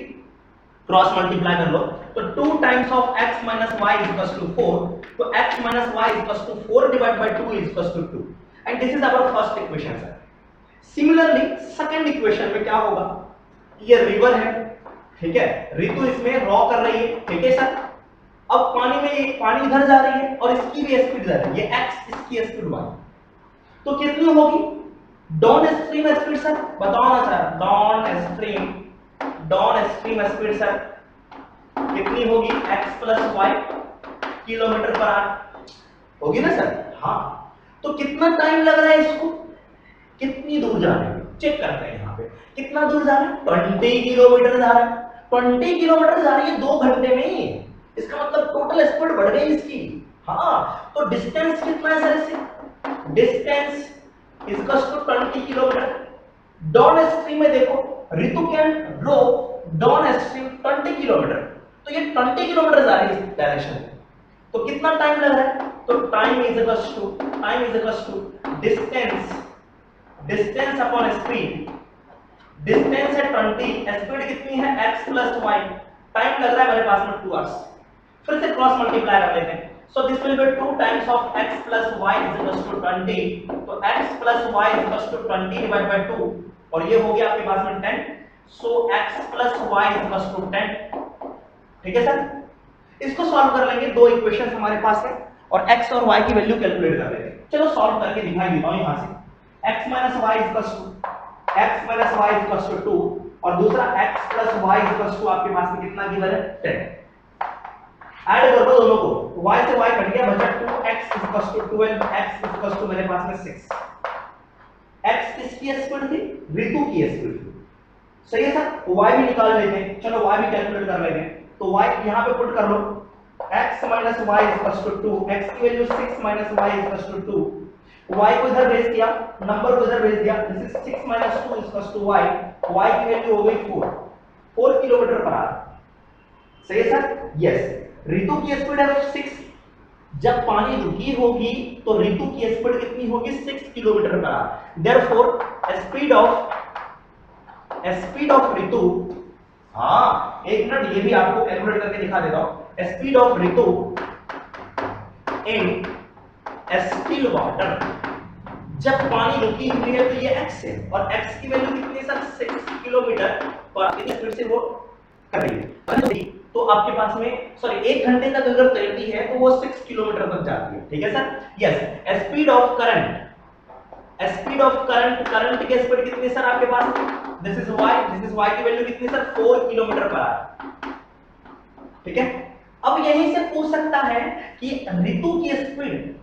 cross multiply कर लो, तो 2 times of x minus y is equals to 4, तो x minus y is equals to 4 divide by 2 is equals to 2, and this is our first equation sir. Similarly second equation में क्या होगा? ये रिवर है, ठीक है, ऋतु इसमें रॉ कर रही है, ठीक है सर। अब पानी में, ये पानी इधर जा रही है और इसकी भी स्पीड जा रही है, ये x, इसकी स्पीड y, तो कितनी होगी डाउन स्ट्रीम स्पीड सर? बताओ ना sir, downstream speed sir कितनी होगी? x plus y kilometre per hour होगी ना सर? हाँ। तो कितना टाइम लग रहा है इसको? कितनी दूर जा रहे हैं चेक करते हैं। यहाँ पे कितना दूर जा रहा है? 20 किलोमीटर जा रहा है। 20 किलोमीटर जा रही है 2 घंटे में, इसका मतलब टोटल स्पीड बढ़ गई इसकी। हाँ, तो डिस्टेंस कितना है सर इससे? Distance is equal to 20 kilometre. Downstream में देखो, Ritu can row downstream 20 kilometre, तो ये 20 किलोमीटर जा रही है इस डायरेक्शन में। तो कितना टाइम लग रहा है? तो time is equal to distance upon speed. Distance है 20, स्पीड कितनी है? x plus y। टाइम लग रहा है मेरे पास में 2 आवर्स। फिर से क्रॉस मल्टीप्लाई कर लेते हैं। So this will be 2 times of x plus y is equal to 20, तो x plus y is equal to 20 divide by 2, और ये हो गया आपके पास में 10। So x plus y is equal to 10। ठीक है सर, इसको सॉल्व कर लेंगे। 2 इक्वेशंस हमारे पास है और x और y की वैल्यू कैलकुलेट कर लेते हैं। चलो सॉल्व करके दिखाई देता हूं। यहां से x minus y is equal to 2 और दूसरा x plus y is equal to आपके पास में कितना गिवन है? 10। ऐड कर दो दोनों को, y से y कट गया, बचा 2x is equal to 12, x is equal to मेरे पास में 6। x किसकी स्पीड थी? ऋतु की स्पीड थी। सही है सर, y भी निकाल लेते हैं। चलो y भी कैलकुलेट कर लेते हैं। तो y यहां पे पुट कर लो, x minus y is equal to 2, x की value 6 minus y is equal to 2, y को इधर भेज दिया, नंबर को इधर भेज दिया, this is 6 minus 2 is equal to y, y की वैल्यू हो गई 4 किलोमीटर पर आवर। सही है सर? यस, ऋतु की स्पीड है 6, जब पानी रुकी होगी तो ऋतु की स्पीड कितनी होगी? 6 kilometre per hour. Therefore speed of Ritu, हाँ एक मिनट, ये भी आपको कैलकुलेट करके दिखा देता हूं। Speed of Ritu in still water, जब पानी रुकी हुई है तो ये x है, और x की वैल्यू कितनी है सर? 6 किलोमीटर पर कितनी स्पीड से वो कर रही है। तो आपके पास में, सॉरी, 1 घंटे तक अगर तैरती है तो वो 6 किलोमीटर तक जाती है। ठीक है sir? Yes. Speed of current की स्पीड कितनी सर आपके पास? दिस इज y की वैल्यू कितनी सर? 4 kilometre per our. ठीक है, अब यहीं से पूछ सकता है कि ऋतु की स्पीड,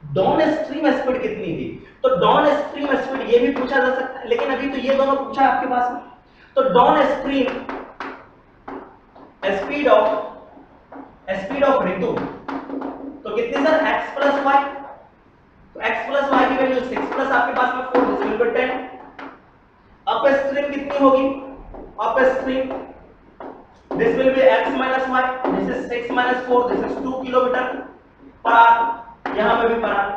डाउन स्ट्रीम स्पीड कितनी थी? तो डाउन स्ट्रीम स्पीड ये भी पूछा जा सकता है, लेकिन अभी तो ये दोनों पूछा आपके पास में। तो डाउन स्ट्रीम स्पीड ऑफ ऋतु तो कितनी सर? x प्लस y, तो x प्लस y की वैल्यू 6 प्लस आपके पास में 4, this will B 10। Up stream कितनी होगी? Up stream this will be x minus y, this is 6 minus 4, this is 2 kilometre per our, यहां पे भी पर आवर।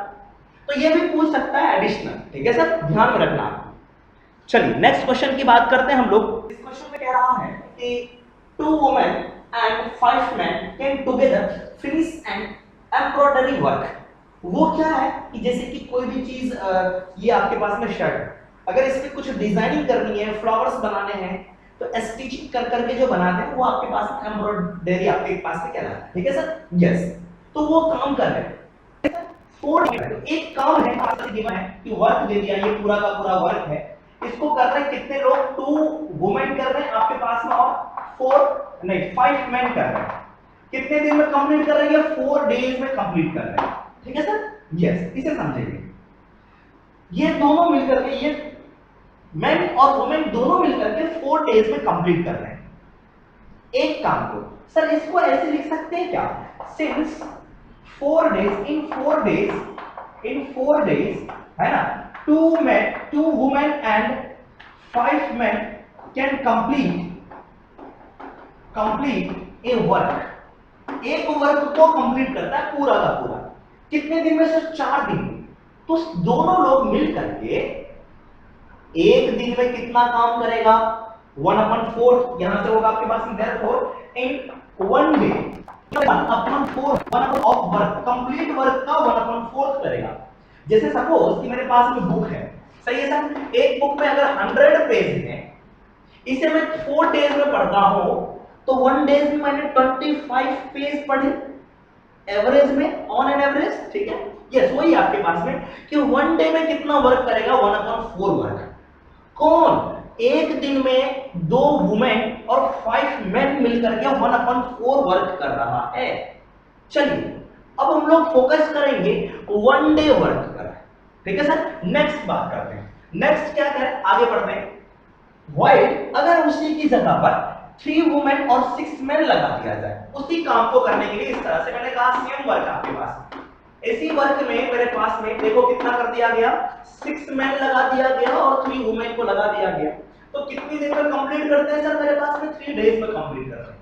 तो ये भी पूछ सकता है एडिशनल। ठीक है सर, ध्यान में रखना। चलिए नेक्स्ट क्वेश्चन की बात करते हैं हम लोग। इस क्वेश्चन में कह रहा है कि 2 women and 5 men came together finish an embroidery work। वो क्या है कि जैसे कि कोई भी चीज, ये आपके पास में शर्ट, अगर इसमें कुछ डिजाइनिंग करनी है, फ्लावर्स बनाने हैं, तो स्टिचिंग कर करके जो बनाते हैं वो आपके पास एम्ब्रॉयडरी आपके पास में कहलाता है। ठीक है सर? यस। तो वो काम कर रहे हैं। एक काम है कि वर्क दे दिया, ये पूरा का पूरा वर्क है, इसको कर रहे हैं कितने लोग? 2 वुमेन कर रहे हैं आपके पास में, और 5 मेन कर रहे हैं। कितने दिन में कंप्लीट कर रहे हैं? 4 डेज में कंप्लीट कर रहे हैं। ठीक है सर? यस, इसे समझेंगे। ये दोनों मिलकर के, ये मैन और वुमेन दोनों मिलकर के 4 डेज में कंप्लीट कर रहे हैं एक काम को। सर इसको ऐसे लिख सकते हैं क्या, सिंस 4 डेज, इन 4 डेज है ना, 2 women and 5 men can complete a work, एक वर्क को कंप्लीट करता है पूरा का पूरा, कितने दिन में, सिर्फ 4 दिन। तो दोनों लोग मिल करके एक दिन में कितना काम करेगा, 1/4, यहां से होगा आपके पास therefore in 1 day 1/4 of work, complete work का 1/4 करेगा। जैसे सपोज कि मेरे पास में बुक है, सही है सर, एक बुक में अगर 100 पेज है, इसे मैं 4 डेज में पढ़ता हूं, तो 1 डेज में मैंने 25 पेज पढ़े एवरेज में, ऑन एन एवरेज, ठीक है। यस, वही आपके पास में कि 1 डे में कितना वर्क करेगा, 1/4 वर्क। कौन, एक दिन में 2 वुमेन और 5 मेन मिलकर के 1/4 वर्क कर रहा है। चलिए अब हम लोग फोकस करेंगे 1 डे वर्क पर, ठीक है सर। नेक्स्ट बात करते हैं, नेक्स्ट क्या करें, आगे बढ़ते हैं। वाइल अगर उसी की जगह पर 3 वुमेन और 6 मेन लगा दिया जाए, उसी काम को करने के लिए, इस तरह से मैंने कहा सेम वर्क आपके पास, इसी वर्क में मेरे पास में देखो कितना कर दिया गया, 6 मेन लगा दिया गया और 3 वुमेन को लगा दिया गया, तो कितनी देर में कंप्लीट करते हैं सर, मेरे पास में 3 डेज में कंप्लीट करते हैं।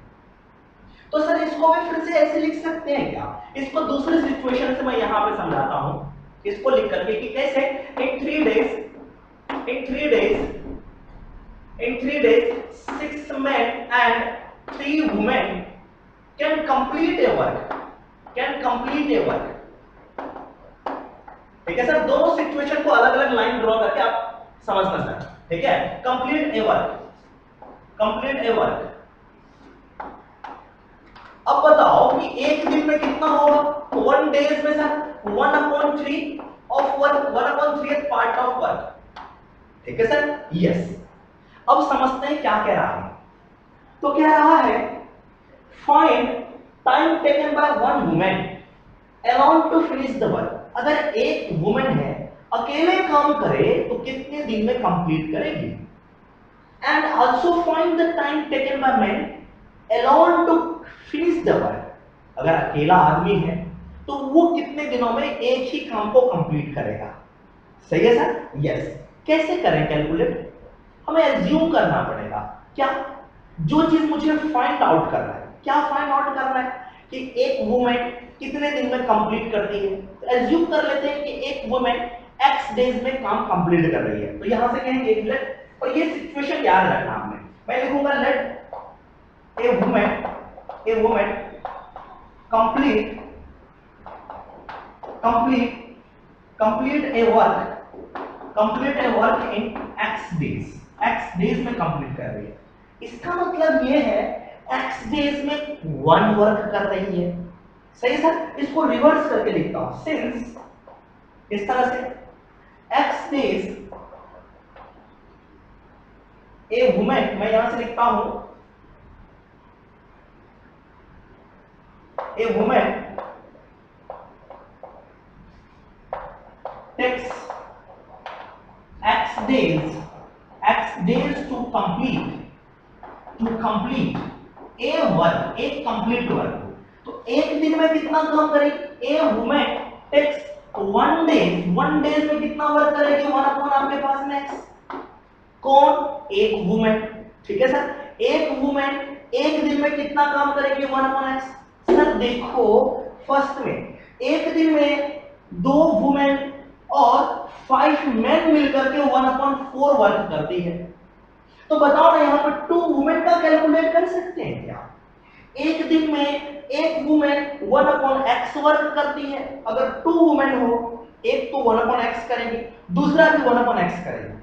तो सर इसको भी फिर से ऐसे लिख सकते हैं क्या, इसको दूसरे सिचुएशन से मैं यहां पे समझाता हूं, इसको लिख करके कि कैसे, इन 3 days 6 men and 3 women can complete a work, ठीक है सर। दोनों सिचुएशन को अलग अलग लाइन ड्रॉ करके आप समझना सर, ठीक है। Complete a work. अब बताओ कि एक दिन में कितना होगा, 1 डेज में sir 1/3 of work, 1/3 part of work, ठीक है सर। यस, अब समझते हैं क्या कह रहा है। तो कह रहा है find time taken by 1 women alone to finish the work. अगर एक वुमेन है, अकेले काम करे तो कितने दिन में कंप्लीट करेगी, and also find the time taken by man alone to finish the work. अगर अकेला आदमी है तो वो कितने दिनों में एक ही काम को कंप्लीट करेगा, सही है सर। यस, कैसे करें कैलकुलेट, हमें एज्यूम करना पड़ेगा क्या, जो चीज मुझे फाइंड आउट करना है, क्या फाइंड आउट करना है कि एक वुमेन कितने दिन में कंप्लीट करती है। तो एज्यूम कर लेते हैं कि एक वुमेन x डेज में काम कंप्लीट कर रही है, तो यहां से कहेंगे लेट, और ये सिचुएशन याद रखना आपने, मैं लिखूंगा let a women complete a work in x days में कंप्लीट कर रही है। इसका मतलब ये है x डेज में 1 वर्क कर रही है, सही सर। इसको रिवर्स करके लिखता हूं, सिंस, इस तरह से x डेज ए वुमेन, मैं यहां से लिखता हूं A woman takes x days to complete a work, एक कंप्लीट वर्क। तो एक दिन में कितना काम करेगी, ए वुमेन टेक्स 1 डेज में कितना वर्क करेगी, 1/, आपके पास में x, कौन, एक वुमेन, ठीक है सर। एक वुमेन एक दिन में कितना काम करेगी, 1/x। सर देखो फर्स्ट में एक दिन में 2 वुमेन और 5 मेन मिलकर के 1/4 वर्क करती है। तो बताओ ना, यहां पर 2 वुमेन का कैलकुलेट कर सकते हैं क्या। एक दिन में एक वुमेन 1/x वर्क करती है, अगर 2 वुमेन हो, एक तो 1/x करेगी, दूसरा भी 1/x करेगी,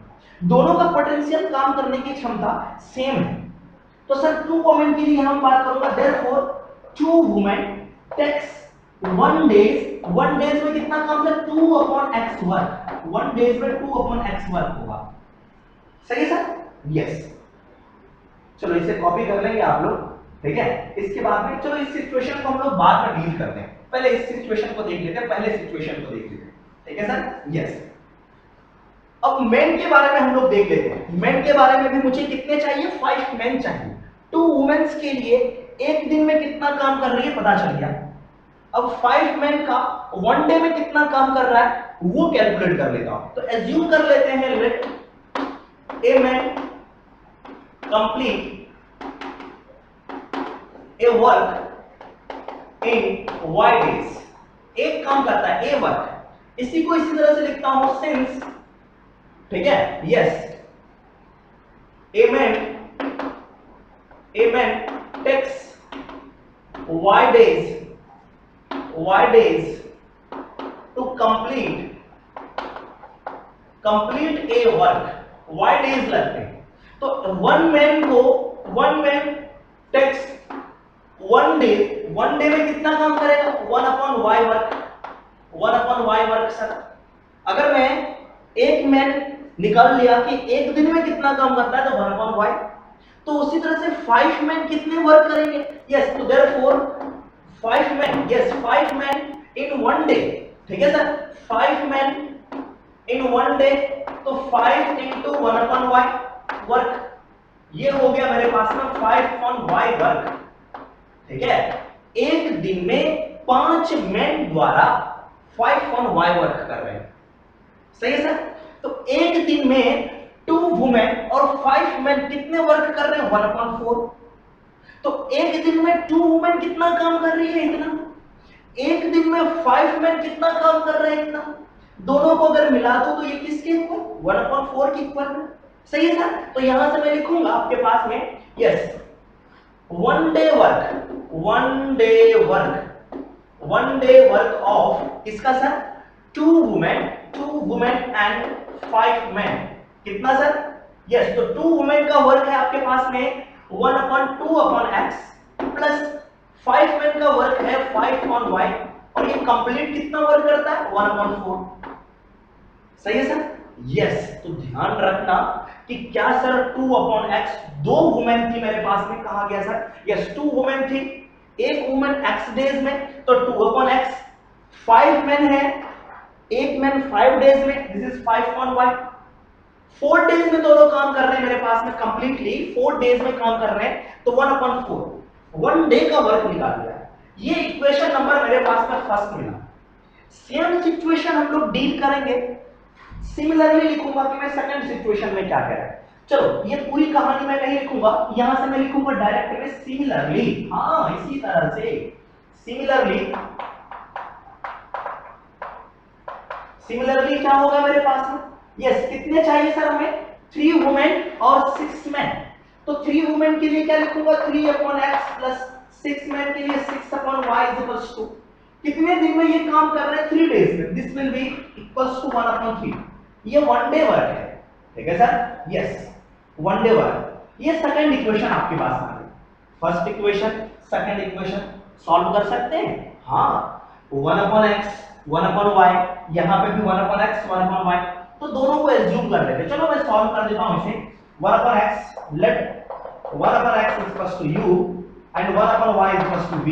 दोनों का पोटेंशियल काम करने की क्षमता सेम है। तो सर 2 वुमेन के लिए हम बात करूंगा, देयरफॉर 2 वुमेन टेक्स 1 डेज में कितना काम है, 2/x वर्क, 1 डेज में 2/x वर्क होगा, सही है सर। यस, चलो इसे कॉपी कर लेंगे आप लोग, ठीक है। इसके बाद में चलो इस सिचुएशन को हम लोग बाद में डील करते हैं, पहले इस सिचुएशन को देख लेते हैं, ठीक है सर। यस, अब मेन के बारे में हम लोग देख लेते हैं। मेन के बारे में भी मुझे कितने चाहिए, 5 मेन चाहिए। 2 वुमेन्स के लिए एक दिन में कितना काम कर रही है पता चल गया। अब 5 मेन का 1 डे में कितना काम कर रहा है वो कैलकुलेट कर लेता हूं। तो एज्यूम कर लेते हैं, let a man complete a work in y days। एक काम करता है ए वर्क, इसी को इसी तरह से लिखता हूं सिंस, ठीक है, yes a man takes y days to complete a work। y days लगते हैं, तो वन मैन टेक्स 1 डे में कितना काम करेगा, 1 अपॉन y वर्क। सर अगर मैं एक मैन निकाल लिया कि एक दिन में कितना काम करता है तो 1 अपॉन y, तो उसी तरह से 5 मैन कितने वर्क करेंगे, यस, तो देयरफॉर 5 मैन इन 1 डे, ठीक है सर, 5 मैन इन 1 डे, तो 5 into 1 upon y वर्क, ये हो गया मेरे पास में 5 upon y वर्क, ठीक है। एक दिन में 5 मैन द्वारा 5 upon y वर्क कर रहे हैं, सही है सर। तो एक दिन में 2 वुमेन और 5 मैन कितने वर्क कर रहे हैं, 1 upon 4। तो एक दिन में 2 वुमेन कितना काम कर रही है, इतना। एक दिन में 5 मैन कितना काम कर रहे हैं, इतना। दोनों को अगर मिला दो तो ये किसके इक्वल, 1 upon 4 के इक्वल है, सही है सर। तो यहां से मैं लिखूंगा आपके पास में, यस, 1 डे वर्क ऑफ इसका सर 2 वुमेन एंड 5 मैन, कितना सर, यस, तो 2 वुमेन का वर्क है आपके पास में 1 upon 2 upon x plus 5 man का वर्क है 5 upon y, और ये कंप्लीट कितना वर्क करता है, 1 upon 4, सही है सर, यस। तो ध्यान रखना कि क्या सर 2 upon x, 2 वुमेन थी मेरे पास में, कहा गया सर, यस 2 वुमेन थी, एक वुमेन x डेज में, तो 2 upon x, 5 मैन है, एक मैन 5 डेज में, this is 5 upon y, 4 days में दोनों काम कर रहे हैं मेरे पास में, कंप्लीटली 4 डेज में काम कर रहे हैं, तो 1 upon 4, 1 डे का वर्क निकाल दिया। ये इक्वेशन नंबर मेरे पास में फर्स्ट मिला। सेम सिचुएशन हम लोग डील करेंगे, सिमिलरली लिखूंगा कि मैं सेकंड सिचुएशन में क्या करें। चलो ये पूरी कहानी मैं नहीं लिखूंगा, यहां से मैं लिखूंगा डायरेक्ट में सिमिलरली, हाँ इसी तरह से सिमिलरली क्या होगा मेरे पास में, यस, कितने चाहिए सर हमें, 3 वुमेन और 6 मैन। तो 3 वुमेन के लिए क्या लिखूंगा, 3 upon x प्लस 6 मैन के लिए 6 upon y is equals to, कितने दिन में ये काम कर रहे हैं, 3 डेज में, this will be equals to 1 upon 3, ये 1 डे वर्क है, ठीक है सर, यस 1 डे वर्क। ये सेकंड इक्वेशन आपके पास में, first equation second equation solve कर सकते हैं, हाँ 1 upon x 1 upon y, यहां पे भी 1 upon x 1 upon y, तो दोनों को एज्यूम कर लेते हैं। चलो मैं सॉल्व कर देता हूं इसे, 1 upon x, let 1 upon x is equals to u and 1 upon y is equals to v,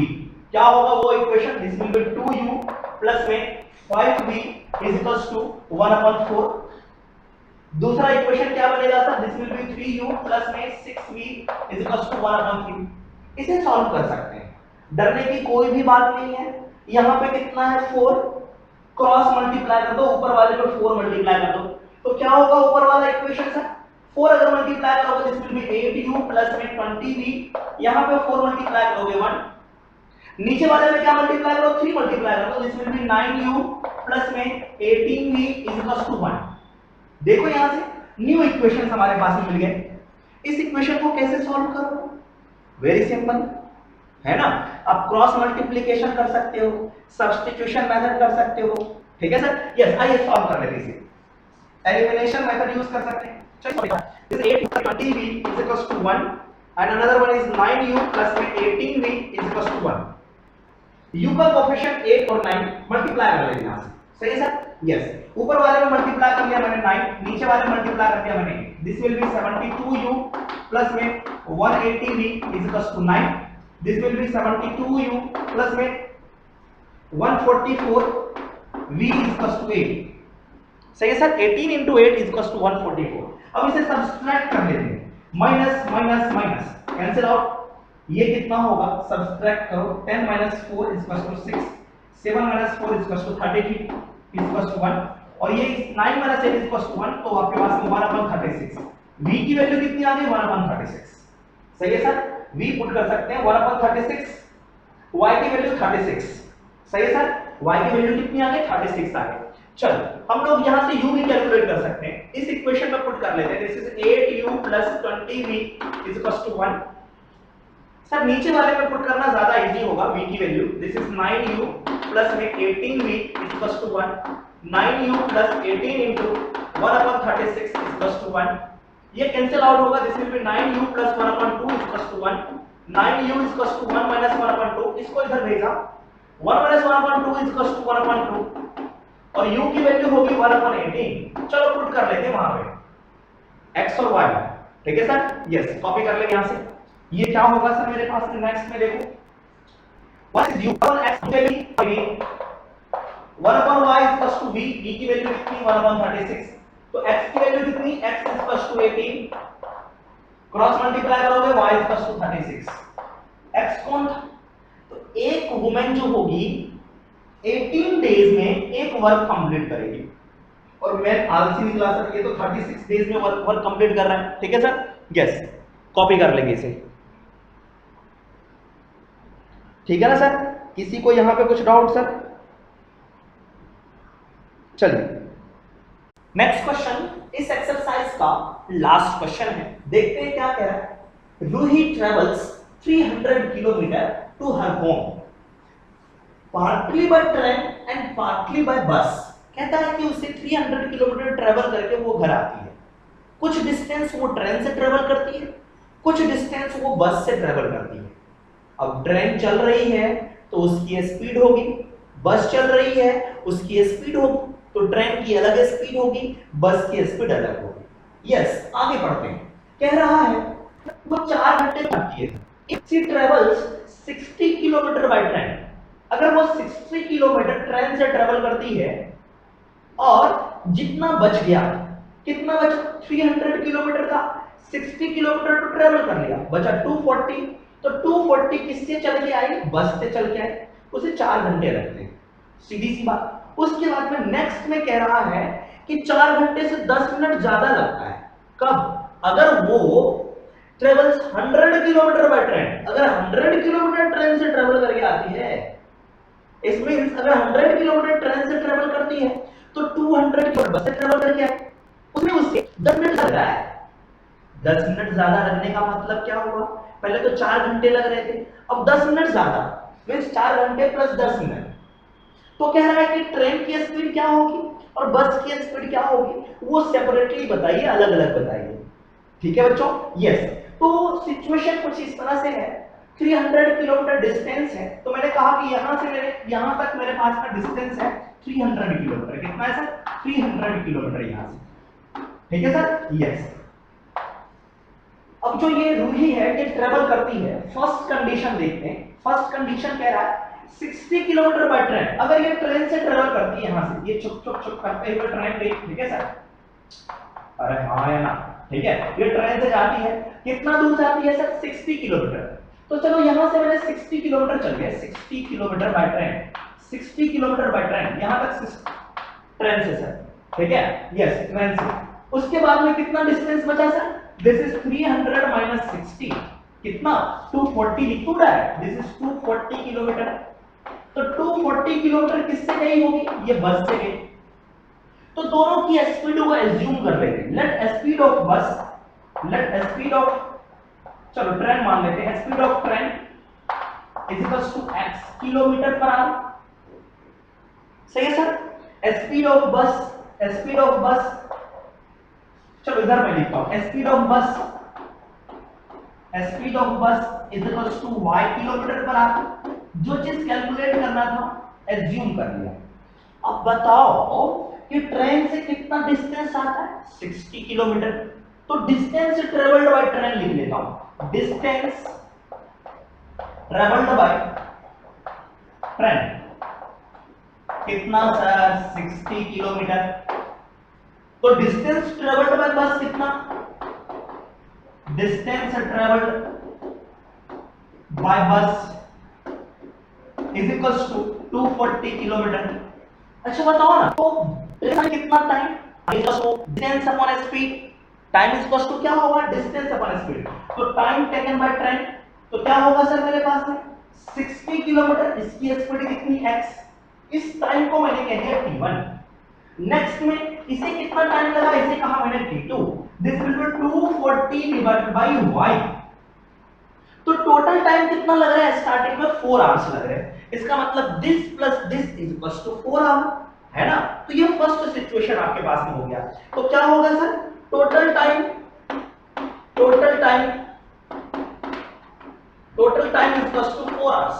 क्या होगा वो equation, this will B 2u plus में 5v is equals to 1 upon 4। दूसरा इक्वेशन क्या बनेगा sir, this will B 3u plus में 6v is equals to 1 upon 3। इसे सॉल्व कर सकते हैं, डरने की कोई भी बात नहीं है। यहाँ पे कितना है 4, क्रॉस मल्टीप्लाई कर दो, ऊपर वाले पे 4 मल्टीप्लाई कर दो, तो क्या होगा ऊपर वाला इक्वेशन सर, 4 अगर मल्टीप्लाई करोगे this will B 8u plus में 20v, यहाँ पे 4 मल्टीप्लाई करोगे 1, नीचे वाले में क्या मल्टीप्लाई करो, 3 मल्टीप्लाई करो, this will be 9u plus में 18v इज इक्वल्स टू 1। देखो यहाँ से न्यू इक्वेशन हमारे पास में मिल गए। इस इक्वेशन को कैसे सॉल्व करो, वेरी सिंपल है ना, आप क्रॉस मल्टीप्लिकेशन कर सकते हो, सब्स्टिट्यूशन मेथड कर सकते हो, ठीक है सर, यस आइए सॉल्व कर लेते हैं इसे, एलिमिनेशन मेथड यूज कर सकते हैं। चलिए this 8 20v is equals to 1 and another one is 9u plus में 18v is equals to 1। u का कोएफिशिएंट 8 और 9 मल्टीप्लाई कर लेंगे यहां से, सही है सर, यस, ऊपर वाले में मल्टीप्लाई कर लिया मैंने 9, नीचे वाले में मल्टीप्लाई कर दिया मैंने, this will be 72u plus में 180v is equals to 9, this will be 72u plus में 144v is equals to 8, सही है सर, 18 इंटू 8 इज इक्वल टू 144। अब इसे सब्सट्रैक्ट कर लेते हैं, minus minus minus cancel out, ये कितना होगा, सब्सट्रैक्ट करो, 10 minus 4 is equal to 6, 7 minus 4 is equal to 33 is equal to 1, और ये 9 माइनस 8 इज इक्वल टू 1, तो आपके पास 1/36। v की वैल्यू कितनी आ गई, 1/36। सही है सर, v पुट कर सकते हैं 1/36, y की वैल्यू 36। सही है सर, y की वैल्यू कितनी आ गई, 36 आ गई। चल हम लोग यहां से u भी कैलकुलेट कर सकते हैं, इस इक्वेशन में पुट कर लेते हैं, this is 8u + 20v is equal to 1। Sir नीचे वाले में पुट करना ज्यादा इजी होगा, v की वैल्यू, दिस इज 9u + में 18v is equal to 1, 9u + 18 into 1/36 is equal to 1, ये कैंसिल आउट होगा, this will be 9u + 1/2 is equal to 1, 9u is equal to 1 - 1/2, इसको इधर भेजा, 1 - 1/2 इज इक्वल टू 1/2, और u की वैल्यू होगी 1/18। चलो पुट कर लेते हैं वहां पे x और y, ठीक है सर, यस कॉपी कर लेंगे यहां से। ये क्या होगा सर मेरे पास, नेक्स्ट में देखो, व्हाट इज u और x की value 1/y is equal to v, v की वैल्यू कितनी, 1/36, तो x की वैल्यू कितनी, x is equal to 18, cross multiply करोगे y is equal to 36, x कौन था, तो एक वुमेन जो होगी 18 डेज में एक वर्क कंप्लीट करेगी, और मैं आलसी निकला सर, ये तो 36 डेज में वर्क कंप्लीट कर रहा है, ठीक है सर, यस कॉपी कर लेंगे इसे, ठीक है ना सर, किसी को यहां पे कुछ डाउट सर, चलिए नेक्स्ट क्वेश्चन, इस एक्सरसाइज का लास्ट क्वेश्चन है, देखते हैं क्या कह रहा है। Ruhi travels 300 kilometre to her home partly by train and partly by bus. कहता है कि उसे 300 किलोमीटर ट्रेवल करके वो घर आती है, कुछ डिस्टेंस वो ट्रेन से ट्रेवल करती है, कुछ डिस्टेंस वो बस से ट्रेवल करती है। अब ट्रेन चल रही है तो उसकी स्पीड होगी, बस चल रही है उसकी स्पीड होगी, तो ट्रेन की अलग स्पीड होगी, बस की स्पीड अलग होगी। यस आगे बढ़ते हैं, कह रहा है वो 4 घंटे लगती है, if she travels 60 kilometre by train, अगर वो 60 किलोमीटर ट्रेन से ट्रेवल करती है और जितना बच गया, कितना बचा, 300 किलोमीटर का 60 किलोमीटर तो ट्रेवल कर लिया, बचा 240, तो 240 किससे चल के आई, बस से चल के आई, उसे 4 घंटे लगते हैं, सीधी सी बात। उसके बाद में नेक्स्ट में कह रहा है कि 4 घंटे से 10 मिनट ज्यादा लगता है, कब, अगर वो ट्रेवल्स 100 किलोमीटर बाय ट्रेन, अगर 100 किलोमीटर ट्रेन से ट्रेवल करके आती है, इसमें अगर 100 किलोमीटर ट्रेन से ट्रेवल करती है तो 200 किलोमीटर बस से ट्रेवल करके आए, उसमें उससे 10 मिनट लग रहा है। 10 मिनट ज्यादा लगने का मतलब क्या हुआ, पहले तो 4 घंटे लग रहे थे, अब 10 मिनट ज्यादा, मींस 4 घंटे प्लस 10 मिनट। तो कह रहा है कि ट्रेन की स्पीड क्या होगी और बस की स्पीड क्या होगी, वो सेपरेटली बताइए, अलग अलग बताइए, ठीक है बच्चों, यस। तो सिचुएशन कुछ इस तरह से है, 300 किलोमीटर डिस्टेंस है, तो मैंने कहा कि यहां से मेरे यहां तक मेरे पास का डिस्टेंस है 300 किलोमीटर, कितना है सर, 300 किलोमीटर यहां से, ठीक है सर, यस। अब जो ये रूही है ये ट्रेवल करती है, फर्स्ट कंडीशन देखते हैं, फर्स्ट कंडीशन कह रहा है 60 किलोमीटर बाय ट्रेन, अगर ये ट्रेन से ट्रेवल करती है, यहां से ये चुप चुप चुप करते हुए ट्रेन गई, ठीक है सर, अरे हाँ है ना, ठीक है, ये ट्रेन से जाती है, कितना दूर जाती है सर, 60 किलोमीटर, तो चलो यहां से मैंने 60 किलोमीटर चल गया, 60 kilometre by train, 60 kilometre by train, यहां तक ट्रेन से सर, ठीक है, यस ट्रेन से। उसके बाद में कितना डिस्टेंस बचा सर, दिस इज 300 माइनस 60, कितना, 240 लिख दो डायरेक्ट, दिस इज 240 किलोमीटर, तो 240 किलोमीटर किससे गई होगी, ये बस से गई, तो दोनों की स्पीड को एज्यूम कर लेते हैं, let speed of bus, let speed of, चलो ट्रेन मान लेते हैं, speed of train is equals to x kilometre per hour, सही है सर। स्पीड ऑफ बस, चलो इधर मैं लिखता हूं, speed of bus is equals to y kilometre per hour, जो चीज कैलकुलेट करना था एज्यूम कर लिया। अब बताओ कि ट्रेन से कितना डिस्टेंस आता है, 60 किलोमीटर, तो डिस्टेंस ट्रेवल्ड बाय ट्रेन लिख लेता हूं, डिस्टेंस ट्रेवल्ड बाय ट्रेन कितना सर, 60 किलोमीटर, तो डिस्टेंस ट्रेवल्ड बाय बस कितना, distance travelled by bus is equals to 240 kilometre. अच्छा बताओ ना, तो कितना time, distance upon speed, time is equals to क्या होगा, डिस्टेंस अपॉन स्पीड। तो टाइम टेकन बाय ट्रेन, तो क्या होगा सर मेरे पास में 60 किलोमीटर, इसकी स्पीड कितनी x, इस टाइम को मैंने कह दिया t1। नेक्स्ट में इसे कितना टाइम लगा, इसे कहा मैंने t2, this will B 240 divided by y। तो टोटल टाइम कितना लग रहा है, स्टार्टिंग में 4 आवर्स लग रहे हैं, इसका मतलब this plus this is equals to 4 hour, है ना। तो ये फर्स्ट सिचुएशन आपके पास में हो गया। तो क्या होगा sir, total time is equals to 4 hours.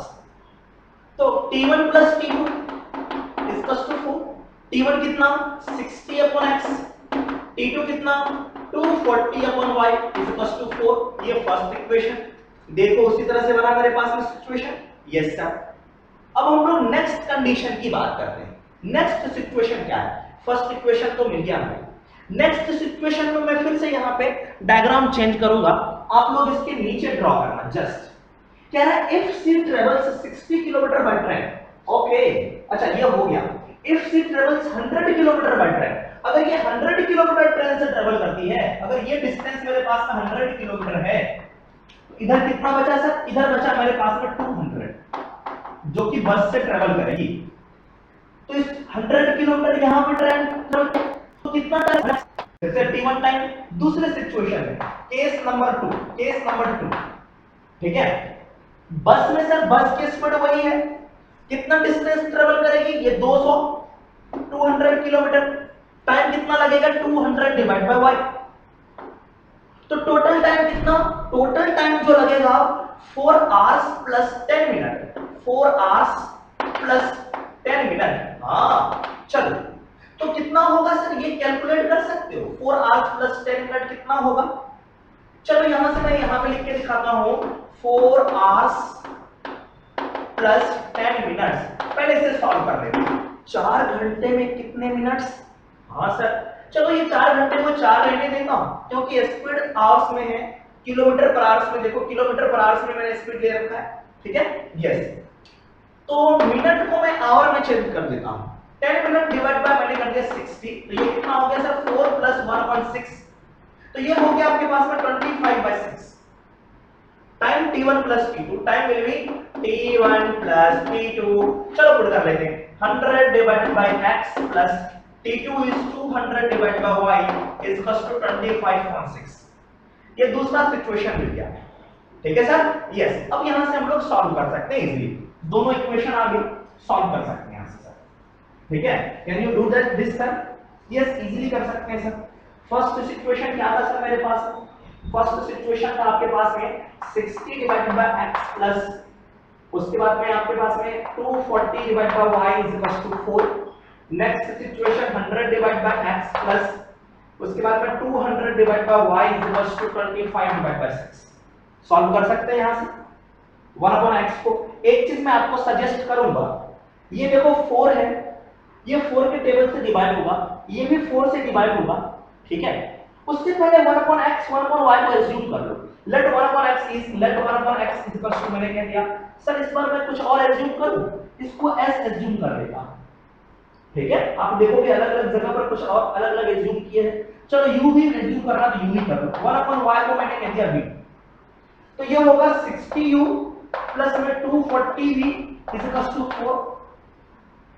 तो t1 plus t2 is equals to 4, t1 कितना 60 अपॉन x, t2 कितना 240 upon y is equals to 4। ये फर्स्ट इक्वेशन देखो उसी तरह से बना मेरे पास में सिचुएशन। Yes sir. अब हम लोग नेक्स्ट कंडीशन की बात करते हैं। नेक्स्ट सिचुएशन क्या है, फर्स्ट इक्वेशन तो मिल गया हमें, नेक्स्ट सिचुएशन में मैं फिर से यहाँ पे डायग्राम चेंज करूंगा, आप लोग इसके नीचे ड्रॉ करना। जस्ट कह रहा है if she travels 60 kilometre by train, okay अच्छा ये हो गया। If she travels 100 kilometre by train, अगर ये 100 किलोमीटर ट्रेन से ट्रेवल करती है, अगर ये डिस्टेंस मेरे पास में 100 किलोमीटर है, इधर कितना बचा सर, इधर बचा मेरे पास में 200 जो कि बस से ट्रेवल करेगी। तो इस 100 किलोमीटर यहां पे ट्रेन तो कितना टाइम, जैसे t1 टाइम। दूसरे सिचुएशन में केस नंबर 2, ठीक है, बस में सर बस की स्पीड वही है, कितना डिस्टेंस ट्रेवल करेगी ये 200 किलोमीटर, टाइम कितना लगेगा 200 डिवाइड बाय y। तो टोटल टाइम कितना, टोटल टाइम जो लगेगा 4 hours plus 10 minute, 4 hours plus 10 minute. हाँ चलो, तो कितना होगा सर, ये कैलकुलेट कर सकते हो, 4 आवर्स प्लस 10 मिनट कितना होगा। चलो यहां से मैं यहां पे लिख के दिखाता हूं, 4 आवर्स प्लस 10 मिनट्स। पहले इसे सॉल्व कर लेते हैं, 4 घंटे में कितने मिनट्स। हाँ सर चलो ये 4 घंटे को 4 रहने देता हूं, क्योंकि स्पीड आवर्स में है, किलोमीटर पर आवर्स में देखो, किलोमीटर पर आवर्स में मैंने स्पीड ले रखा है, ठीक है। यस, तो मिनट को मैं आवर में चेंज कर देता हूं, 10 मिनट डिवाइड बाय मैंने कर दिया 60, तो ये कितना हो गया सर 4 प्लस 1.6, तो ये हो गया आपके पास में 25/6। Time t1 plus t2, time will be t1 plus t2। चलो पुट कर लेते हैं, 100 divided by x plus t2 is 200 divided by y is equals to 25.6। ये दूसरा सिचुएशन मिल गया, ठीक है सर। यस, अब यहां से हम लोग सॉल्व कर सकते हैं इजीली, दोनों इक्वेशन आगे सॉल्व कर सकते हैं यहां से सर, ठीक है। Can you do that this sir? Yes, easily कर सकते हैं सर। फर्स्ट सिचुएशन क्या था सर मेरे पास, फर्स्ट सिचुएशन था आपके पास में 60 डिवाइडेड बाय x प्लस, उसके बाद में आपके पास में 240 divided by y is equals to 4। Next situation 100 divide by x plus, उसके बाद में 200 divide by y is equals to 25 divide by 6। Solve कर सकते हैं यहां से 1/x को। एक चीज मैं आपको सजेस्ट करूंगा, ये देखो 4 है, ये 4 के टेबल से डिवाइड होगा, ये भी 4 से डिवाइड होगा, ठीक है। उससे पहले 1/x 1/y को एज्यूम कर लो, let 1/x is equals to, मैंने कह दिया सर इस बार मैं कुछ और एज्यूम करूं, इसको s एज्यूम कर लेता हूं, ठीक है। आप देखोगे अलग अलग जगह पर कुछ और अलग अलग एज्यूम किए हैं, चलो u भी एज्यूम करना तो u ही कर लो, 1/y को मैंने कह दिया v, तो ये होगा 60u प्लस में 240v इज इक्वल्स टू 4।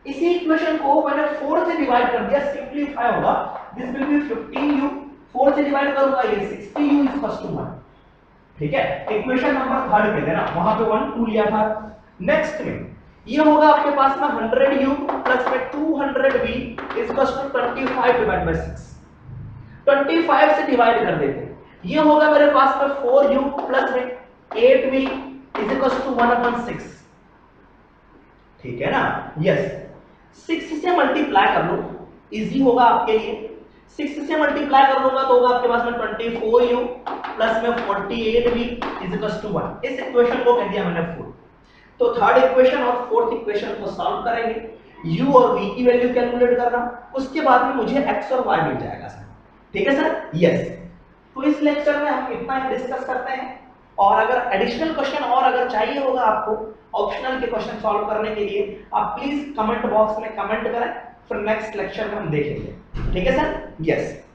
इसी इक्वेशन को मैंने 4 से डिवाइड कर दिया, सिंपलीफाई होगा, दिस विल बी 15u, 4 से डिवाइड करूंगा ये 60u इज इक्वल्स टू 1, ठीक है। इक्वेशन नंबर 3 कह देना, वहां पे 1 2 लिया था। नेक्स्ट में ये होगा आपके पास में 100u प्लस में 200v is equals to 25 divide by 6। 25 से डिवाइड कर देते हैं, ये होगा मेरे पास में 4u प्लस में 8v इज इक्वल्स टू 1/6, ठीक है ना। यस, 6 से मल्टीप्लाई कर लो, इजी होगा आपके लिए। 6 से मल्टीप्लाई कर लूंगा तो होगा आपके पास में 24u प्लस में 48v इज इक्वल्स टू 1। इस इक्वेशन को कह दिया मैंने 4। तो थर्ड इक्वेशन और फोर्थ इक्वेशन को सॉल्व करेंगे। u और v की वैल्यू कैलकुलेट करना, उसके बाद में मुझे x और y मिल जाएगा सर। ठीक है सर, यस। तो इस लेक्चर में हम इतना ही डिस्कस करते हैं, और अगर एडिशनल क्वेश्चन और अगर चाहिए होगा आपको ऑप्शनल के क्वेश्चन सॉल्व करने के लिए, आप प्लीज कमेंट बॉक्स में कमेंट करें, फिर नेक्स्ट लेक्चर में हम देखेंगे। ठीक है सर, यस।